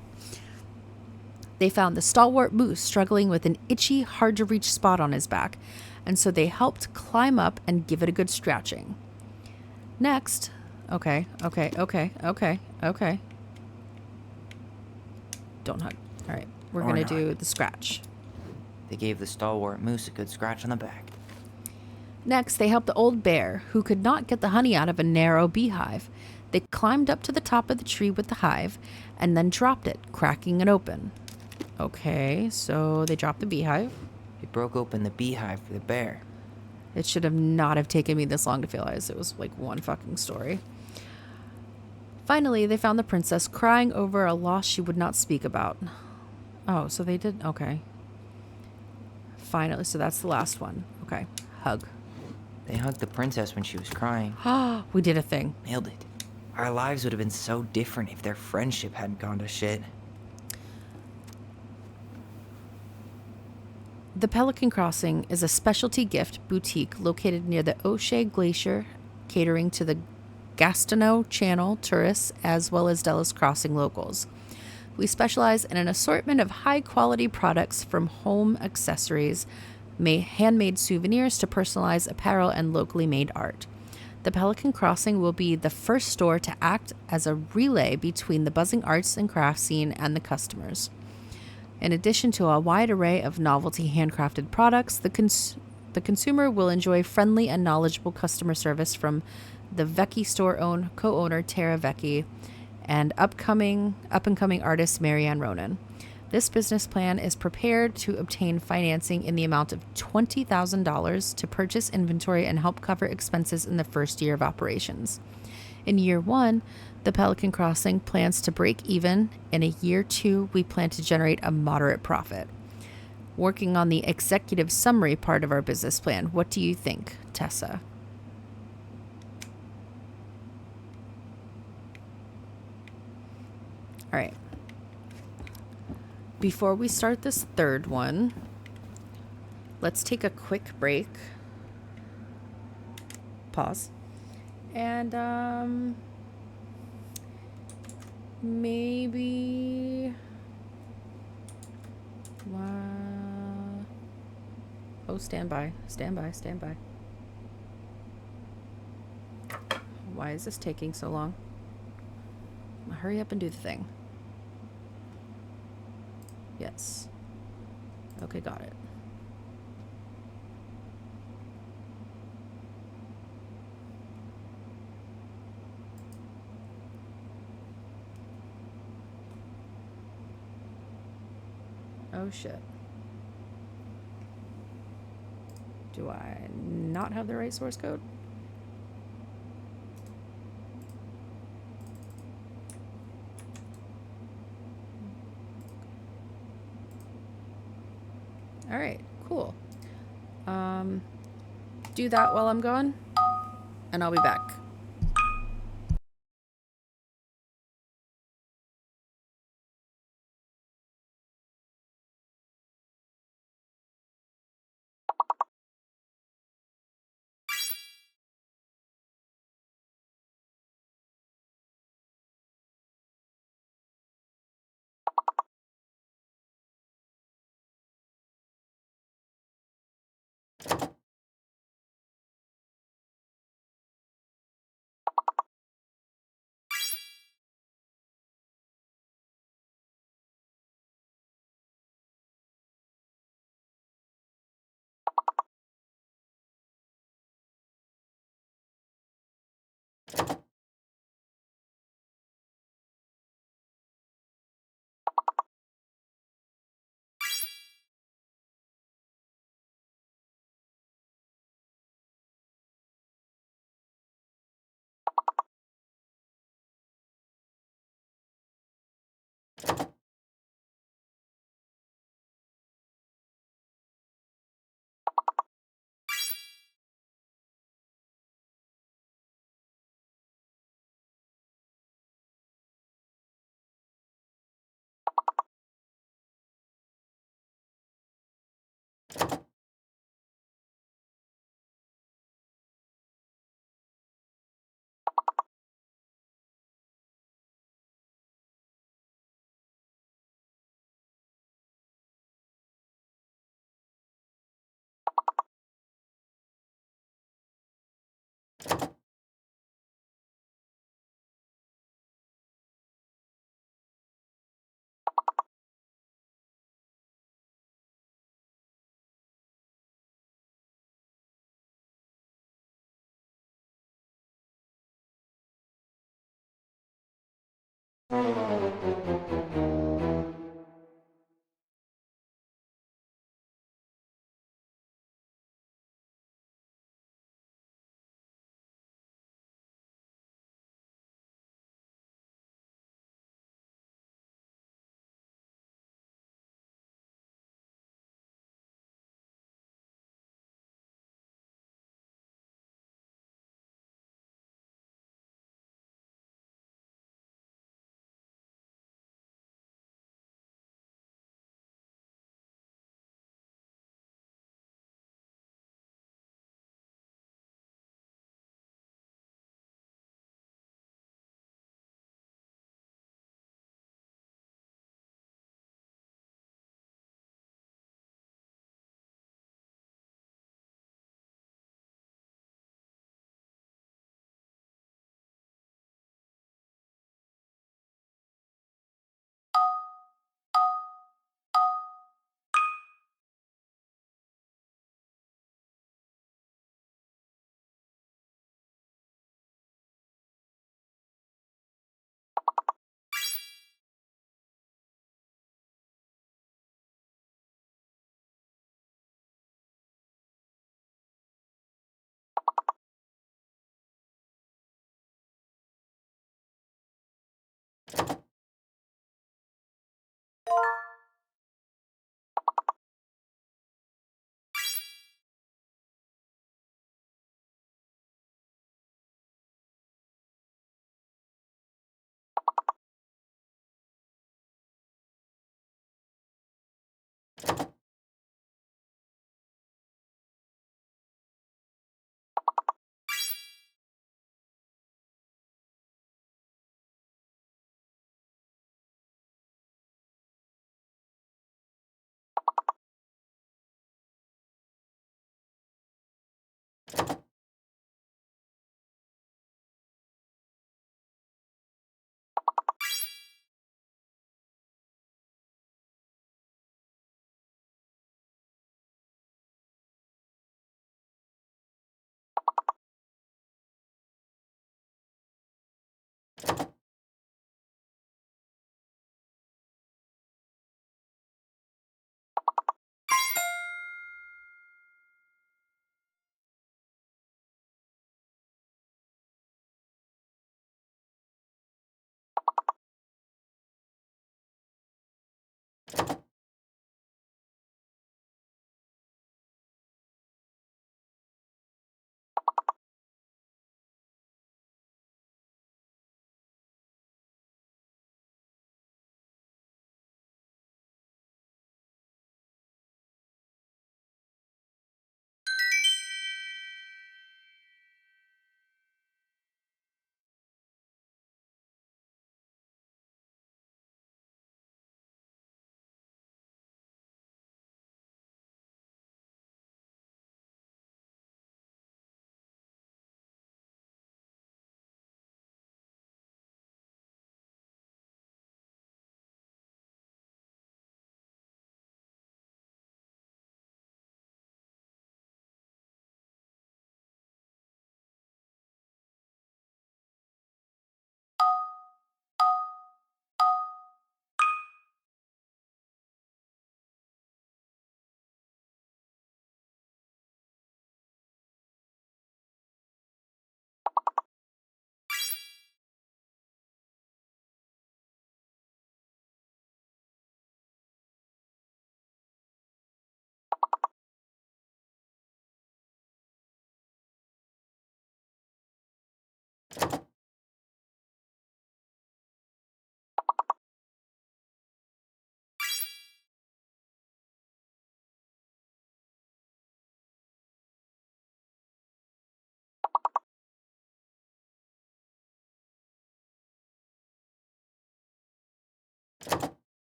They found the stalwart moose struggling with an itchy, hard-to-reach spot on his back, and so they helped climb up and give it a good scratching. Next, okay. Don't hug. All right, we're going to do the scratch. They gave the stalwart moose a good scratch on the back. Next, they helped the old bear, who could not get the honey out of a narrow beehive. They climbed up to the top of the tree with the hive and then dropped it, cracking it open. Okay, so they dropped the beehive. They broke open the beehive for the bear. It should have not have taken me this long to realize it was like one fucking story. Finally, they found the princess crying over a loss she would not speak about. Oh, so they did? Okay. Finally, so that's the last one. Okay, hug. They hugged the princess when she was crying. We did a thing. Nailed it. Our lives would have been so different if their friendship hadn't gone to shit. The Pelican Crossing is a specialty gift boutique located near the O'Shea Glacier, catering to the Gastineau Channel tourists as well as Delos Crossing locals. We specialize in an assortment of high-quality products from home accessories, handmade souvenirs to personalized apparel and locally made art. The Pelican Crossing will be the first store to act as a relay between the buzzing arts and crafts scene and the customers. In addition to a wide array of novelty handcrafted products, The consumer will enjoy friendly and knowledgeable customer service from the Vecchi store co-owner Tara Vecchi and up-and-coming artist Marianne Ronan. This business plan is prepared to obtain financing in the amount of $20,000 to purchase inventory and help cover expenses in the first year of operations. In year 1, the Pelican Crossing plans to break even. In a year 2, we plan to generate a moderate profit. Working on the executive summary part of our business plan. What do you think, Tessa? All right. Before we start this third one, let's take a quick break. Pause. And maybe oh, stand by. Why is this taking so long? Hurry up and do the thing. Yes. Okay, got it. Oh shit. Do I not have the right source code? All right, cool. Do that while I'm going, and I'll be back.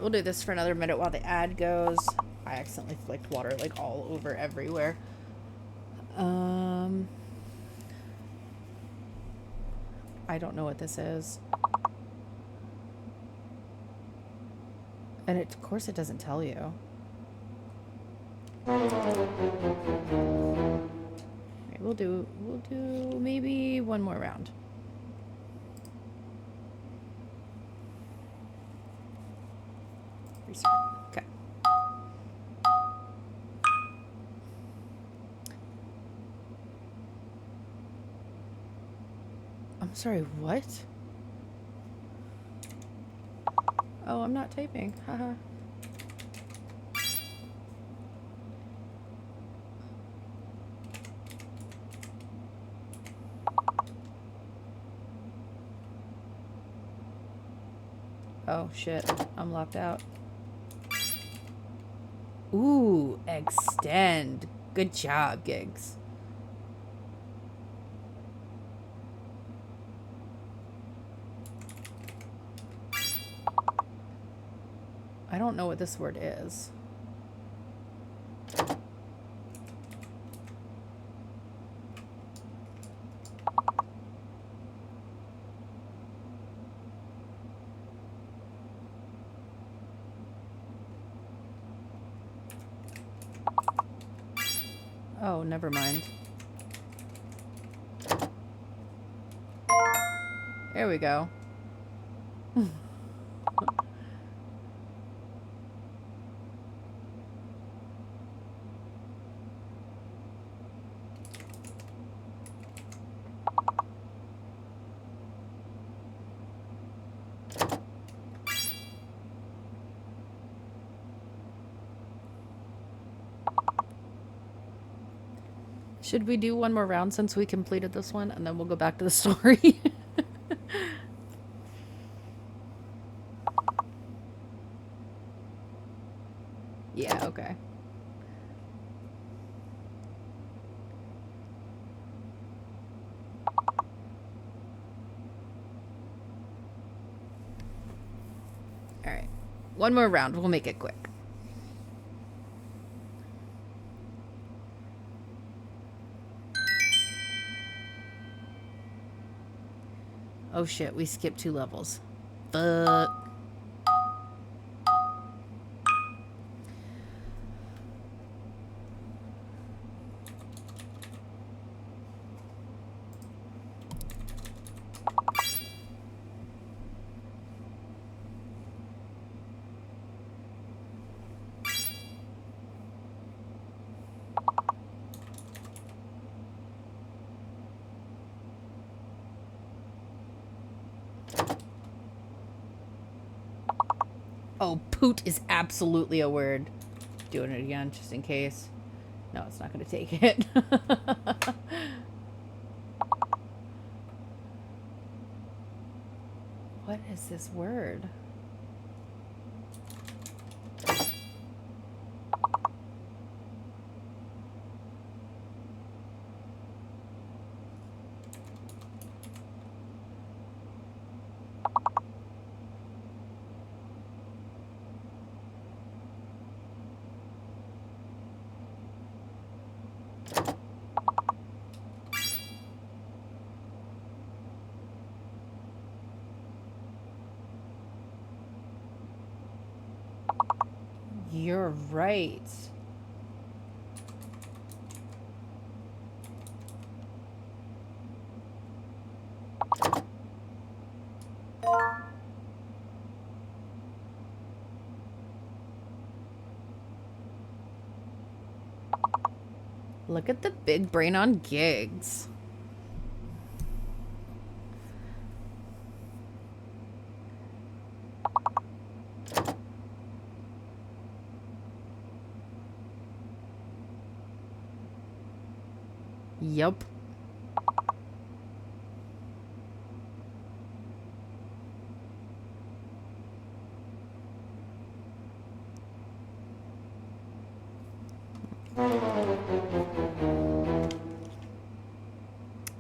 we'll do this for another minute while the ad goes. I accidentally flicked water like all over everywhere. I don't know what this is. And of course it doesn't tell you. Okay, we'll do maybe one more round. Restart. Okay. I'm sorry, what? Oh, I'm not typing. Haha. Oh shit, I'm locked out. Ooh, extend. Good job, Gigs. I don't know what this word is. Oh, never mind. There we go. Should we do one more round since we completed this one, and then we'll go back to the story? Yeah, okay. Alright. One more round. We'll make it quick. Oh shit, we skipped 2 levels. Fuck. Oh, poot is absolutely a word. Doing it again, just in case. No, it's not going to take it. What is this word? You're right. Look at the big brain on Gigs. Yup.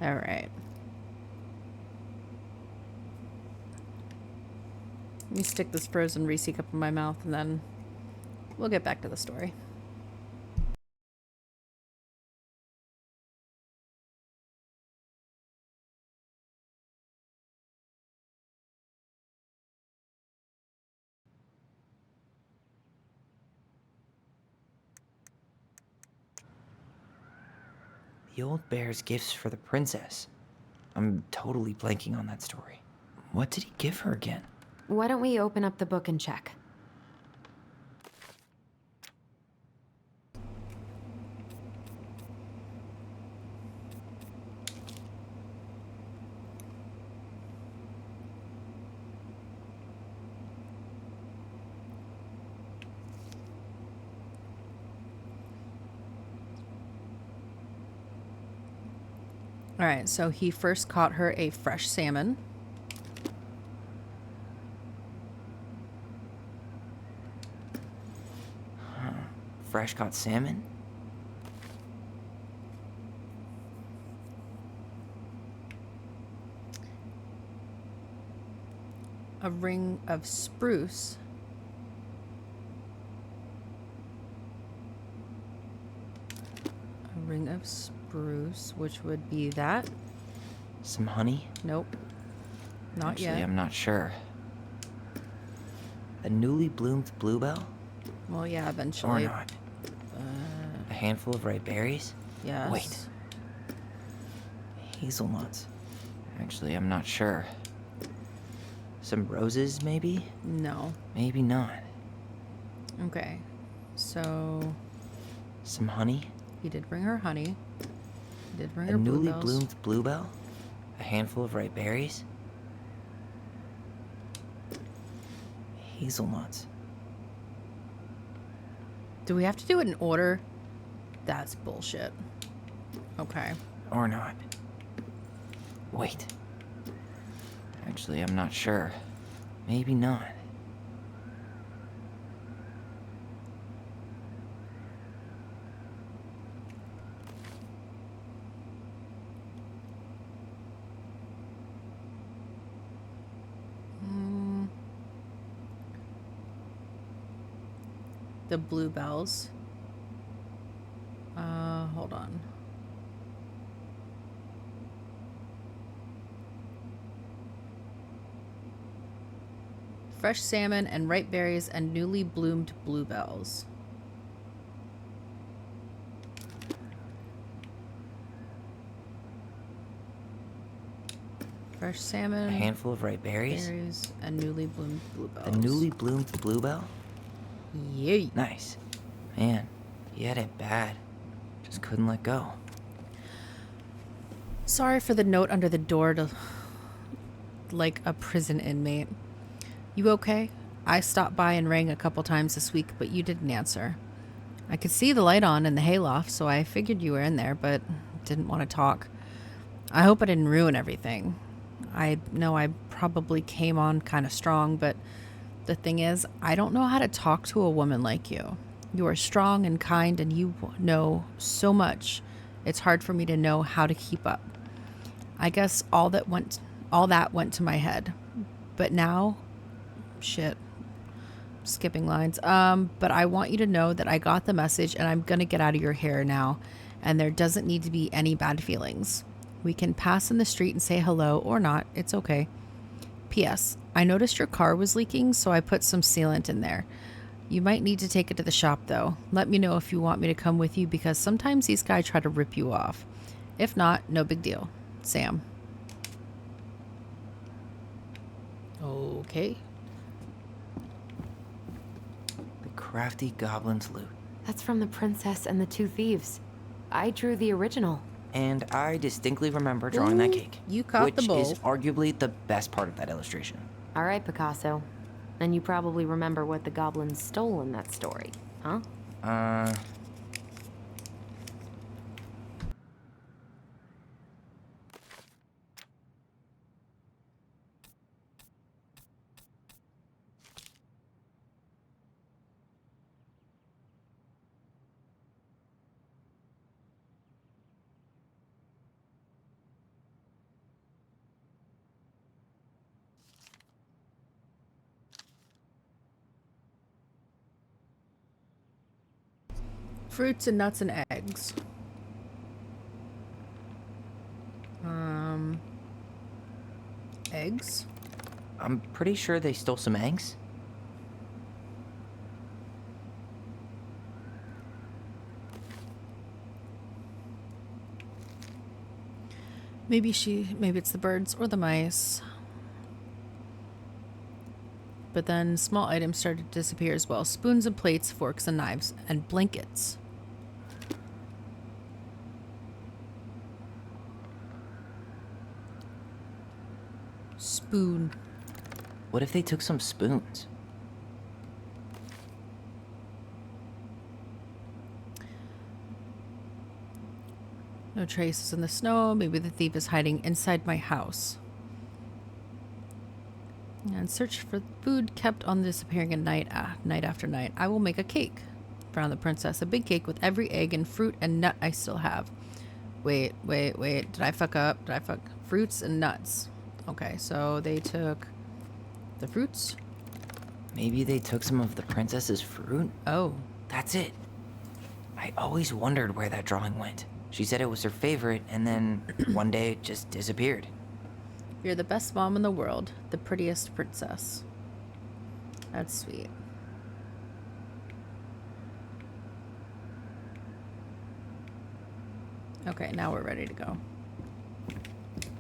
All right. Let me stick this frozen Reese cup in my mouth and then we'll get back to the story. The old bear's gifts for the princess. I'm totally blanking on that story. What did he give her again? Why don't we open up the book and check? All right, so he first caught her a fresh salmon. Fresh caught salmon? A ring of spruce. A ring of spruce, which would be that. Some honey? Nope. Not Actually, yet. I'm not sure. A newly bloomed bluebell? Well, yeah, eventually. Or not. A handful of ripe berries? Yes. Wait. Hazelnuts. Actually, I'm not sure. Some roses, maybe? No. Maybe not. Okay. So Some honey? he did bring her honey. He did bring A her newly bluebells. bloomed bluebell? A handful of ripe berries? Hazelnuts. Do we have to do it in order? That's bullshit. Okay. Or not. Wait. Actually, I'm not sure. Maybe not. The bluebells. Hold on. Fresh salmon and ripe berries and newly bloomed bluebells. Fresh salmon. A handful of ripe berries? Berries and newly bloomed bluebells. A newly bloomed bluebell? Yay. Nice. Man, he had it bad. Just couldn't let go. Sorry for the note under the door to like a prison inmate. You okay? I stopped by and rang a couple times this week, but you didn't answer. I could see the light on in the hayloft, so I figured you were in there, but didn't want to talk. I hope I didn't ruin everything. I know I probably came on kind of strong, but the thing is, I don't know how to talk to a woman like you. You are strong and kind, and you know so much. It's hard for me to know how to keep up. I guess all that went to my head. But now, shit, skipping lines. But I want you to know that I got the message, and I'm gonna get out of your hair now, and there doesn't need to be any bad feelings. We can pass in the street and say hello or not. It's okay. P.S. I noticed your car was leaking, so I put some sealant in there. You might need to take it to the shop, though. Let me know if you want me to come with you, because sometimes these guys try to rip you off. If not, no big deal. Sam. Okay. The crafty goblin's loot. That's from The Princess and the Two Thieves. I drew the original. And I distinctly remember drawing that cake. You caught the bull. Which is arguably the best part of that illustration. All right, Picasso. And you probably remember what the goblins stole in that story, huh? Fruits and nuts and eggs. Eggs? I'm pretty sure they stole some eggs. Maybe it's the birds or the mice. But then small items started to disappear as well. Spoons and plates, forks and knives, and blankets. Spoon. What if they took some spoons? No traces in the snow. Maybe the thief is hiding inside my house. And search for food kept on disappearing at night, night after night. I will make a cake. Found the princess. A big cake with every egg and fruit and nut I still have. Wait. Did I fuck up? Fruits and nuts. Okay, so they took the fruits. Maybe they took some of the princess's fruit? Oh. That's it. I always wondered where that drawing went. She said it was her favorite, and then one day it just disappeared. You're the best mom in the world. The prettiest princess. That's sweet. Okay, now we're ready to go.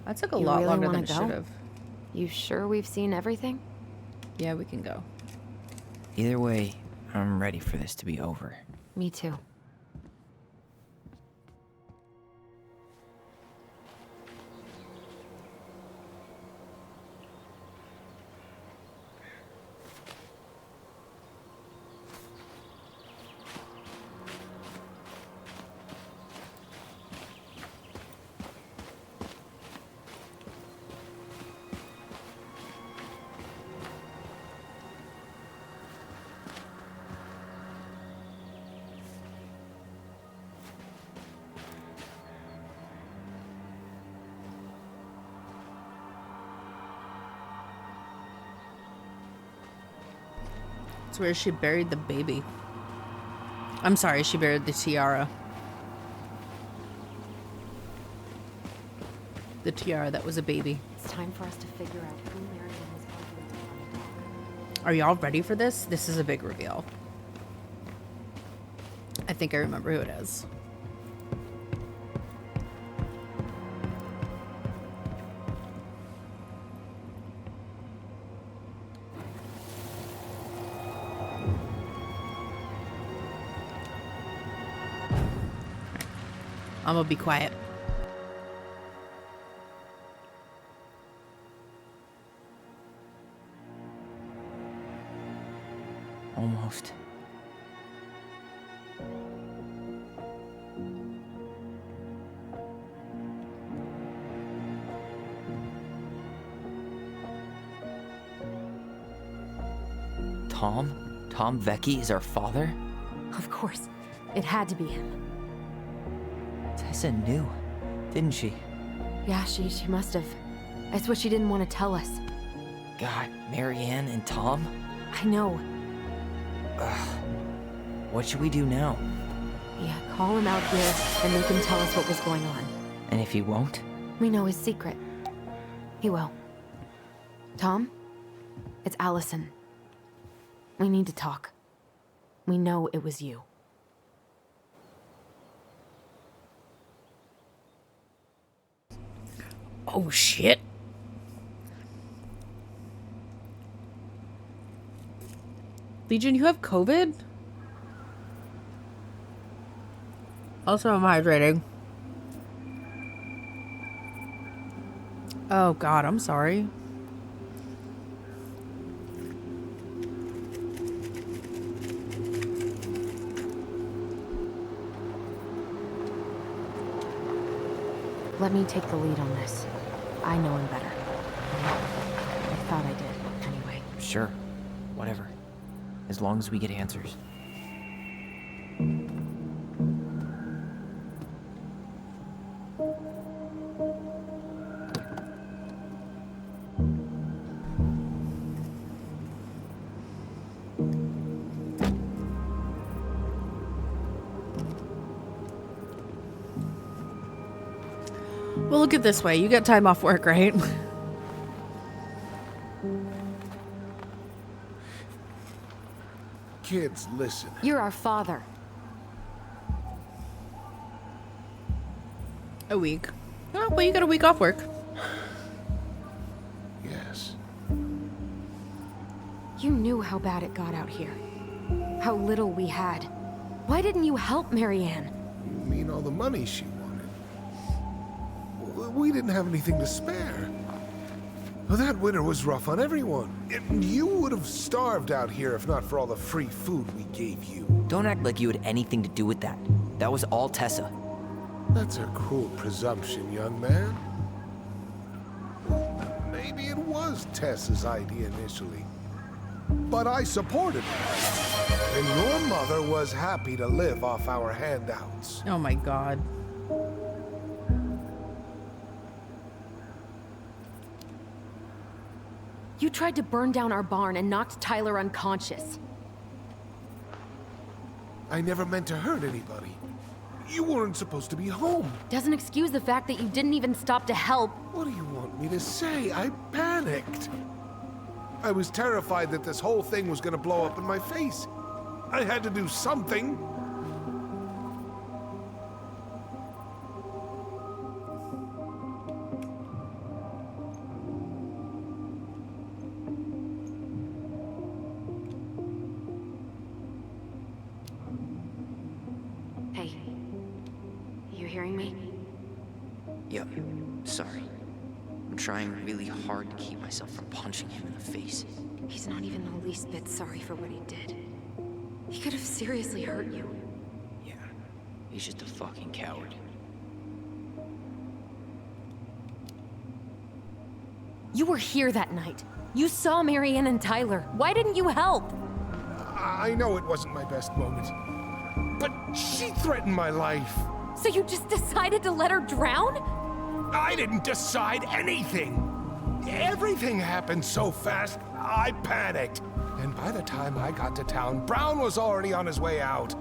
That took a lot really longer than wanna it go? should have. You sure we've seen everything? Yeah, we can go. Either way, I'm ready for this to be over. Me too. It's where she buried the baby. I'm sorry, she buried the tiara. The tiara that was a baby. It's time for us to figure out who Marianne was arguing with on the dock. Are y'all ready for this? This is a big reveal. I think I remember who it is. I'm gonna be quiet. Almost. Tom? Tom Vecchi is our father? Of course. It had to be him. Tessa knew, didn't she? Yeah, she must have. That's what she didn't want to tell us. God, Marianne and Tom? I know. What should we do now? Yeah, call him out here and make him tell us what was going on. And if he won't? We know his secret. He will. Tom? It's Allison. We need to talk. We know it was you. Oh shit. Legion, you have COVID? Also, I'm hydrating. Oh god, I'm sorry. Let me take the lead on this. I know him better. I thought I did, anyway. Sure. Whatever. As long as we get answers. look at it this way. You got time off work, right? Kids, listen. You're our father. A week. Oh, well, you got a week off work. Yes. You knew how bad it got out here. How little we had. Why didn't you help Marianne? You mean all the money she wanted? We didn't have anything to spare. Well, that winter was rough on everyone. You would have starved out here if not for all the free food we gave you. Don't act like you had anything to do with that. That was all Tessa. That's a cruel presumption, young man. Maybe it was Tessa's idea initially. But I supported her. And your mother was happy to live off our handouts. Oh my god. You tried to burn down our barn and knocked Tyler unconscious. I never meant to hurt anybody. You weren't supposed to be home. Doesn't excuse the fact that you didn't even stop to help. What do you want me to say? I panicked. I was terrified that this whole thing was gonna blow up in my face. I had to do something. Hey, you hearing me? Yep, sorry. I'm trying really hard to keep myself from punching him in the face. He's not even the least bit sorry for what he did. He could have seriously hurt you. Yeah, he's just a fucking coward. You were here that night. You saw Marianne and Tyler. Why didn't you help? I know it wasn't my best moment. But she threatened my life. So you just decided to let her drown? I didn't decide anything. Everything happened so fast, I panicked. And by the time I got to town, Brown was already on his way out.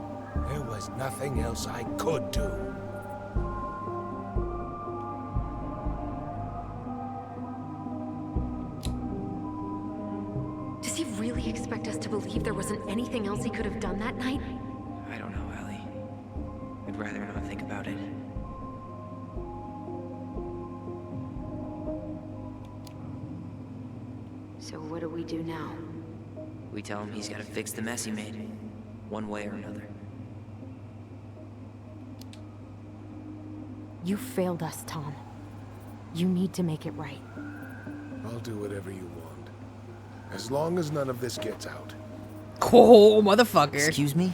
There was nothing else I could do. Does he really expect us to believe there wasn't anything else he could have done that night? I don't know, Ellie. I'd rather not think about it. So what do we do now? We tell him he's gotta fix the mess he made, one way or another. You failed us, Tom. You need to make it right. I'll do whatever you want. As long as none of this gets out. Oh, motherfucker. Excuse me?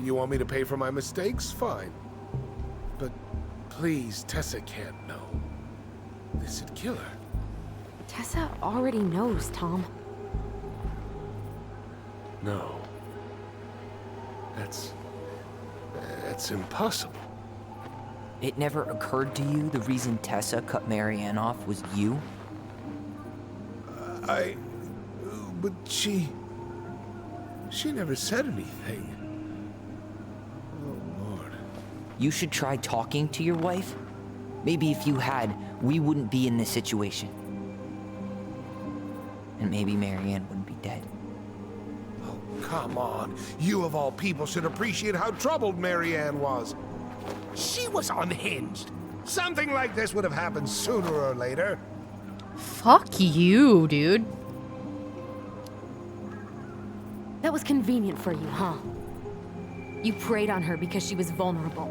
You want me to pay for my mistakes? Fine. But please, Tessa can't know. This'd kill her. Tessa already knows, Tom. No. That's impossible. It never occurred to you the reason Tessa cut Marianne off was you? But she never said anything. Oh, Lord. You should try talking to your wife. Maybe if you had, we wouldn't be in this situation. And maybe Marianne wouldn't be dead. Oh, come on. You of all people should appreciate how troubled Marianne was. She was unhinged. Something like this would have happened sooner or later. Fuck you, dude. That was convenient for you, huh? You preyed on her because she was vulnerable.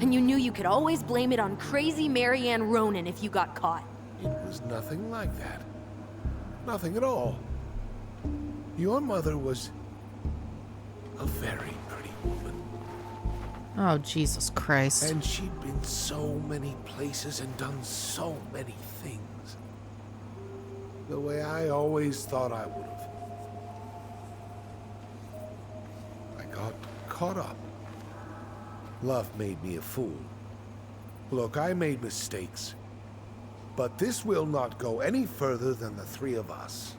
And you knew you could always blame it on crazy Marianne Ronan if you got caught. It was nothing like that. Nothing at all. Your mother was a very pretty woman. Oh, Jesus Christ. And she'd been so many places and done so many things. The way I always thought I would have. I got caught up. Love made me a fool. Look, I made mistakes. But this will not go any further than the three of us.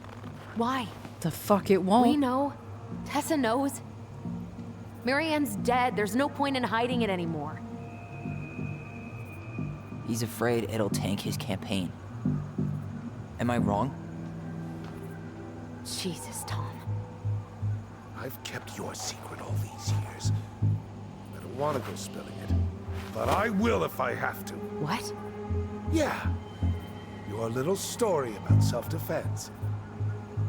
Why? The fuck it won't. We know. Tessa knows. Marianne's dead. There's no point in hiding it anymore. He's afraid it'll tank his campaign. Am I wrong? Jesus, Tom. I've kept your secret all these years. I don't want to go spilling it, but I will if I have to. What? Yeah. Your little story about self-defense.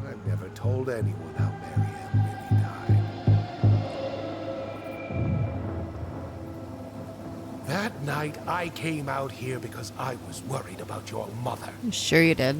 I've never told anyone how Marianne really died. That night, I came out here because I was worried about your mother. Sure you did.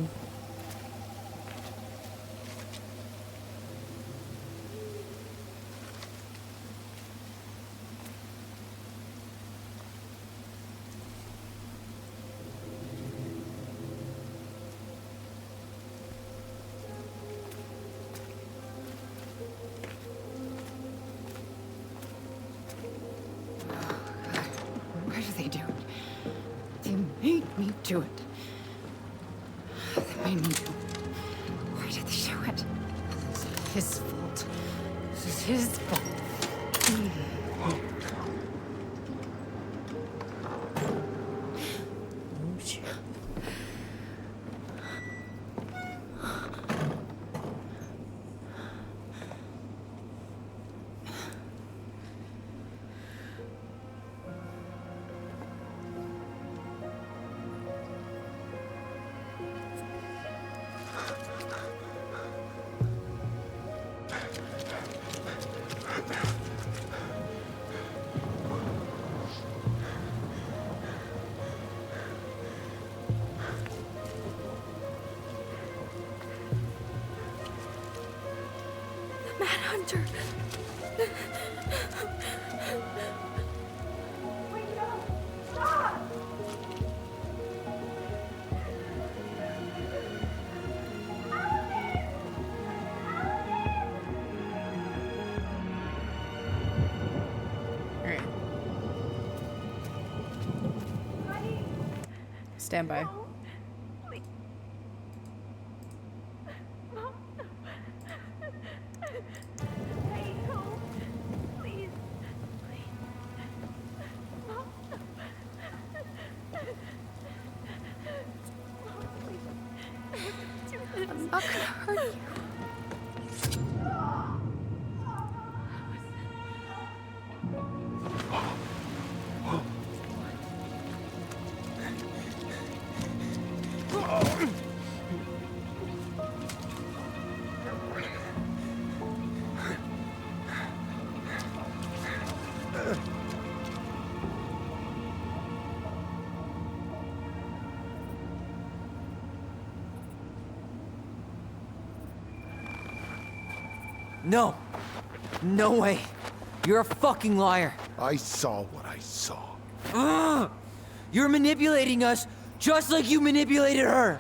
Why do they do it? They made me do it. They made me do it. Why did they do it? This is his fault. This is his fault. Oh, shit. Manhunter. Alright. Stand by. I'm not gonna hurt you. No! No way! You're a fucking liar! I saw what I saw. Ugh! You're manipulating us just like you manipulated her!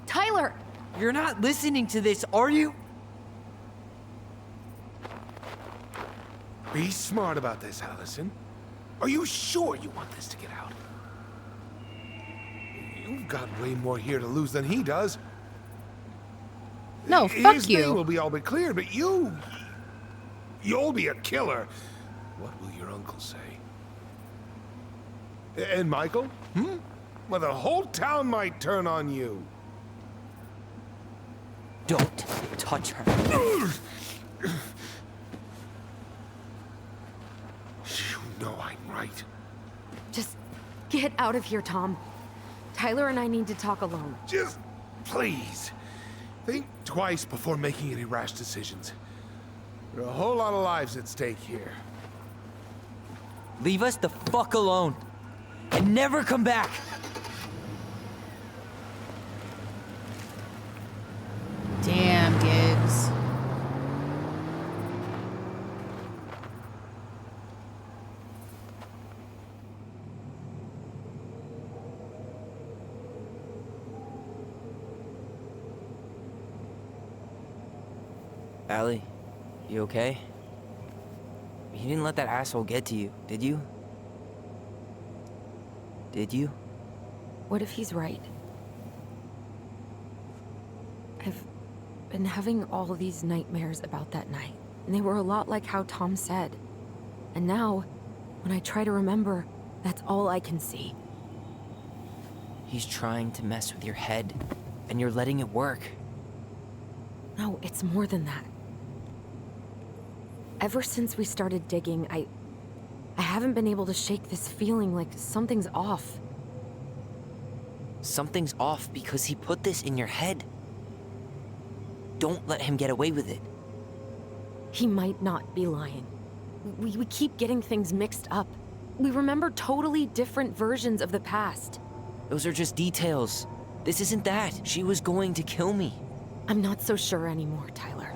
Tyler! You're not listening to this, are you? Be smart about this, Allison. Are you sure you want this to get out? You've got way more here to lose than he does. No, fuck His you. name will be all but clear, but you'll be a killer. What will your uncle say? And Michael? Well, the whole town might turn on you. Don't touch her. You know I'm right. Just get out of here, Tom. Tyler and I need to talk alone. Just please. Think twice before making any rash decisions. There are a whole lot of lives at stake here. Leave us the fuck alone. And never come back. Damn, Gigs. Allie, you okay? You didn't let that asshole get to you, did you? Did you? What if he's right? I've been having all these nightmares about that night, and they were a lot like how Tom said. And now, when I try to remember, that's all I can see. He's trying to mess with your head, and you're letting it work. No, it's more than that. Ever since we started digging, I haven't been able to shake this feeling like something's off. Something's off because he put this in your head. Don't let him get away with it. He might not be lying. We keep getting things mixed up. We remember totally different versions of the past. Those are just details. This isn't that. She was going to kill me. I'm not so sure anymore, Tyler.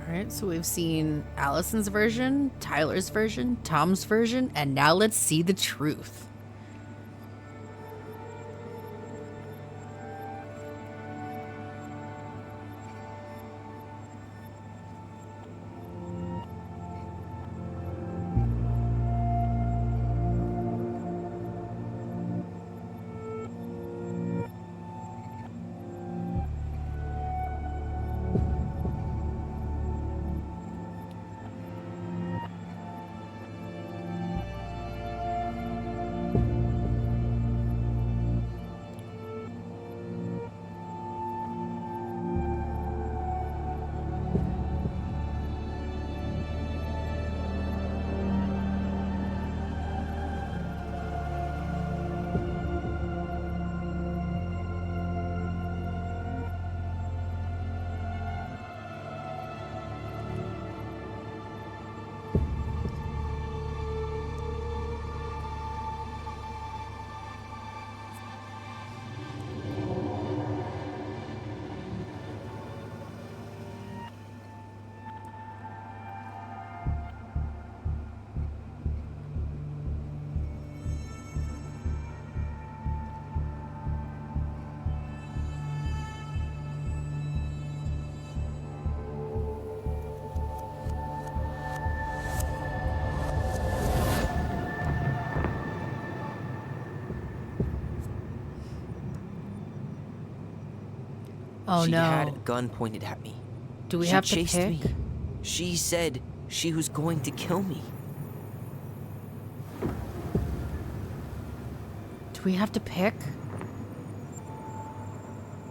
Alright, so we've seen Allison's version, Tyler's version, Tom's version, and now let's see the truth. Oh she no. had a gun pointed at me. Do we She have to chased pick? me. She said she was going to kill me. Do we have to pick?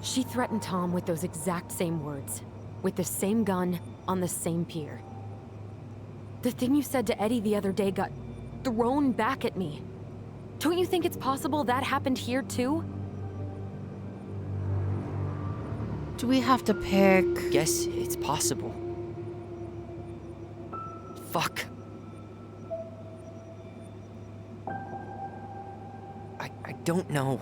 She threatened Tom with those exact same words. With the same gun, on the same pier. The thing you said to Eddie the other day got thrown back at me. Don't you think it's possible that happened here too? Do we have to pick? Guess it's possible. Fuck. I don't know.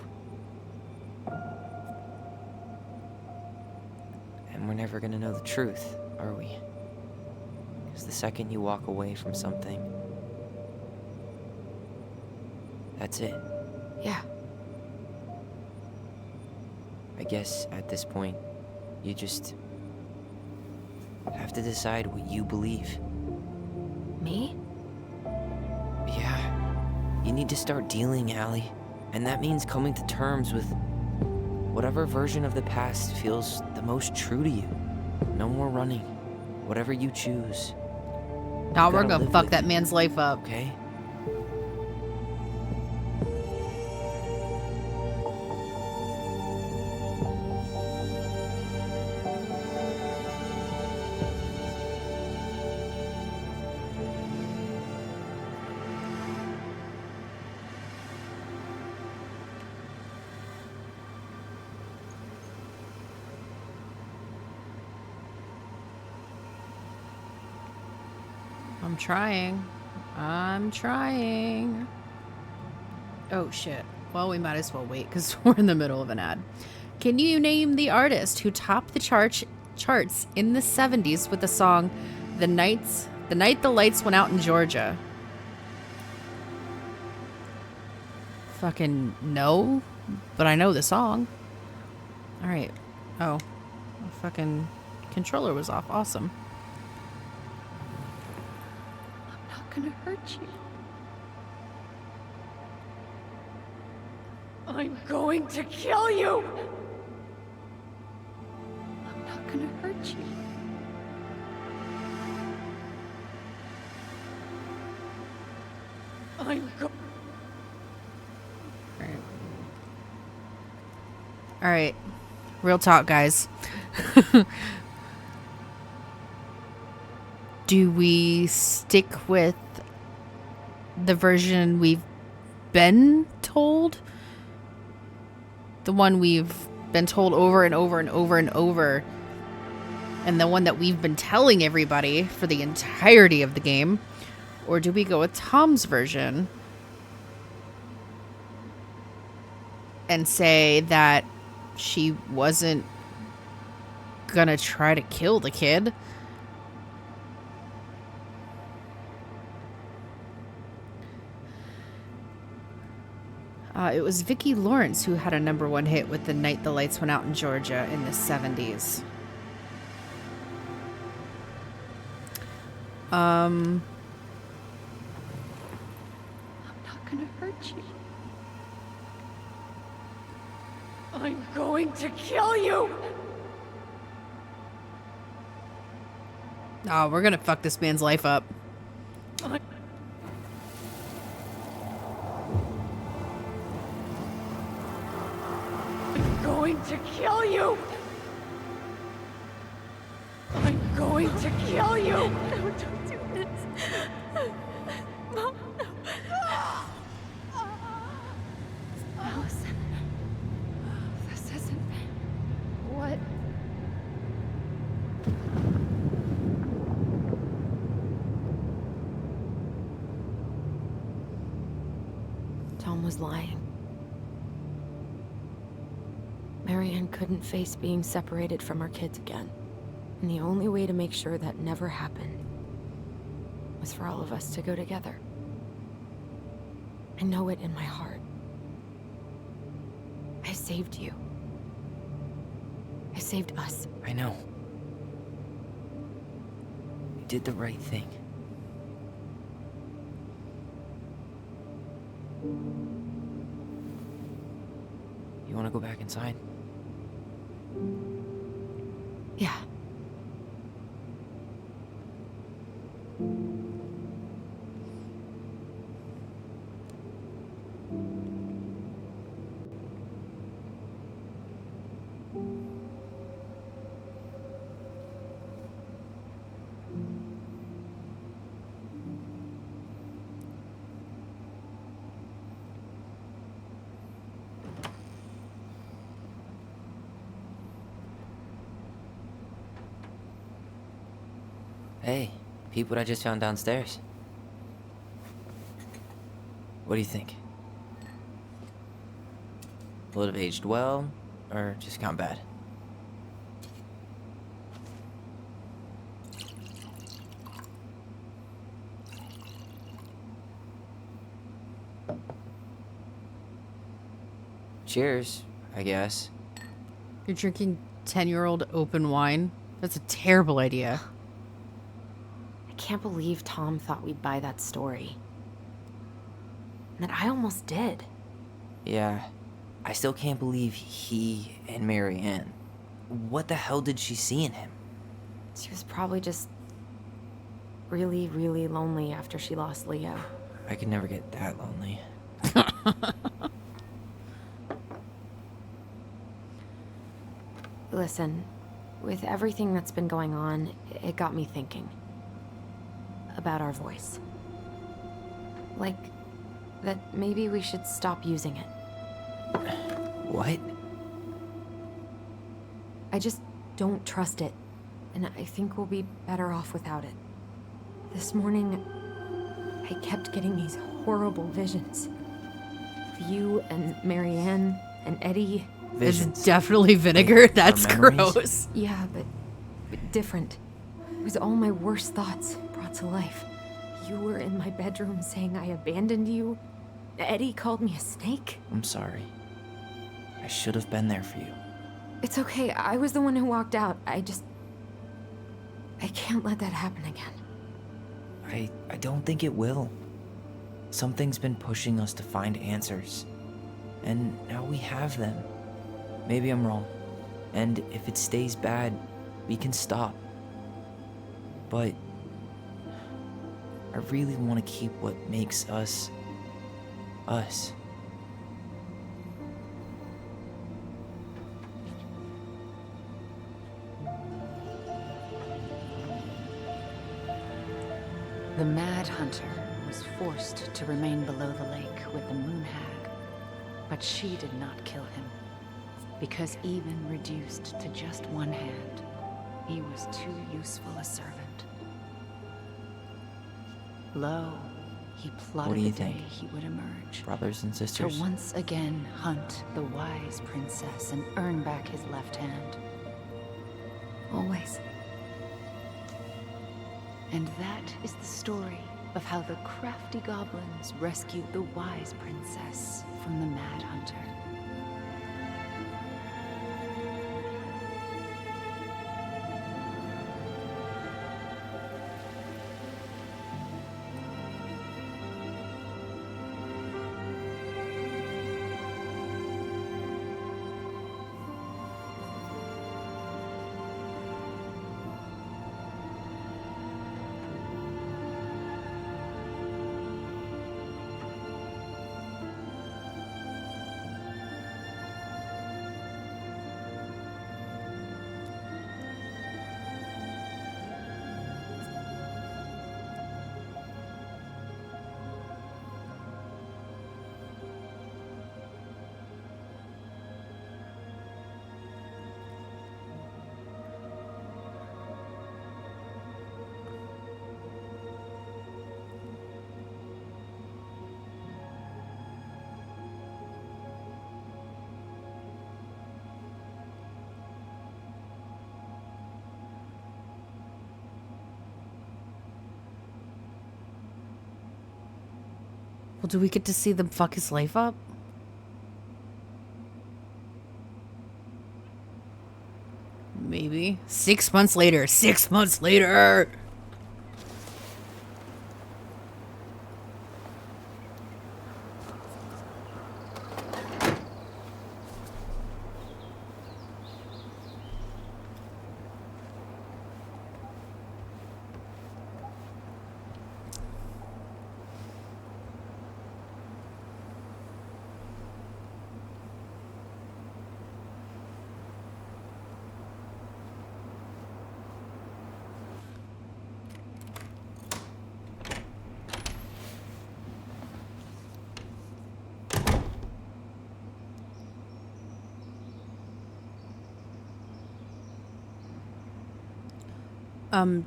And we're never gonna know the truth, are we? Because the second you walk away from something, that's it. Yeah. I guess at this point, you just have to decide what you believe. Me? Yeah. You need to start dealing, Allie. And that means coming to terms with whatever version of the past feels the most true to you. No more running. Whatever you choose. Now You we're gotta gonna live fuck with that it, man's life up. Okay? I'm trying. I'm trying. Oh shit. Well, we might as well wait because we're in the middle of an ad. Can you name the artist who topped the charts in the 70s with the song The Night the Lights Went Out in Georgia? Fucking no, but I know the song. All right. Oh, the fucking controller was off. Awesome. I'm not gonna hurt you. I'm going to kill you! gonna hurt you. I'm go- All right. Real talk, guys. Do we stick with the version we've been told? The one we've been told over and over and over and over. And the one that we've been telling everybody for the entirety of the game? Or do we go with Tom's version and say that she wasn't gonna try to kill the kid? It was Vicki Lawrence who had a #1 hit with The Night the Lights Went Out in Georgia in the 70s. I'm not gonna hurt you. I'm going to kill you! Oh, we're gonna fuck this man's life up. I'm going to kill you! I'm going to kill you! No, don't do this. Mom, Allison. This isn't... What? Tom was lying. Marianne couldn't face being separated from her kids again. And the only way to make sure that never happened was for all of us to go together. I know it in my heart. I saved you. I saved us. I know. You did the right thing. You want to go back inside? Yeah. Hey, peep what I just found downstairs. What do you think? Will it have aged well, or just gone bad? Cheers, I guess. You're drinking 10-year-old open wine? That's a terrible idea. I can't believe Tom thought we'd buy that story. And that I almost did. Yeah, I still can't believe he and Marianne. What the hell did she see in him? She was probably just really, really lonely after she lost Leo. I could never get that lonely. Listen, with everything that's been going on, it got me thinking. About our voice. Like, that maybe we should stop using it. What? I just don't trust it. And I think we'll be better off without it. This morning, I kept getting these horrible visions. Of you and Marianne and Eddie. Visions. It's definitely vinegar. Like, That's our memories? gross. Yeah, but different. It was all my worst thoughts brought to life. You were in my bedroom saying I abandoned you. Eddie called me a snake. I'm sorry. I should have been there for you. It's okay. I was the one who walked out. I can't let that happen again. I don't think it will. Something's been pushing us to find answers. And now we have them. Maybe I'm wrong. And if it stays bad, We can stop. But I really want to keep what makes us, us. The Mad Hunter was forced to remain below the lake with the Moon Hag, but she did not kill him, because even reduced to just one hand, he was too useful a servant. Lo, he plotted What do you the day think, he would emerge, brothers and to sisters? once again hunt the wise princess and earn back his left hand. Always. And that is the story of how the crafty goblins rescued the wise princess from the Mad Hunter. Well, do we get to see them fuck his life up? Maybe. 6 months later. 6 months later!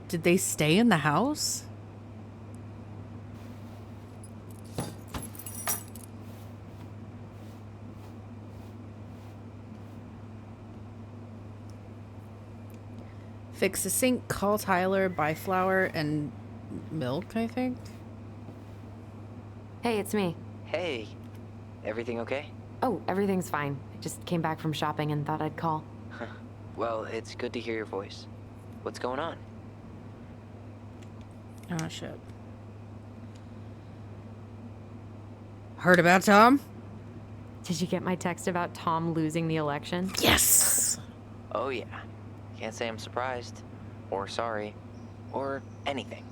Did they stay in the house? Fix the sink, call Tyler, buy flour and milk, I think. Hey, it's me. Hey, everything okay? Oh, everything's fine. I just came back from shopping and thought I'd call. Well, it's good to hear your voice. What's going on? Oh, shit. Heard about Tom? Did you get my text about Tom losing the election? Yes! Oh yeah. Can't say I'm surprised, or sorry, or anything.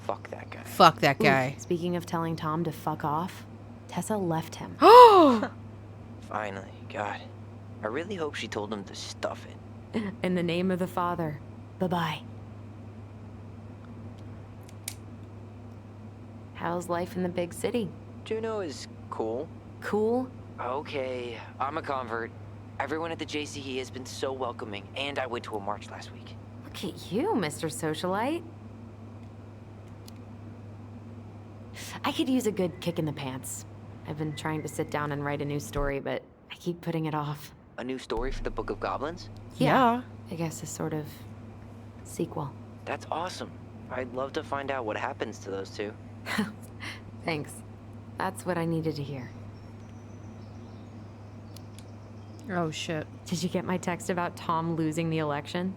Fuck that guy. Fuck that guy. Ooh, speaking of telling Tom to fuck off, Tessa left him. Oh! Finally, God. I really hope she told him to stuff it. In the name of the Father. Bye-bye. How's life in the big city? Juneau is cool. Cool? Okay, I'm a convert. Everyone at the JCE has been so welcoming, and I went to a march last week. Look at you, Mr. Socialite. I could use a good kick in the pants. I've been trying to sit down and write a new story, but I keep putting it off. A new story for the Book of Goblins? Yeah. I guess a sort of sequel. That's awesome. I'd love to find out what happens to those two. Thanks. That's what I needed to hear. Oh, shit. Did you get my text about Tom losing the election?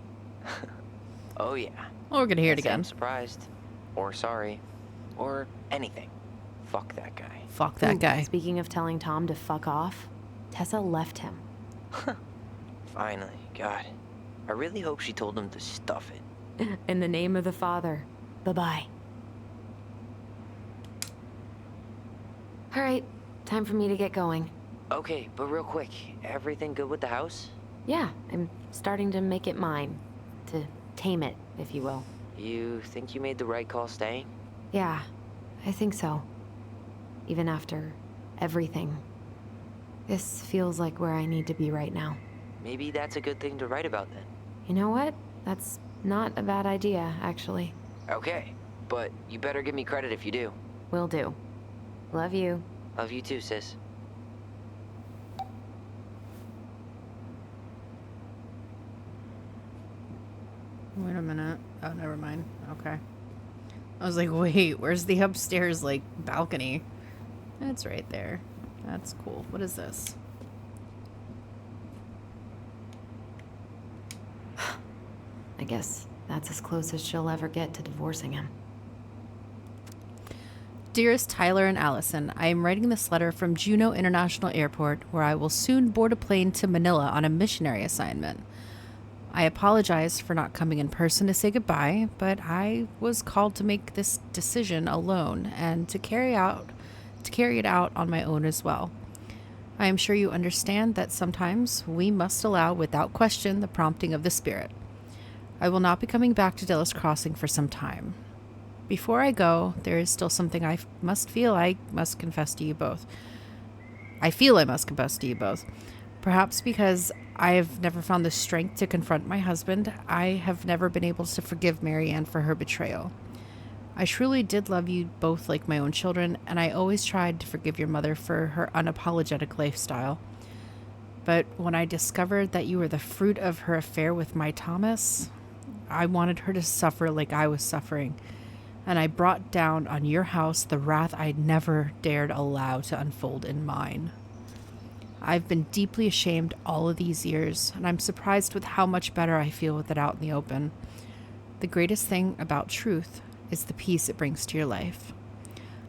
Oh, yeah. Oh, we're gonna hear it Can't say I'm again. surprised, or sorry, or anything. Fuck that guy. Fuck that guy. Speaking of telling Tom to fuck off, Tessa left him. Finally, God. I I really hope she told him to stuff it. In the name of the Father. Bye-bye. All right, time for me to get going. Okay, but real quick, everything good with the house? Yeah, I'm starting to make it mine. To tame it, if you will. You think you made the right call staying? Yeah, I think so. Even after everything. This feels like where I need to be right now. Maybe that's a good thing to write about then. You know what? That's not a bad idea, actually. Okay, but you better give me credit if you do. Will do. Love you. Love you too, sis. Wait a minute. Oh, never mind. Okay. I was like, wait, where's the upstairs, like, balcony? It's right there. That's cool. What is this? I guess that's as close as she'll ever get to divorcing him. Dearest Tyler and Allison, I am writing this letter from Juneau International Airport, where I will soon board a plane to Manila on a missionary assignment. I apologize for not coming in person to say goodbye, but I was called to make this decision alone and to carry it out on my own as well. I am sure you understand that sometimes we must allow without question the prompting of the Spirit. I will not be coming back to Delos Crossing for some time. Before I go, there is still something I must confess to you both. I feel I must confess to you both. Perhaps because I have never found the strength to confront my husband, I have never been able to forgive Marianne for her betrayal. I truly did love you both like my own children, and I always tried to forgive your mother for her unapologetic lifestyle. But when I discovered that you were the fruit of her affair with my Thomas, I wanted her to suffer like I was suffering, and I brought down on your house the wrath I'd never dared allow to unfold in mine. I've been deeply ashamed all of these years, and I'm surprised with how much better I feel with it out in the open. The greatest thing about truth is the peace it brings to your life.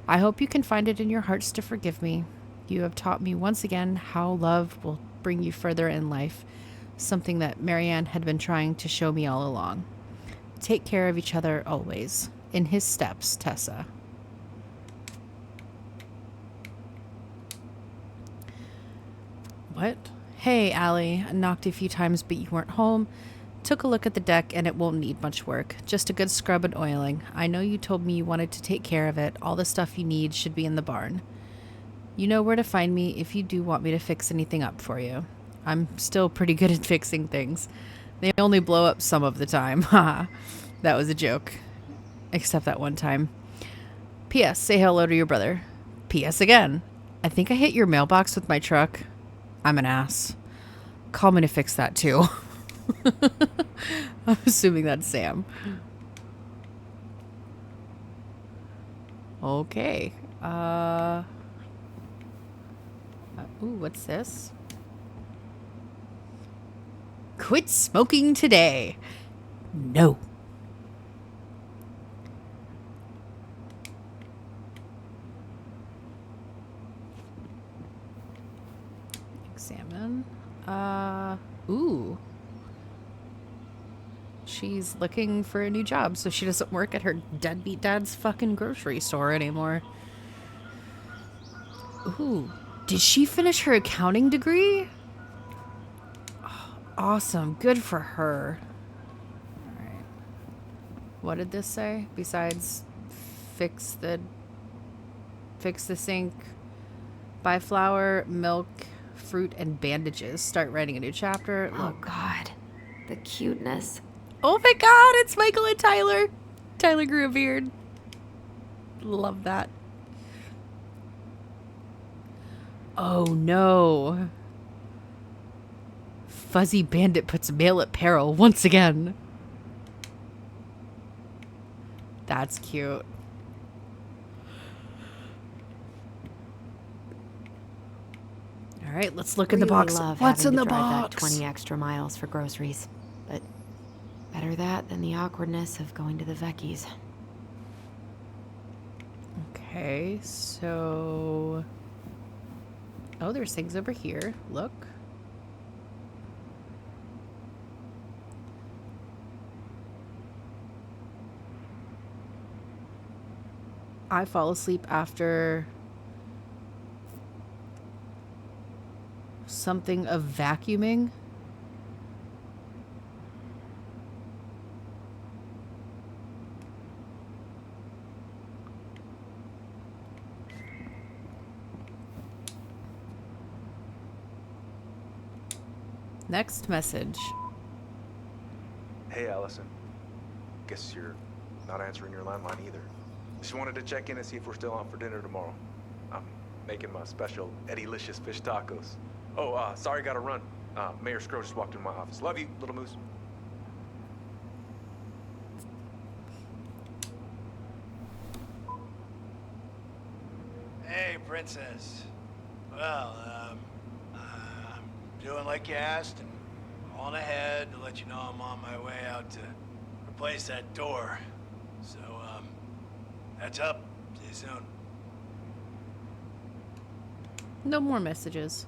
I hope you can find it in your hearts to forgive me. You have taught me once again how love will bring you further in life, something that Marianne had been trying to show me all along. Take care of each other always. In his steps, Tessa. What? Hey, Allie. I knocked a few times, but you weren't home. Took a look at the deck, and it won't need much work. Just a good scrub and oiling. I know you told me you wanted to take care of it. All the stuff you need should be in the barn. You know where to find me if you do want me to fix anything up for you. I'm still pretty good at fixing things. They only blow up some of the time. Haha. That was a joke. Except that one time. P.S. Say hello to your brother. P.S. again. I think I hit your mailbox with my truck. I'm an ass. Call me to fix that too. I'm assuming that's Sam. Okay. Ooh, what's this? Quit smoking today. No. Examine. Ooh. She's looking for a new job, so she doesn't work at her deadbeat dad's fucking grocery store anymore. Ooh. Did she finish her accounting degree? Oh, awesome. Good for her. Alright. What did this say? Besides fix the sink, buy flour, milk, fruit, and bandages. Start writing a new chapter. Oh, Look. God. The cuteness. Oh my God, it's Michael and Tyler. Tyler grew a beard. Love that. Oh no. Fuzzy Bandit puts mail at peril once again. That's cute. All right, let's look in the box. What's in the box? That 20 extra miles for groceries, but better that than the awkwardness of going to the Vecchies. Okay, so... Oh, there's things over here. Look. I fall asleep after something of vacuuming. Next message. Hey, Allison. Guess you're not answering your landline either. Just wanted to check in and see if we're still on for dinner tomorrow. I'm making my special Eddie-licious fish tacos. Oh, sorry, gotta run. Mayor Scrow just walked into my office. Love you, little moose. Hey, Princess. Well, I'm doing like you asked and on ahead to let you know I'm on my way out to replace that door. So, heads up. See you soon. No more messages.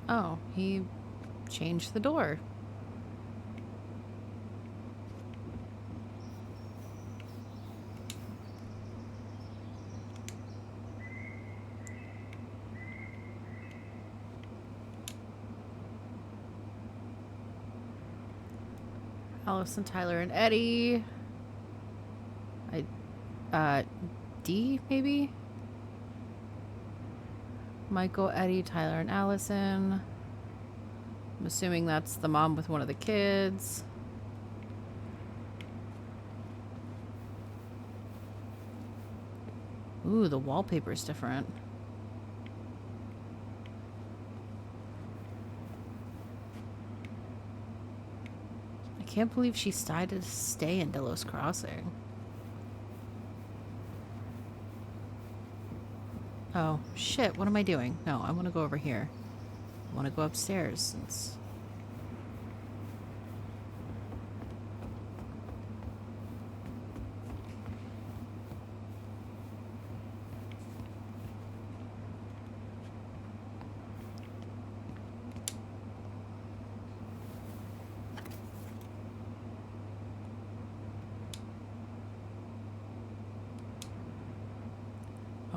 Oh, he changed the door. Allison, Tyler, and Eddie. D, maybe? Michael, Eddie, Tyler, and Allison. I'm assuming that's the mom with one of the kids. Ooh, the wallpaper's different. I can't believe she decided to stay in Delos Crossing. Oh, shit, what am I doing? No, I want to go over here. I want to go upstairs since...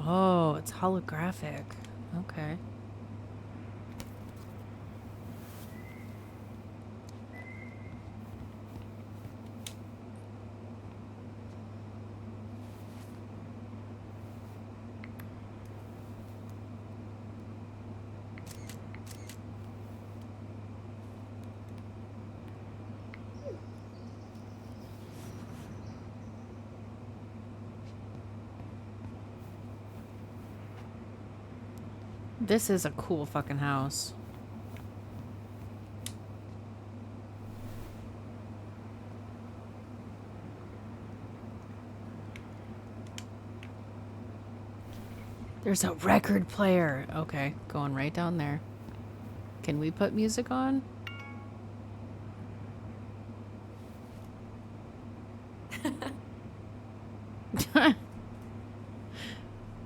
Oh, it's holographic. Okay. This is a cool fucking house. There's a record player. Okay, going right down there. Can we put music on?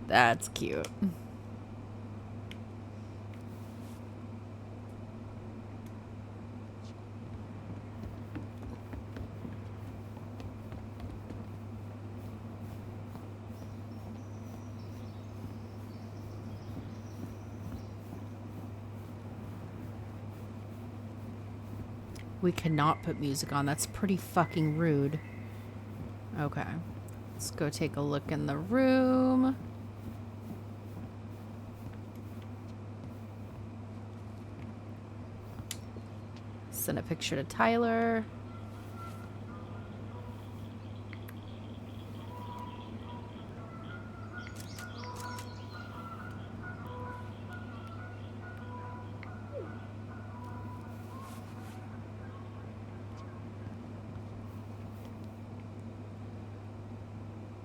That's cute. We cannot put music on. That's pretty fucking rude. Okay. Let's go take a look in the room. Send a picture to Tyler.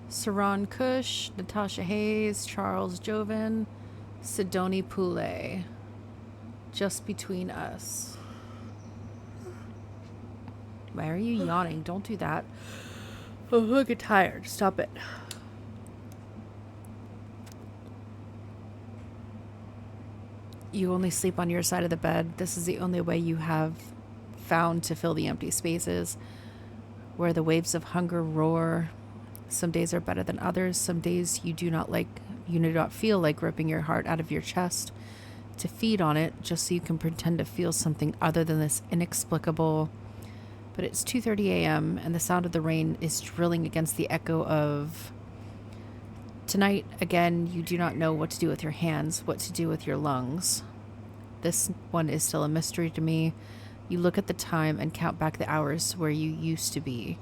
Saran Kush, Natasha Hayes, Charles Joven, Sidoni Poulet. Just between us. Why are you yawning? Don't do that. Oh, I get tired. Stop it. You only sleep on your side of the bed. This is the only way you have found to fill the empty spaces. where the waves of hunger roar. Some days are better than others. Some days you do not feel like ripping your heart out of your chest to feed on it, just so you can pretend to feel something other than this inexplicable. But it's 2:30 a.m. and the sound of the rain is drilling against the echo of tonight. Again, you do not know what to do with your hands, what to do with your lungs. This one is still a mystery to me. You look at the time and count back the hours where you used to be.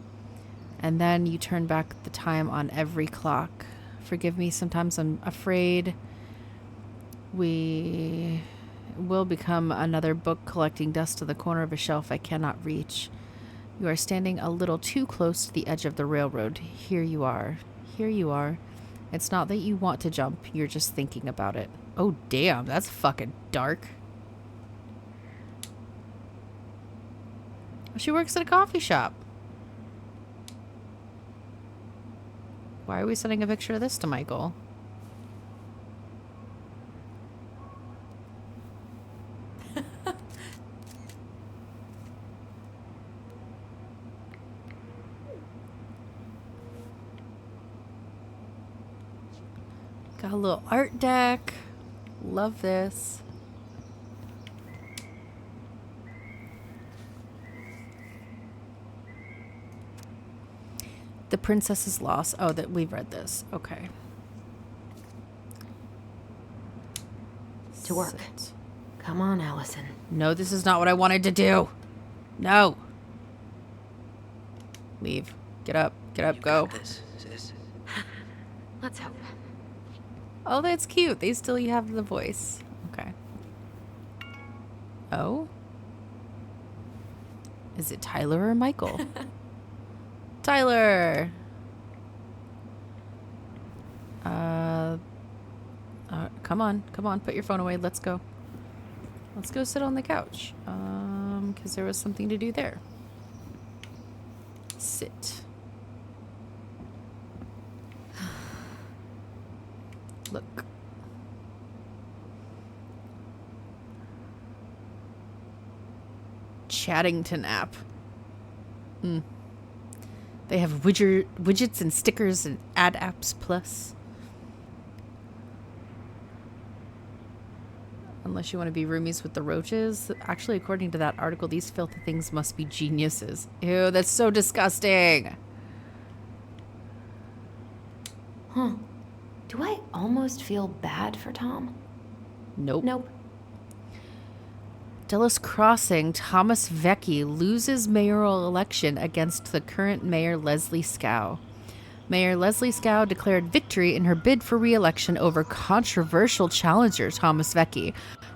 And then you turn back the time on every clock. Forgive me, sometimes I'm afraid we will become another book collecting dust to the corner of a shelf I cannot reach. You are standing a little too close to the edge of the railroad. Here you are. Here you are. It's not that you want to jump, you're just thinking about it. Oh damn, that's fucking dark. She works at a coffee shop. Why are we sending a picture of this to Michael? Got a little art deck. Love this. The Princess's Loss. Oh, that we've read this. Okay. To work. Come on, Allison. No, this is not what I wanted to do. No. Leave. Get up. Get up. Go. Let's hope. Oh, that's cute. They still have the voice. Okay. Oh? Is it Tyler or Michael? Tyler! Come on. Come on. Put your phone away. Let's go. Let's go sit on the couch. Because there was something to do there. Sit. Look. Chattington app. They have widgets and stickers and ad apps plus. Unless you want to be roomies with the roaches. Actually, according to that article, these filthy things must be geniuses. Ew, that's so disgusting. Huh. Do I almost feel bad for Tom? Nope. Nope. Delos Crossing, Thomas Vecchi loses mayoral election against the current mayor Leslie Scow. Mayor Leslie Scow declared victory in her bid for re-election over controversial challenger Thomas Vecchi.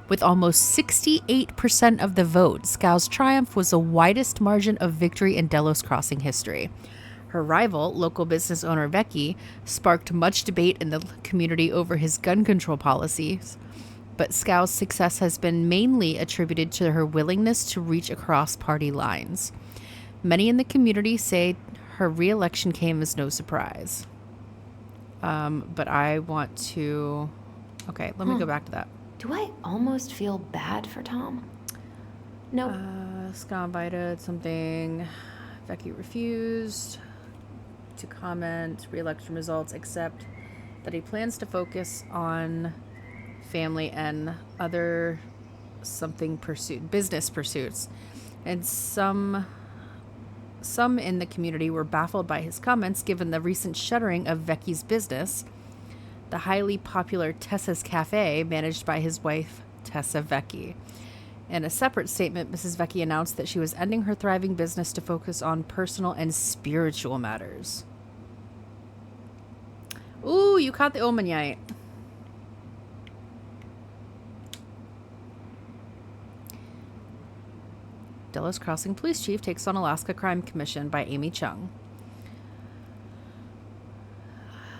With almost 68% of the vote, Scow's triumph was the widest margin of victory in Delos Crossing history. Her rival, local business owner Vecchi, sparked much debate in the community over his gun control policies. But Scow's success has been mainly attributed to her willingness to reach across party lines. Many in the community say her re-election came as no surprise. But I want to... Okay, let me go back to that. Do I almost feel bad for Tom? Nope. Scow invited something. Vecchi refused to comment re-election results, except that he plans to focus on family and other business pursuits. And some in the community were baffled by his comments given the recent shuttering of Vecchi's business, the highly popular Tessa's Cafe, managed by his wife, Tessa Vecchi. In a separate statement, Mrs. Vecchi announced that she was ending her thriving business to focus on personal and spiritual matters. Ooh, you caught the Omanite. Delos Crossing Police Chief takes on Alaska Crime Commission by Amy Chung.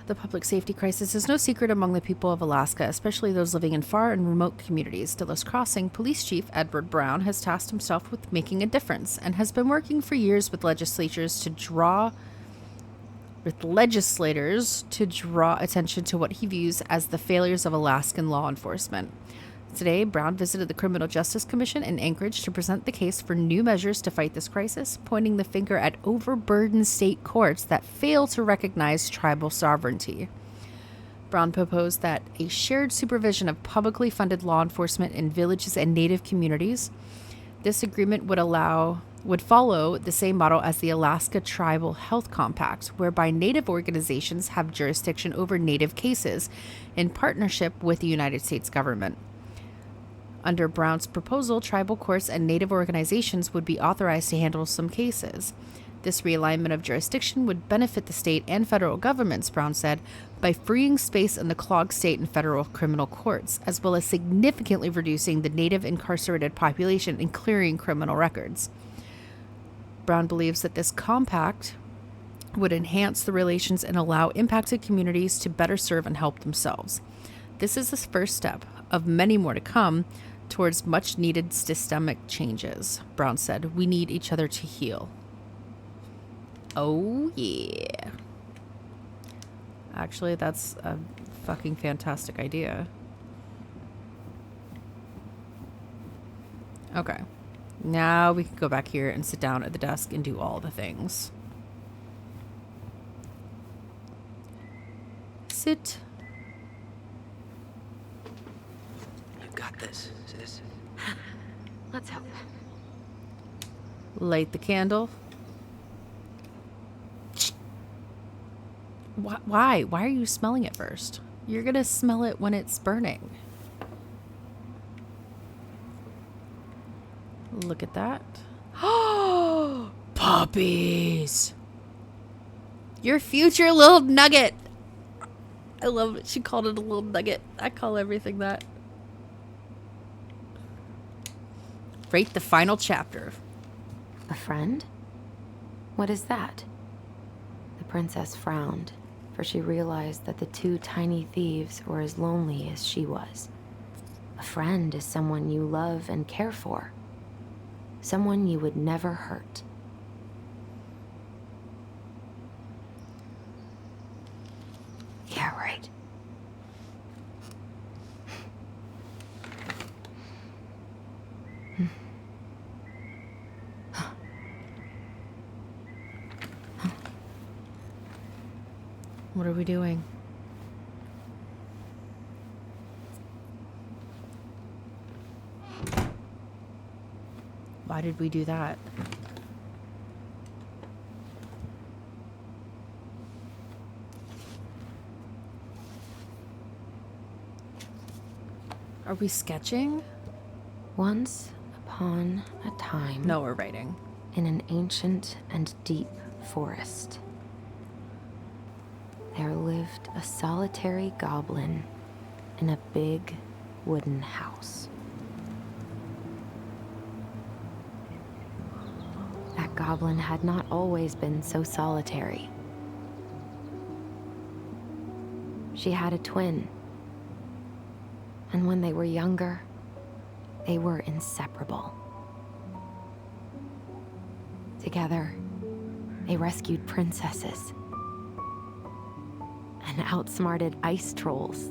The public safety crisis is no secret among the people of Alaska, especially those living in far and remote communities. Delos Crossing Police Chief Edward Brown has tasked himself with making a difference and has been working for years with legislators to draw attention to what he views as the failures of Alaskan law enforcement. Today, Brown visited the Criminal Justice Commission in Anchorage to present the case for new measures to fight this crisis, pointing the finger at overburdened state courts that fail to recognize tribal sovereignty. Brown proposed that a shared supervision of publicly funded law enforcement in villages and Native communities. This agreement would follow the same model as the Alaska Tribal Health Compact, whereby Native organizations have jurisdiction over Native cases in partnership with the United States government. Under Brown's proposal, tribal courts and Native organizations would be authorized to handle some cases. This realignment of jurisdiction would benefit the state and federal governments, Brown said, by freeing space in the clogged state and federal criminal courts, as well as significantly reducing the Native incarcerated population and clearing criminal records. Brown believes that this compact would enhance the relations and allow impacted communities to better serve and help themselves. This is the first step of many more to come towards much needed systemic changes, Brown said. We need each other to heal. Oh, yeah. Actually, that's a fucking fantastic idea. Okay. Now we can go back here and sit down at the desk and do all the things. Sit. You got this, sis. Let's hope. Light the candle. Why? Why are you smelling it first? You're gonna smell it when it's burning. Look at that. Oh, puppies. Your future little nugget. I love it. She called it a little nugget. I call everything that. Rate the final chapter. A friend? What is that? The princess frowned, for she realized that the two tiny thieves were as lonely as she was. A friend is someone you love and care for. Someone you would never hurt. Yeah, right. What are we doing? Why did we do that? Are we sketching? Once upon a time. No, we're writing. In an ancient and deep forest, there lived a solitary goblin in a big wooden house. That goblin had not always been so solitary. She had a twin, and when they were younger, they were inseparable. Together, they rescued princesses and outsmarted ice trolls,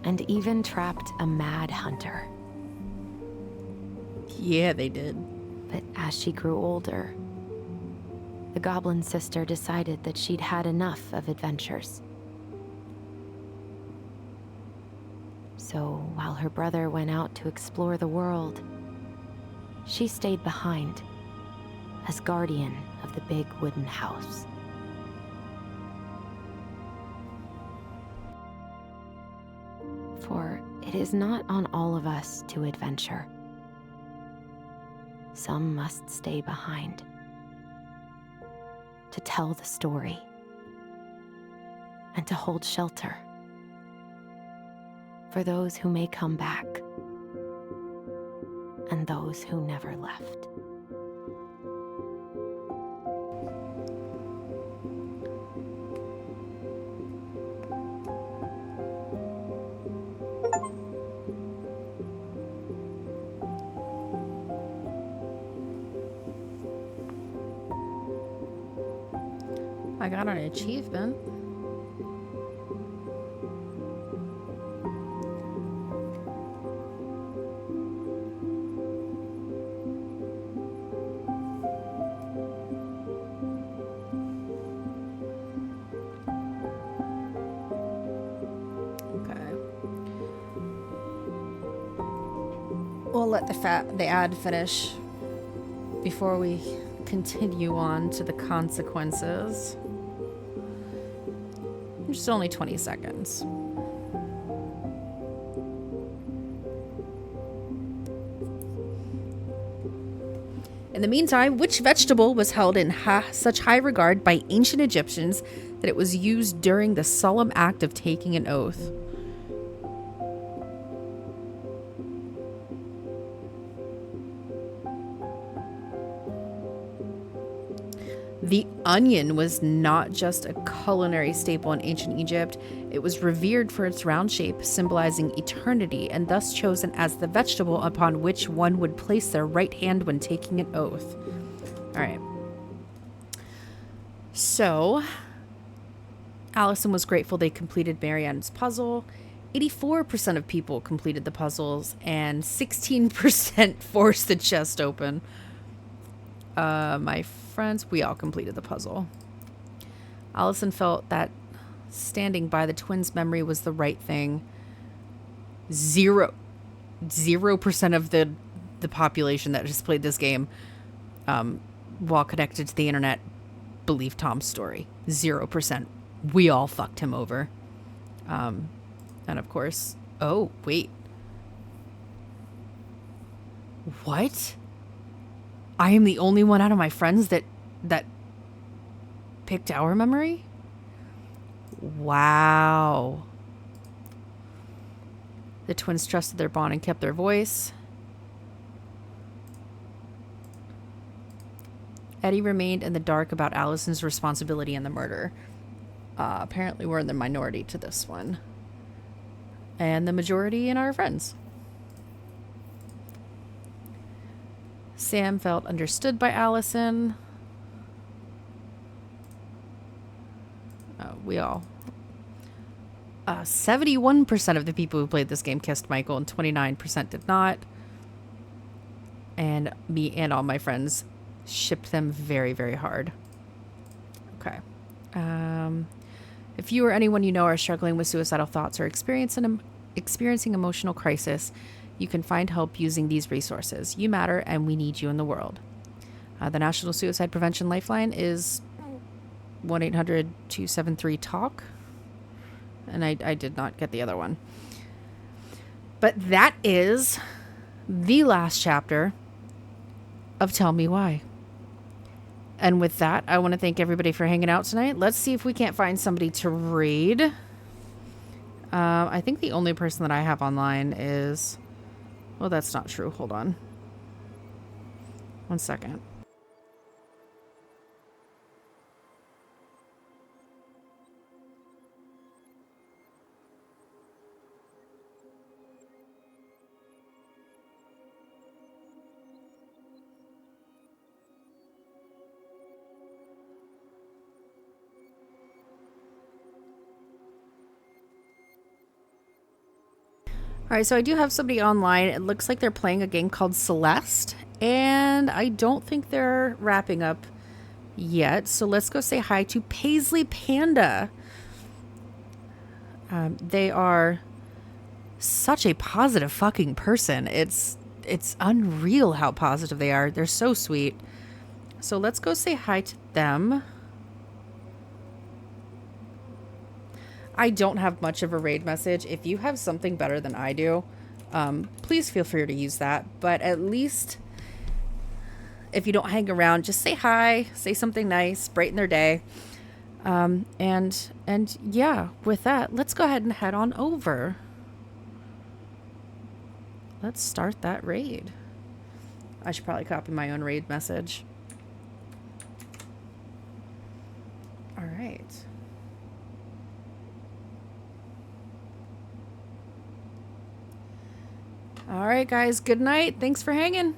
and even trapped a mad hunter. Yeah, they did. But as she grew older, the goblin sister decided that she'd had enough of adventures. So while her brother went out to explore the world, she stayed behind as guardian of the big wooden house. For it is not on all of us to adventure. Some must stay behind to tell the story and to hold shelter for those who may come back and those who never left. I got an achievement. We'll let the ad finish before we continue on to the consequences. Just only 20 seconds. In the meantime, which vegetable was held in such high regard by ancient Egyptians that it was used during the solemn act of taking an oath? The onion was not just a culinary staple in ancient Egypt. It was revered for its round shape, symbolizing eternity, and thus chosen as the vegetable upon which one would place their right hand when taking an oath. All right. So, Allison was grateful they completed Marianne's puzzle. 84% of people completed the puzzles, and 16% forced the chest open. My friends, we all completed the puzzle. Allison felt that standing by the twins' memory was the right thing. 0% of the population that just played this game, while connected to the internet, believed Tom's story. 0%. We all fucked him over. And of course, oh, wait. What? I am the only one out of my friends that picked our memory? Wow. The twins trusted their bond and kept their voice. Eddie remained in the dark about Allison's responsibility in the murder. Apparently we're in the minority to this one. And the majority in our friends. Sam felt understood by Allison. We all. 71% of the people who played this game kissed Michael, and 29% did not. And me and all my friends shipped them very, very hard. Okay. If you or anyone you know are struggling with suicidal thoughts or experiencing emotional crisis, you can find help using these resources. You matter, and we need you in the world. The National Suicide Prevention Lifeline is 1-800-273-TALK. And I did not get the other one. But that is the last chapter of Tell Me Why. And with that, I want to thank everybody for hanging out tonight. Let's see if we can't find somebody to raid. I think the only person that I have online is... Well, that's not true. Hold on. 1 second. Alright, so I do have somebody online. It looks like they're playing a game called Celeste, and I don't think they're wrapping up yet. So let's go say hi to Paisley Panda. They are such a positive fucking person. It's unreal how positive they are. They're so sweet. So let's go say hi to them. I don't have much of a raid message. If you have something better than I do, please feel free to use that. But at least if you don't hang around, just say hi, say something nice, brighten their day. And yeah, with that, let's go ahead and head on over. Let's start that raid. I should probably copy my own raid message. All right. All right, guys. Good night. Thanks for hanging.